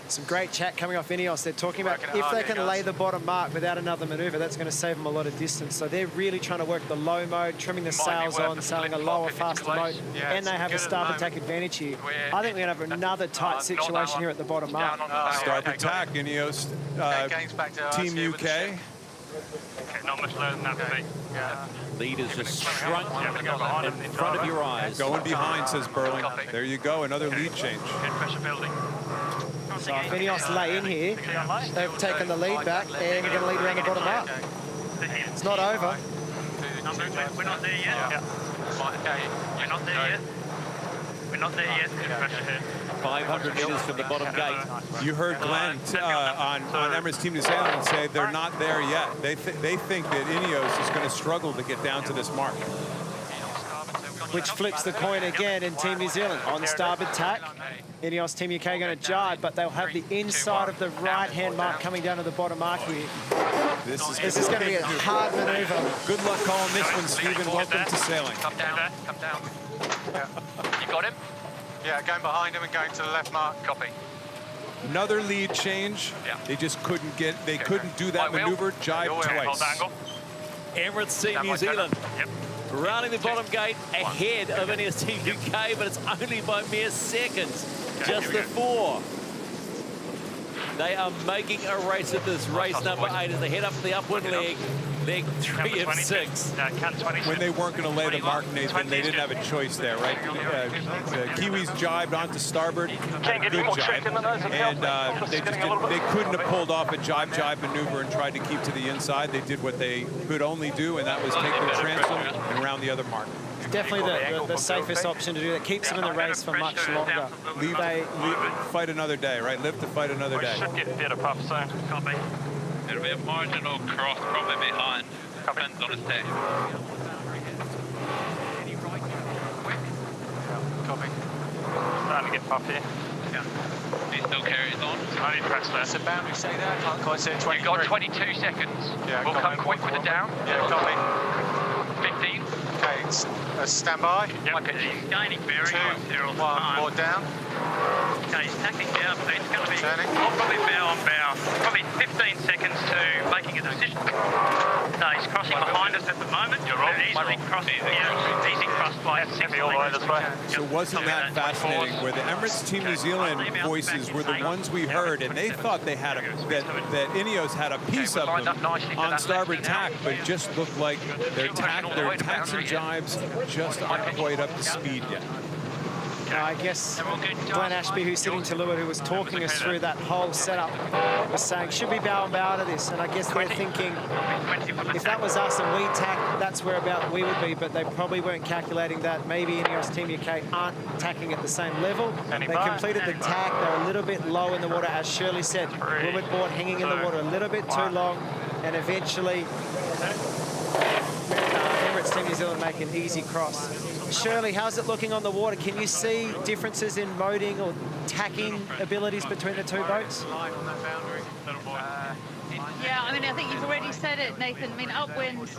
Some great chat coming off INEOS. They're talking about if they can lay the bottom mark without another maneuver, that's going to save them a lot of distance. So they're really trying to work the low mode, trimming the sails on, sailing a lower, faster mode, and they have a starboard tack advantage here. I think we're going to have another tight situation here at the bottom mark. Starboard tack, INEOS Team UK. Okay, not much lower than that for me. Yeah. Leaders just shrunk in front of your eyes. Going behind, says Burling. There you go, another lead change. Good pressure building. So if INEOS lay in here, they've taken the lead back and they're going to lead around the bottom up. It's not over. We're not there yet. Yeah. We're not there yet. We're not there yet. Good pressure here. 500 metres from the bottom gate. You heard Glenn on Emirates Team New Zealand say they're not there yet. They think that INEOS is going to struggle to get down to this mark. Which flips the coin again in Team New Zealand. On starboard tack, INEOS Team UK going to jar, but they'll have the inside of the right-hand mark coming down to the bottom mark here. This is going to be a hard manoeuvre. Good luck calling this one, Stephen. Welcome to sailing. Come down. Come down. You got him? Yeah, going behind him and going to the left mark. Copy. Another lead change. Yeah. They just couldn't get. They couldn't do that maneuver. Jibe twice. Emirates Team New Zealand. Yep. Rounding the bottom gate ahead of INEOS Team UK, but it's only by mere seconds. Just the 4. They are making a race at this. Race number 8 as they head up the upwind leg. Leg 3 of 6. When they weren't going to lay the mark, Nathan, they didn't have a choice there, right? The Kiwis jibed onto starboard. Good jibe. And they couldn't have pulled off a jibe maneuver and tried to keep to the inside. They did what they could only do, and that was take their transom and round the other mark. It's definitely the safest option to do that. Keeps them in the race for much longer. Fight another day, right? Live to fight another day. Should get better puff soon. Copy. It'll be a marginal cross, probably behind. Depends on his day. Copy. Starting to get puff here. Yeah. He still carries on. Only press there. What's the boundary say there? I can't quite see it. You've got 22 seconds. Yeah, we'll come quick with it down. Yeah, copy. 15. Okay, stand by. Yep. Okay, he's gaining bearing. 2, 1, more down. Okay, he's tacking down, so it's going to be Turning. probably bow on bow. Probably 15 seconds to making a decision. No, he's crossing behind us at the moment. You're all easily crossing. Yeah, easy cross by 6 lengths. So wasn't that fascinating? Where the Emirates Team New Zealand voices were the ones we heard, and they thought they had that INEOS had a piece of them on starboard tack, but it just looked like their tacks and jibes just aren't quite up to speed yet. I guess Glenn Ashby, who's sitting to leeward, who was talking us through that whole setup, was saying, should we bow and bow to this? And I guess they're thinking, if that was us and we tacked, that's where about we would be, but they probably weren't calculating that. Maybe INEOS Team UK aren't tacking at the same level. They completed the tack, they're a little bit low in the water, as Shirley said. Leeward board hanging in the water a little bit too long, and eventually Emirates Team New Zealand make an easy cross. Shirley, how's it looking on the water? Can you see differences in moding or tacking abilities between the two boats? Yeah, I mean, I think you've already said it, Nathan. I mean, upwind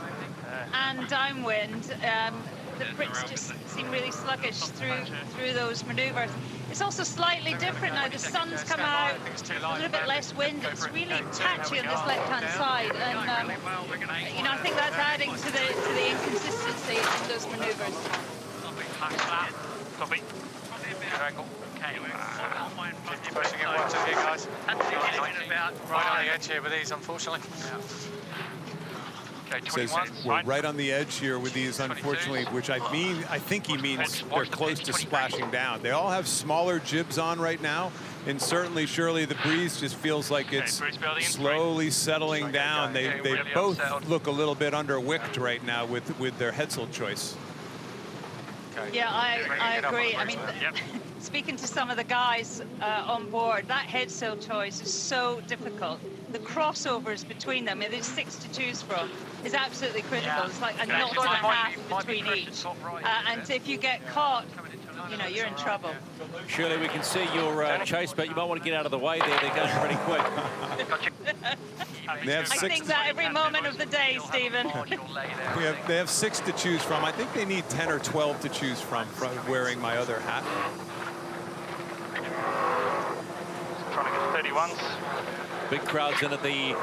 and downwind, the Brits just seem really sluggish through those manoeuvres. It's also slightly different now. The sun's come out, a little bit less wind. It's really patchy on this left-hand side, and you know, I think that's adding to the inconsistency in those manoeuvres. Copy. Keep pushing it right to here, guys. Right on the edge here with these, unfortunately. Okay, Says we're right on the edge here with these, unfortunately, which I think he means they're close to splashing down. They all have smaller jibs on right now, and certainly, surely the breeze just feels like it's slowly settling down. They both look a little bit underwicked right now with their headsail choice. Yeah, I agree. I mean, speaking to some of the guys on board, that headsail choice is so difficult. The crossovers between them, there's 6 to choose from, is absolutely critical. It's like a knot and a half between each. And if you get caught, you know, you're in trouble. Surely we can see your chase, but you might want to get out of the way there. They're going pretty quick. I think that every moment of the day, Stephen. They have 6 to choose from. I think they need 10 or 12 to choose from wearing my other hat. Trying to get 31s. Big crowds in at the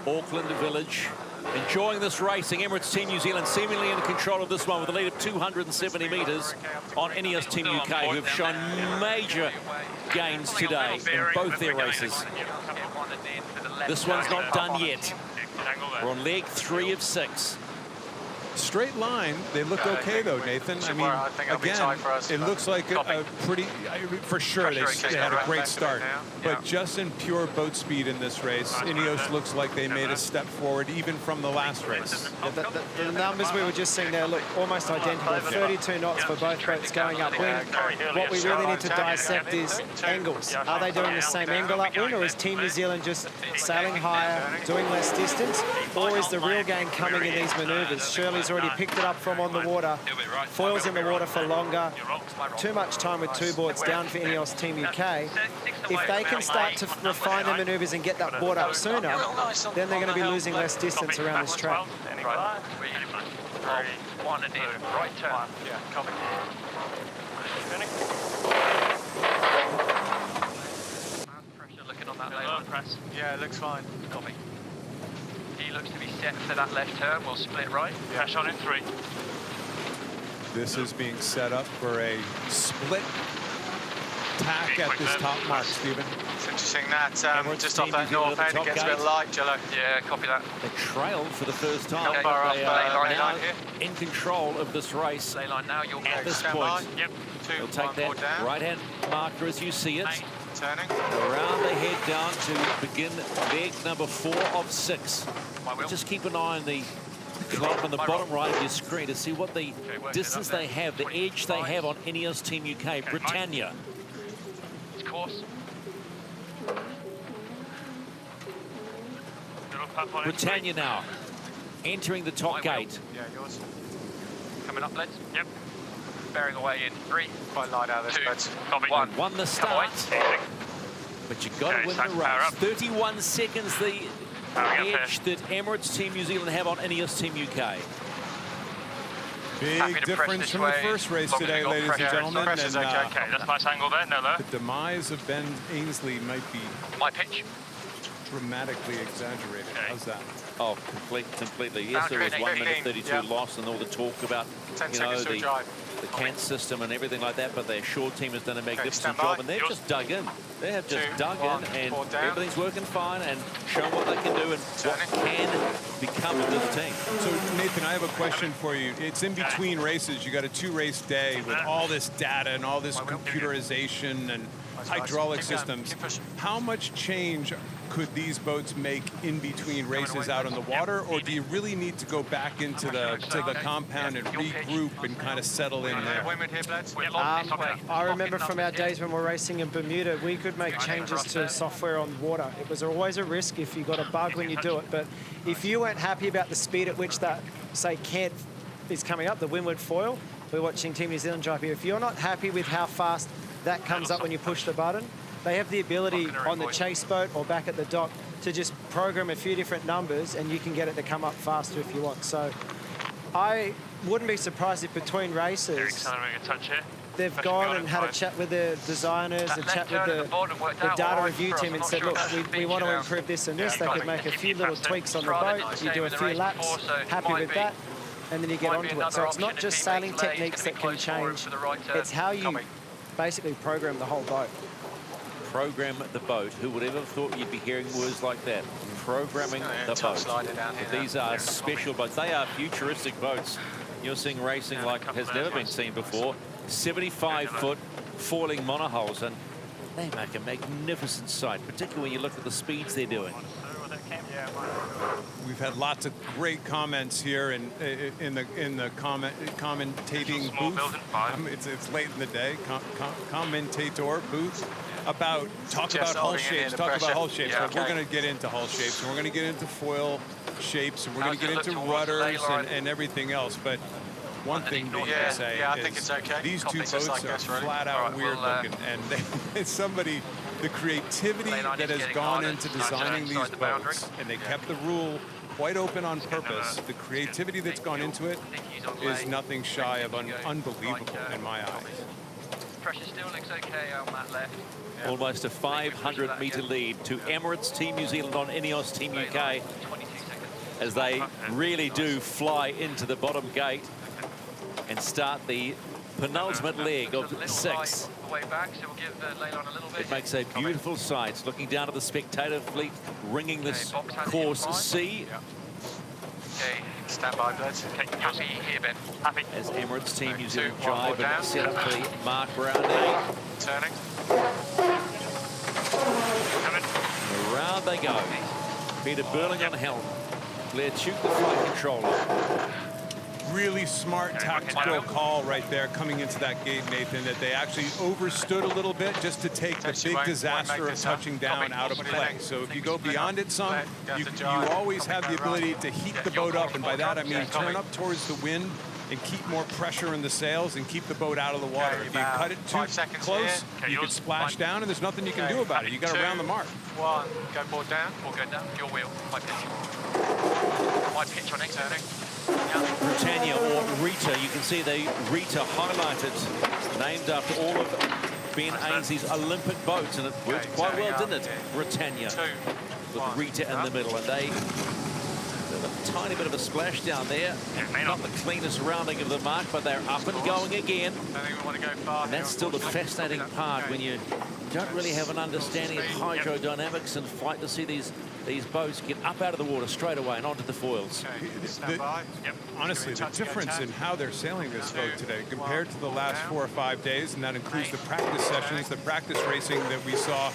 Auckland Village. Enjoying this racing. Emirates Team New Zealand seemingly in control of this one with a lead of 270 metres on INEOS Team UK, who have shown major gains today in both their races. This one's not done yet. We're on leg 3 of 6. Straight line, they look okay though, Nathan. I mean, again, it looks like a pretty, for sure they had a great start. But just in pure boat speed in this race, INEOS looks like they made a step forward even from the last race. Yeah, the numbers we were just seeing there look almost identical. 32 knots for both boats going upwind. What we really need to dissect is angles. Are they doing the same angle upwind, or is Team New Zealand just sailing higher, doing less distance? Or is the real game coming in these manoeuvres? Shirley's already picked it up from on the water. Foil's in the water for longer. Too much time with 2 boards down for INEOS Team UK. If they can start to refine their manoeuvres and get that board up sooner, then they're going to be losing less distance around this track. 1 and in, right turn. Yeah, copy. Pressure looking on that lane press. Yeah, it looks fine. Copy. He looks to be set for that left turn. We'll split right. Pressure on in 3. This is being set up for a split tack at this top mark, Stephen. It's interesting that just off that north head, it gets a bit light, Jello. Yeah, copy that. They trailed for the first time. Okay. They are now here. in control of this race. Lay line now, you're at this point. Yep. They'll take that right-hand marker as you see it. Turning. Around the head down to begin leg number 4 of 6. Just keep an eye on the clock on the bottom right of your screen to see what the distance they have, the edge they have on INEOS Team UK, Britannia. Course. Britannia now entering the top gate. Yeah, yours. Coming up, lads. Yep. Bearing away in 3. Quite light out of this, but 1. Won the start. But you've got to win the race. 31 seconds the edge that Emirates Team New Zealand have on INEOS Team UK. Big difference from the first race today, ladies and gentlemen. And, okay, that's nice angle there, no. The demise of Ben Ainsley might be my pitch dramatically exaggerated. Okay. How's that? Oh, completely. Yes, there was 1 minute 32 loss and all the talk about, you know, the Kent system and everything like that, but their shore team has done a magnificent job, and they've just dug in. They have just dug in, and everything's working fine and showing what they can do and what can become of this team. So, Nathan, I have a question for you. It's in between races. You got a 2-race day with all this data and all this computerization and hydraulic systems. How much change could these boats make in between races out on the water, or do you really need to go back into the compound and regroup and kind of settle in there? I remember from our days when we're racing in Bermuda, we could make changes to software on water. It was always a risk if you got a bug when you do it, but if you weren't happy about the speed at which that, say, Kent is coming up, the windward foil, we're watching Team New Zealand drive here. If you're not happy with how fast that comes up when you push the button, they have the ability on the chase boat or back at the dock to just program a few different numbers and you can get it to come up faster if you want. So I wouldn't be surprised if between races they've gone and had a chat with the designers, a chat with the data review team and said, look, we want to improve this and this. They could make a few little tweaks on the boat. You do a few laps, happy with that, and then you get onto it. So it's not just sailing techniques that can change. It's how you basically program the whole boat. Program the boat. Who would ever have thought you'd be hearing words like that? Programming the boat. These are special boats. They are futuristic boats. You're seeing racing like has never been seen before. 75-foot foiling monohulls, and they make a magnificent sight, particularly when you look at the speeds they're doing. We've had lots of great comments here in the commentating booth. It's late in the day. Commentator booth. Talk about hull shapes. But we're going to get into hull shapes, and we're going to get into foil shapes, and we're going to get into rudders and everything else. But one thing that you can say is these two boats are flat out weird looking, and the creativity that has gone into designing these boats, and they kept the rule quite open on purpose. The creativity that's gone into it is nothing shy of unbelievable in my eyes. Pressure still looks okay on that left. Almost a 500-meter lead to Emirates Team New Zealand on INEOS Team UK as they really do fly into the bottom gate and start the penultimate leg of 6. It makes a beautiful sight. Looking down at the spectator fleet, ringing this course C. Okay, stand by, bloods. Okay, happy here, Ben. Happy. As Emirates Team New Zealand drive and set up for the Mark Brown day. Turning. Around they go. Peter Burling on helm. Blair Tuke, the flight controller. Really smart tactical call right there coming into that gate, Nathan, that they actually overstood a little bit just to take the big disaster of touching down out of play. So if you go beyond it some, you always have the ability to heat the boat up, and by that I mean turn up towards the wind and keep more pressure in the sails and keep the boat out of the water. If you cut it too close, you can splash down, and there's nothing you can do about it. You got to round the mark. 1, go board down. Board go down. Your wheel. White pitch. White pitch on next turning. Britannia or Rita, you can see the Rita highlighted, named after all of Ben Ainsley's Olympic boats, and it worked quite well, didn't it? Britannia with Rita in the middle, and they did a tiny bit of a splash down there. Not the cleanest rounding of the mark, but they're up and going again. And that's still the fascinating part when you don't really have an understanding of hydrodynamics and fight to see these boats get up out of the water straight away and onto the foils. Honestly, the difference in how they're sailing this boat today compared to the last 4 or 5 days, and that includes the practice sessions, the practice racing that we saw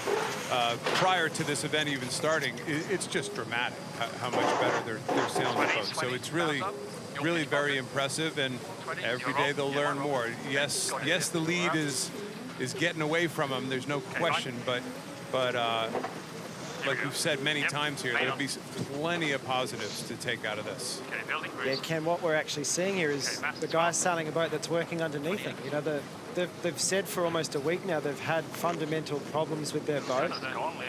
prior to this event even starting, it's just dramatic how much better they're sailing the boat. So it's really very impressive, and every day they'll learn more. Yes, the lead is getting away from them, there's no question, but like we've said many times here, there'll be plenty of positives to take out of this. Yeah, Ken, what we're actually seeing here is the guys sailing a boat that's working underneath them. You know, they've said for almost a week now they've had fundamental problems with their boat,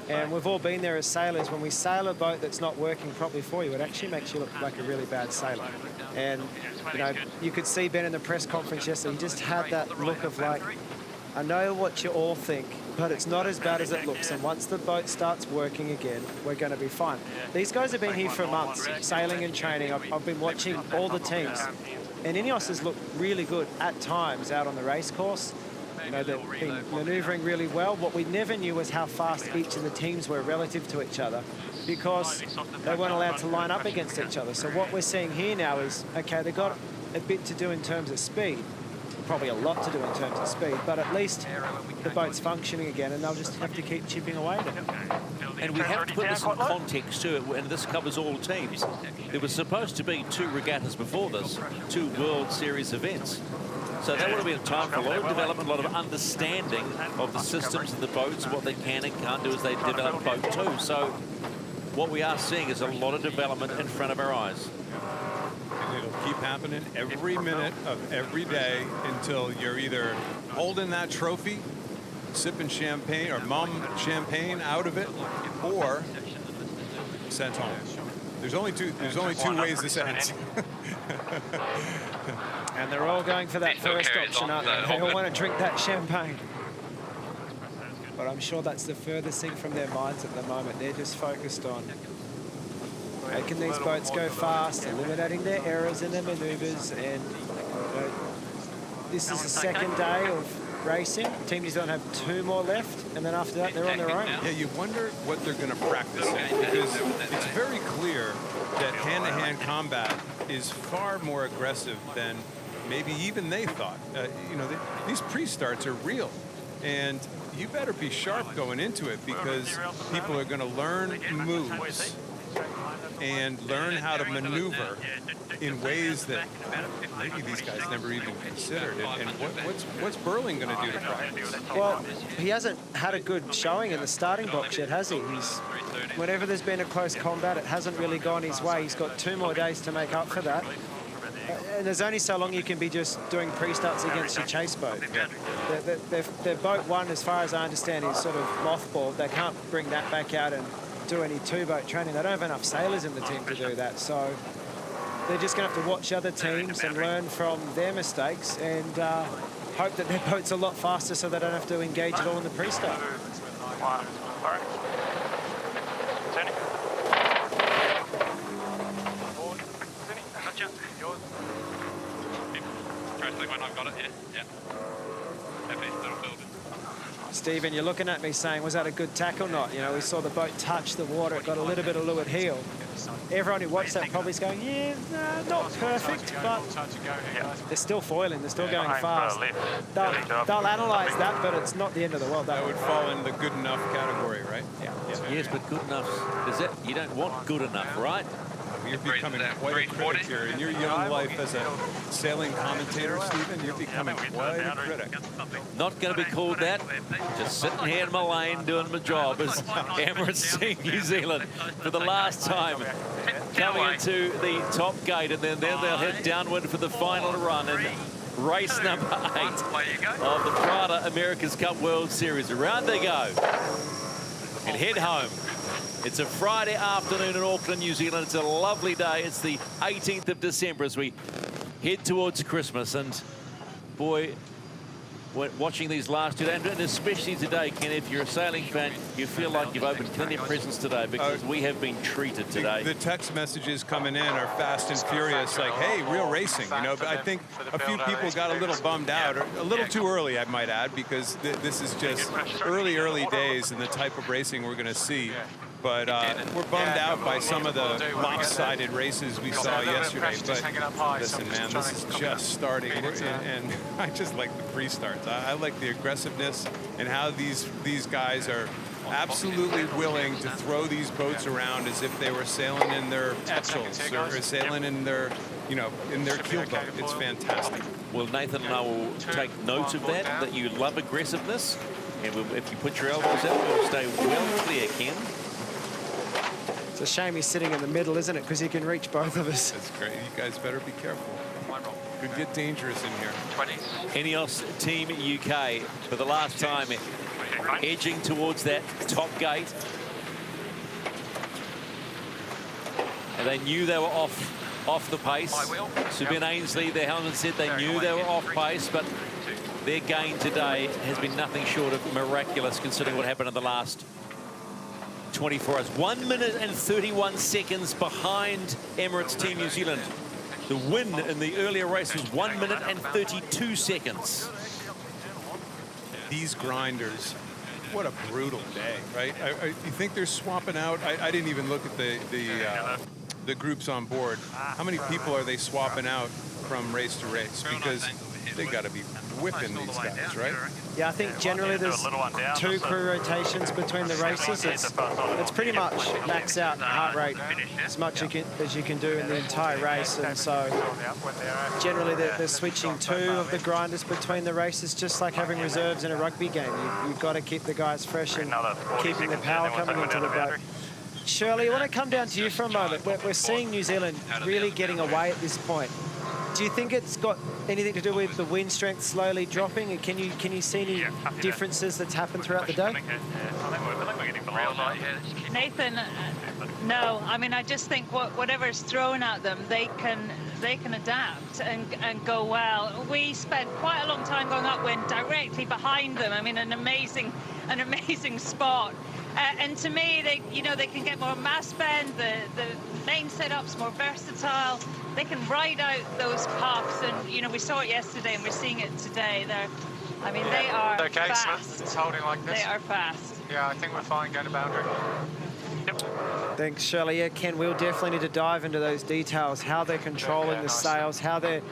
and we've all been there as sailors. When we sail a boat that's not working properly for you, it actually makes you look like a really bad sailor. And you know, you could see Ben in the press conference yesterday, he just had that look of like, I know what you all think, but it's not as bad as it looks, and once the boat starts working again, we're going to be fine. These guys have been here for months, sailing and training. I've been watching all the teams, and INEOS has looked really good at times out on the race course. You know, they've been manoeuvring really well. What we never knew was how fast each of the teams were relative to each other, because they weren't allowed to line up against each other. So what we're seeing here now is, okay, they've got a bit to do in terms of speed, probably a lot to do in terms of speed, but at least the boat's functioning again, and they'll just have to keep chipping away at it. And we have to put this in context too, and this covers all teams. There was supposed to be 2 regattas before this, 2 World Series events. So that would have been time for a lot of development, a lot of understanding of the systems of the boats, what they can and can't do as they develop boat too. So what we are seeing is a lot of development in front of our eyes. It'll keep happening every minute of every day until you're either holding that trophy, sipping champagne or champagne out of it, or sent home. There's only two ways this ends. And they're all going for that first option, aren't they? They all want to drink that champagne. But I'm sure that's the furthest thing from their minds at the moment. They're just focused on making these boats go fast, eliminating their errors in their maneuvers, and this is the second day of racing. Team New Zealand have 2 more left, and then after that they're on their own. Yeah, you wonder what they're going to practice in, because it's very clear that hand-to-hand combat is far more aggressive than maybe even they thought. You know, these pre-starts are real, and you better be sharp going into it, because people are going to learn moves and learn how to maneuver in ways that maybe these guys never even considered. And what's Burling going to do to practice? Well, he hasn't had a good showing in the starting box yet, has he? Whenever there's been a close combat, it hasn't really gone his way. He's got 2 more days to make up for that. And there's only so long you can be just doing pre-starts against your chase boat. Their boat 1, as far as I understand, is sort of mothballed. They can't bring that back out and do any 2-boat training. They don't have enough sailors in the team to do that. So they're just going to have to watch other teams and learn from their mistakes, and hope that their boat's a lot faster so they don't have to engage at all in the pre-start. When I've got got it, yeah. Have these little buildings. Stephen, you're looking at me saying, was that a good tack or not? You know, we saw the boat touch the water. It got a little bit of leeward heel. Everyone who watched that probably is going, yeah, not perfect, but they're still foiling. They're still going fast. They'll analyse that, but it's not the end of the world. That would fall in the good enough category, right? Yeah. Yes, but good enough. Is that you don't want good enough, right? You're becoming quite a critic here. In your young life as a sailing commentator, Stephen, you're becoming quite a critic. Not going to be called that. Just sitting here in my lane doing my job as Emirates Team New Zealand for the last time coming into the top gate, and then they'll head downward for the final run in race number 8 of the Prada America's Cup World Series. Around they go and head home. It's a Friday afternoon in Auckland, New Zealand. It's a lovely day. It's the 18th of December as we head towards Christmas. And boy, watching these last 2 days, and especially today, Ken, if you're a sailing fan, you feel like you've opened plenty of presents today because we have been treated today. The text messages coming in are fast and furious, like, hey, real racing, you know. But I think a few people got a little bummed out, or a little too early, I might add, because this is just early days and the type of racing we're going to see. But we're bummed out by some of the lopsided races we saw yesterday. But listen, man, this is just starting. And I just like the pre-starts. I like the aggressiveness and how these guys are absolutely willing to throw these boats around as if they were sailing in their Etchels or sailing in their, you know, in their keel boat. It's fantastic. Well, Nathan and I will take note of that you love aggressiveness. And if you put your elbows out, we'll stay well clear, Ken. It's a shame he's sitting in the middle, isn't it? Because he can reach both of us. That's great. You guys better be careful. Could get dangerous in here. INEOS Team UK for the last time edging towards that top gate. And they knew they were off the pace. So Ben Ainsley, their helmet said they knew they were off pace, but their gain today has been nothing short of miraculous considering what happened in the last 24 hours. 1 minute and 31 seconds behind Emirates Team New Zealand. The win in the earlier race was 1 minute and 32 seconds. These grinders, what a brutal day, right? You think they're swapping out? I didn't even look at the groups on board. How many people are they swapping out from race to race? Because they got to be whipping these guys, right? Yeah, I think generally there's 2 crew rotations between the races. It's pretty much max out heart rate as much as you can do in the entire race, and so generally they're switching 2 of the grinders between the races, just like having reserves in a rugby game. You've got to keep the guys fresh and keeping the power coming into the boat. Shirley, I want to come down to you for a moment. We're seeing New Zealand really getting away at this point. Do you think it's got anything to do with the wind strength slowly dropping? And can you see any differences that's happened throughout the day? Nathan, no. I mean, I just think whatever's thrown at them, they can adapt and go well. We spent quite a long time going upwind directly behind them. I mean, an amazing spot. And to me, they can get more mass bend. The main setup's more versatile. They can ride out those puffs, and we saw it yesterday, and we're seeing it today. They are fast. It's holding like this. They are fast. Yeah, I think we're fine going to boundary. Yep. Thanks, Shirley. Yeah, Ken, we'll definitely need to dive into those details, how they're controlling the sails, how they're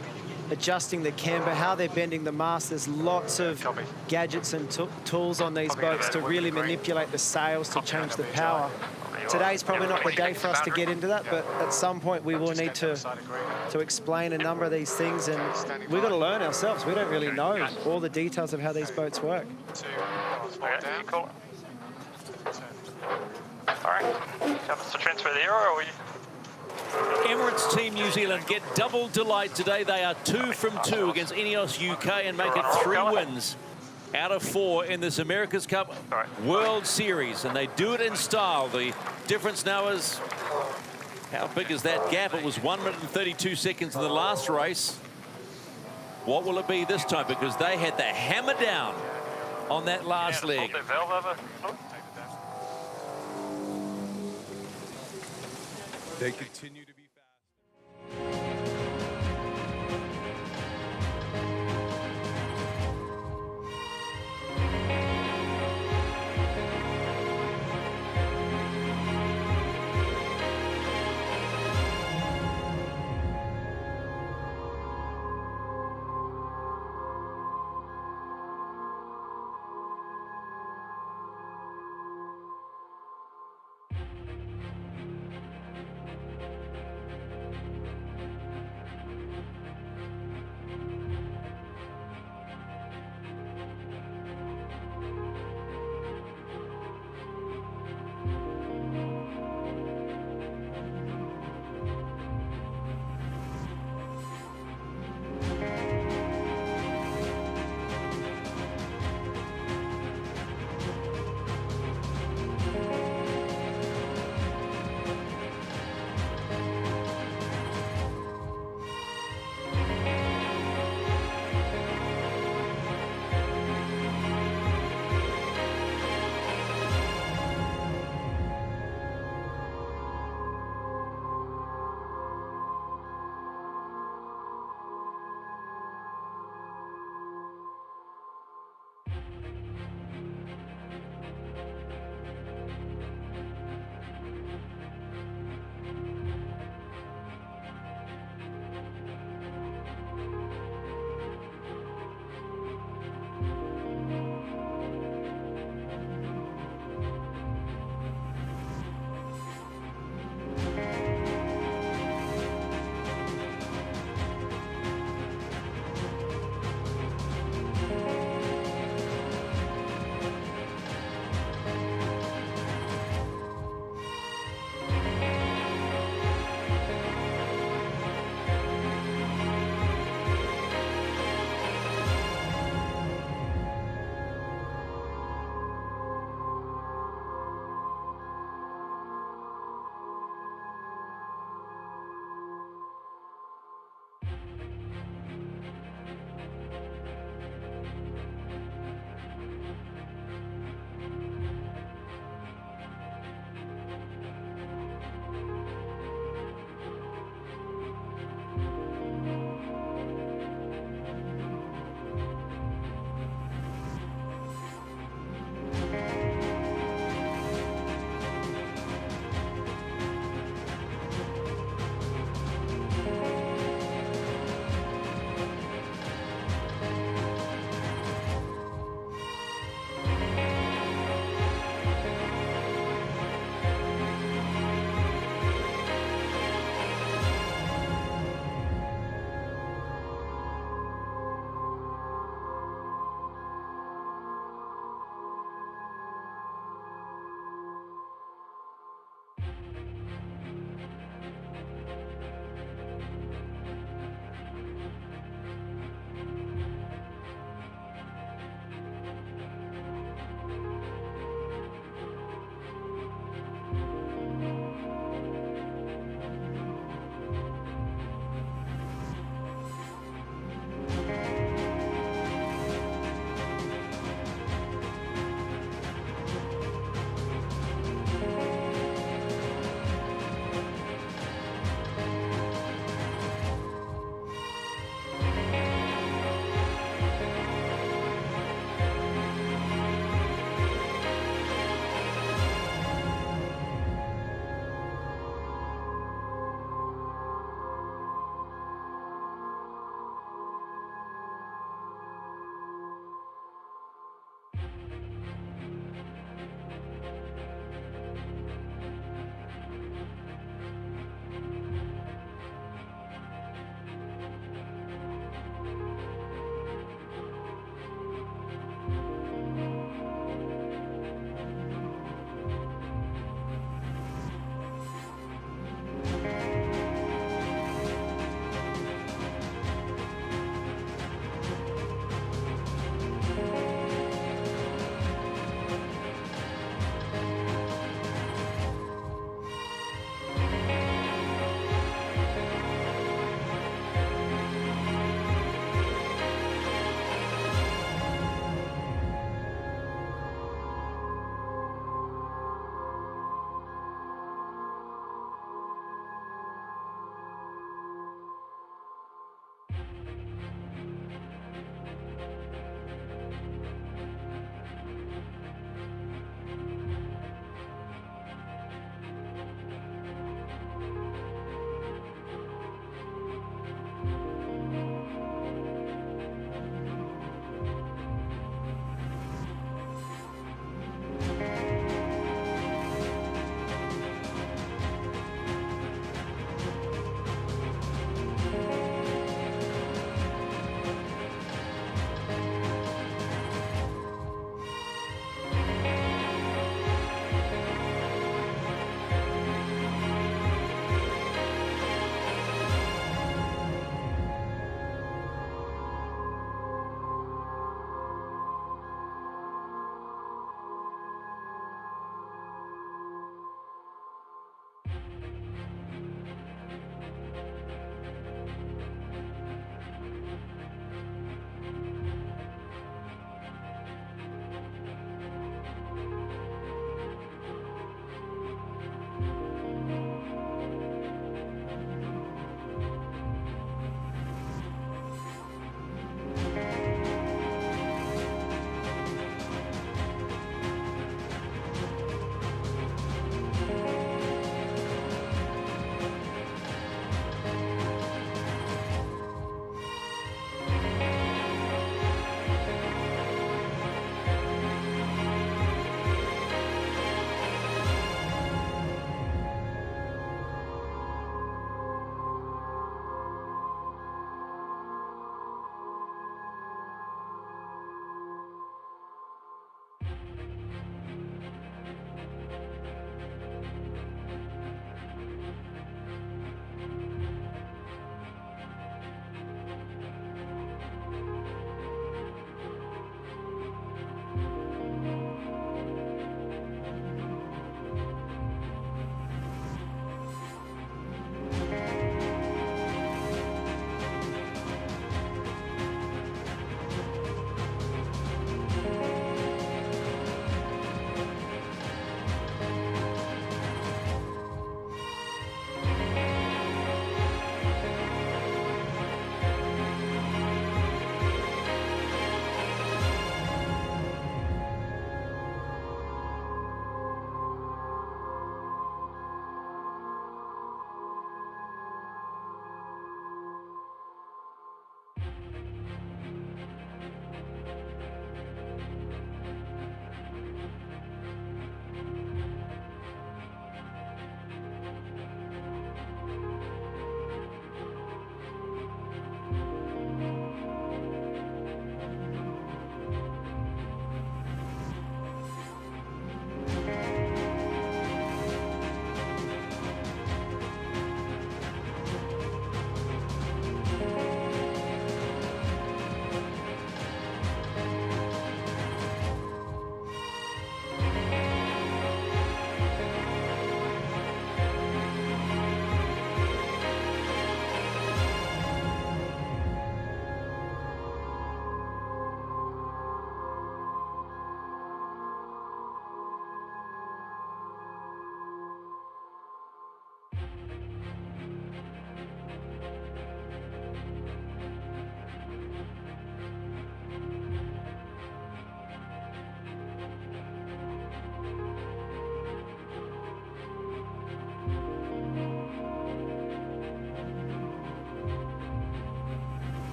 adjusting the camber, how they're bending the mast. There's lots of gadgets and tools on these boats to really manipulate the sails to change the power. Today's probably not the day for us to get into that, but at some point we will need to explain a number of these things, and we've got to learn ourselves. We don't really know all the details of how these boats work. Cool. All right, so transfer the arrow, or we... Emirates Team New Zealand get double delight today. They are 2 from 2 against INEOS UK and make it 3 wins out of 4 in this America's Cup World Series, and they do it in style. The difference now is, how big is that gap? It was 1 minute and 32 seconds in the last race. What will it be this time? Because they had the hammer down on that last leg. They continue.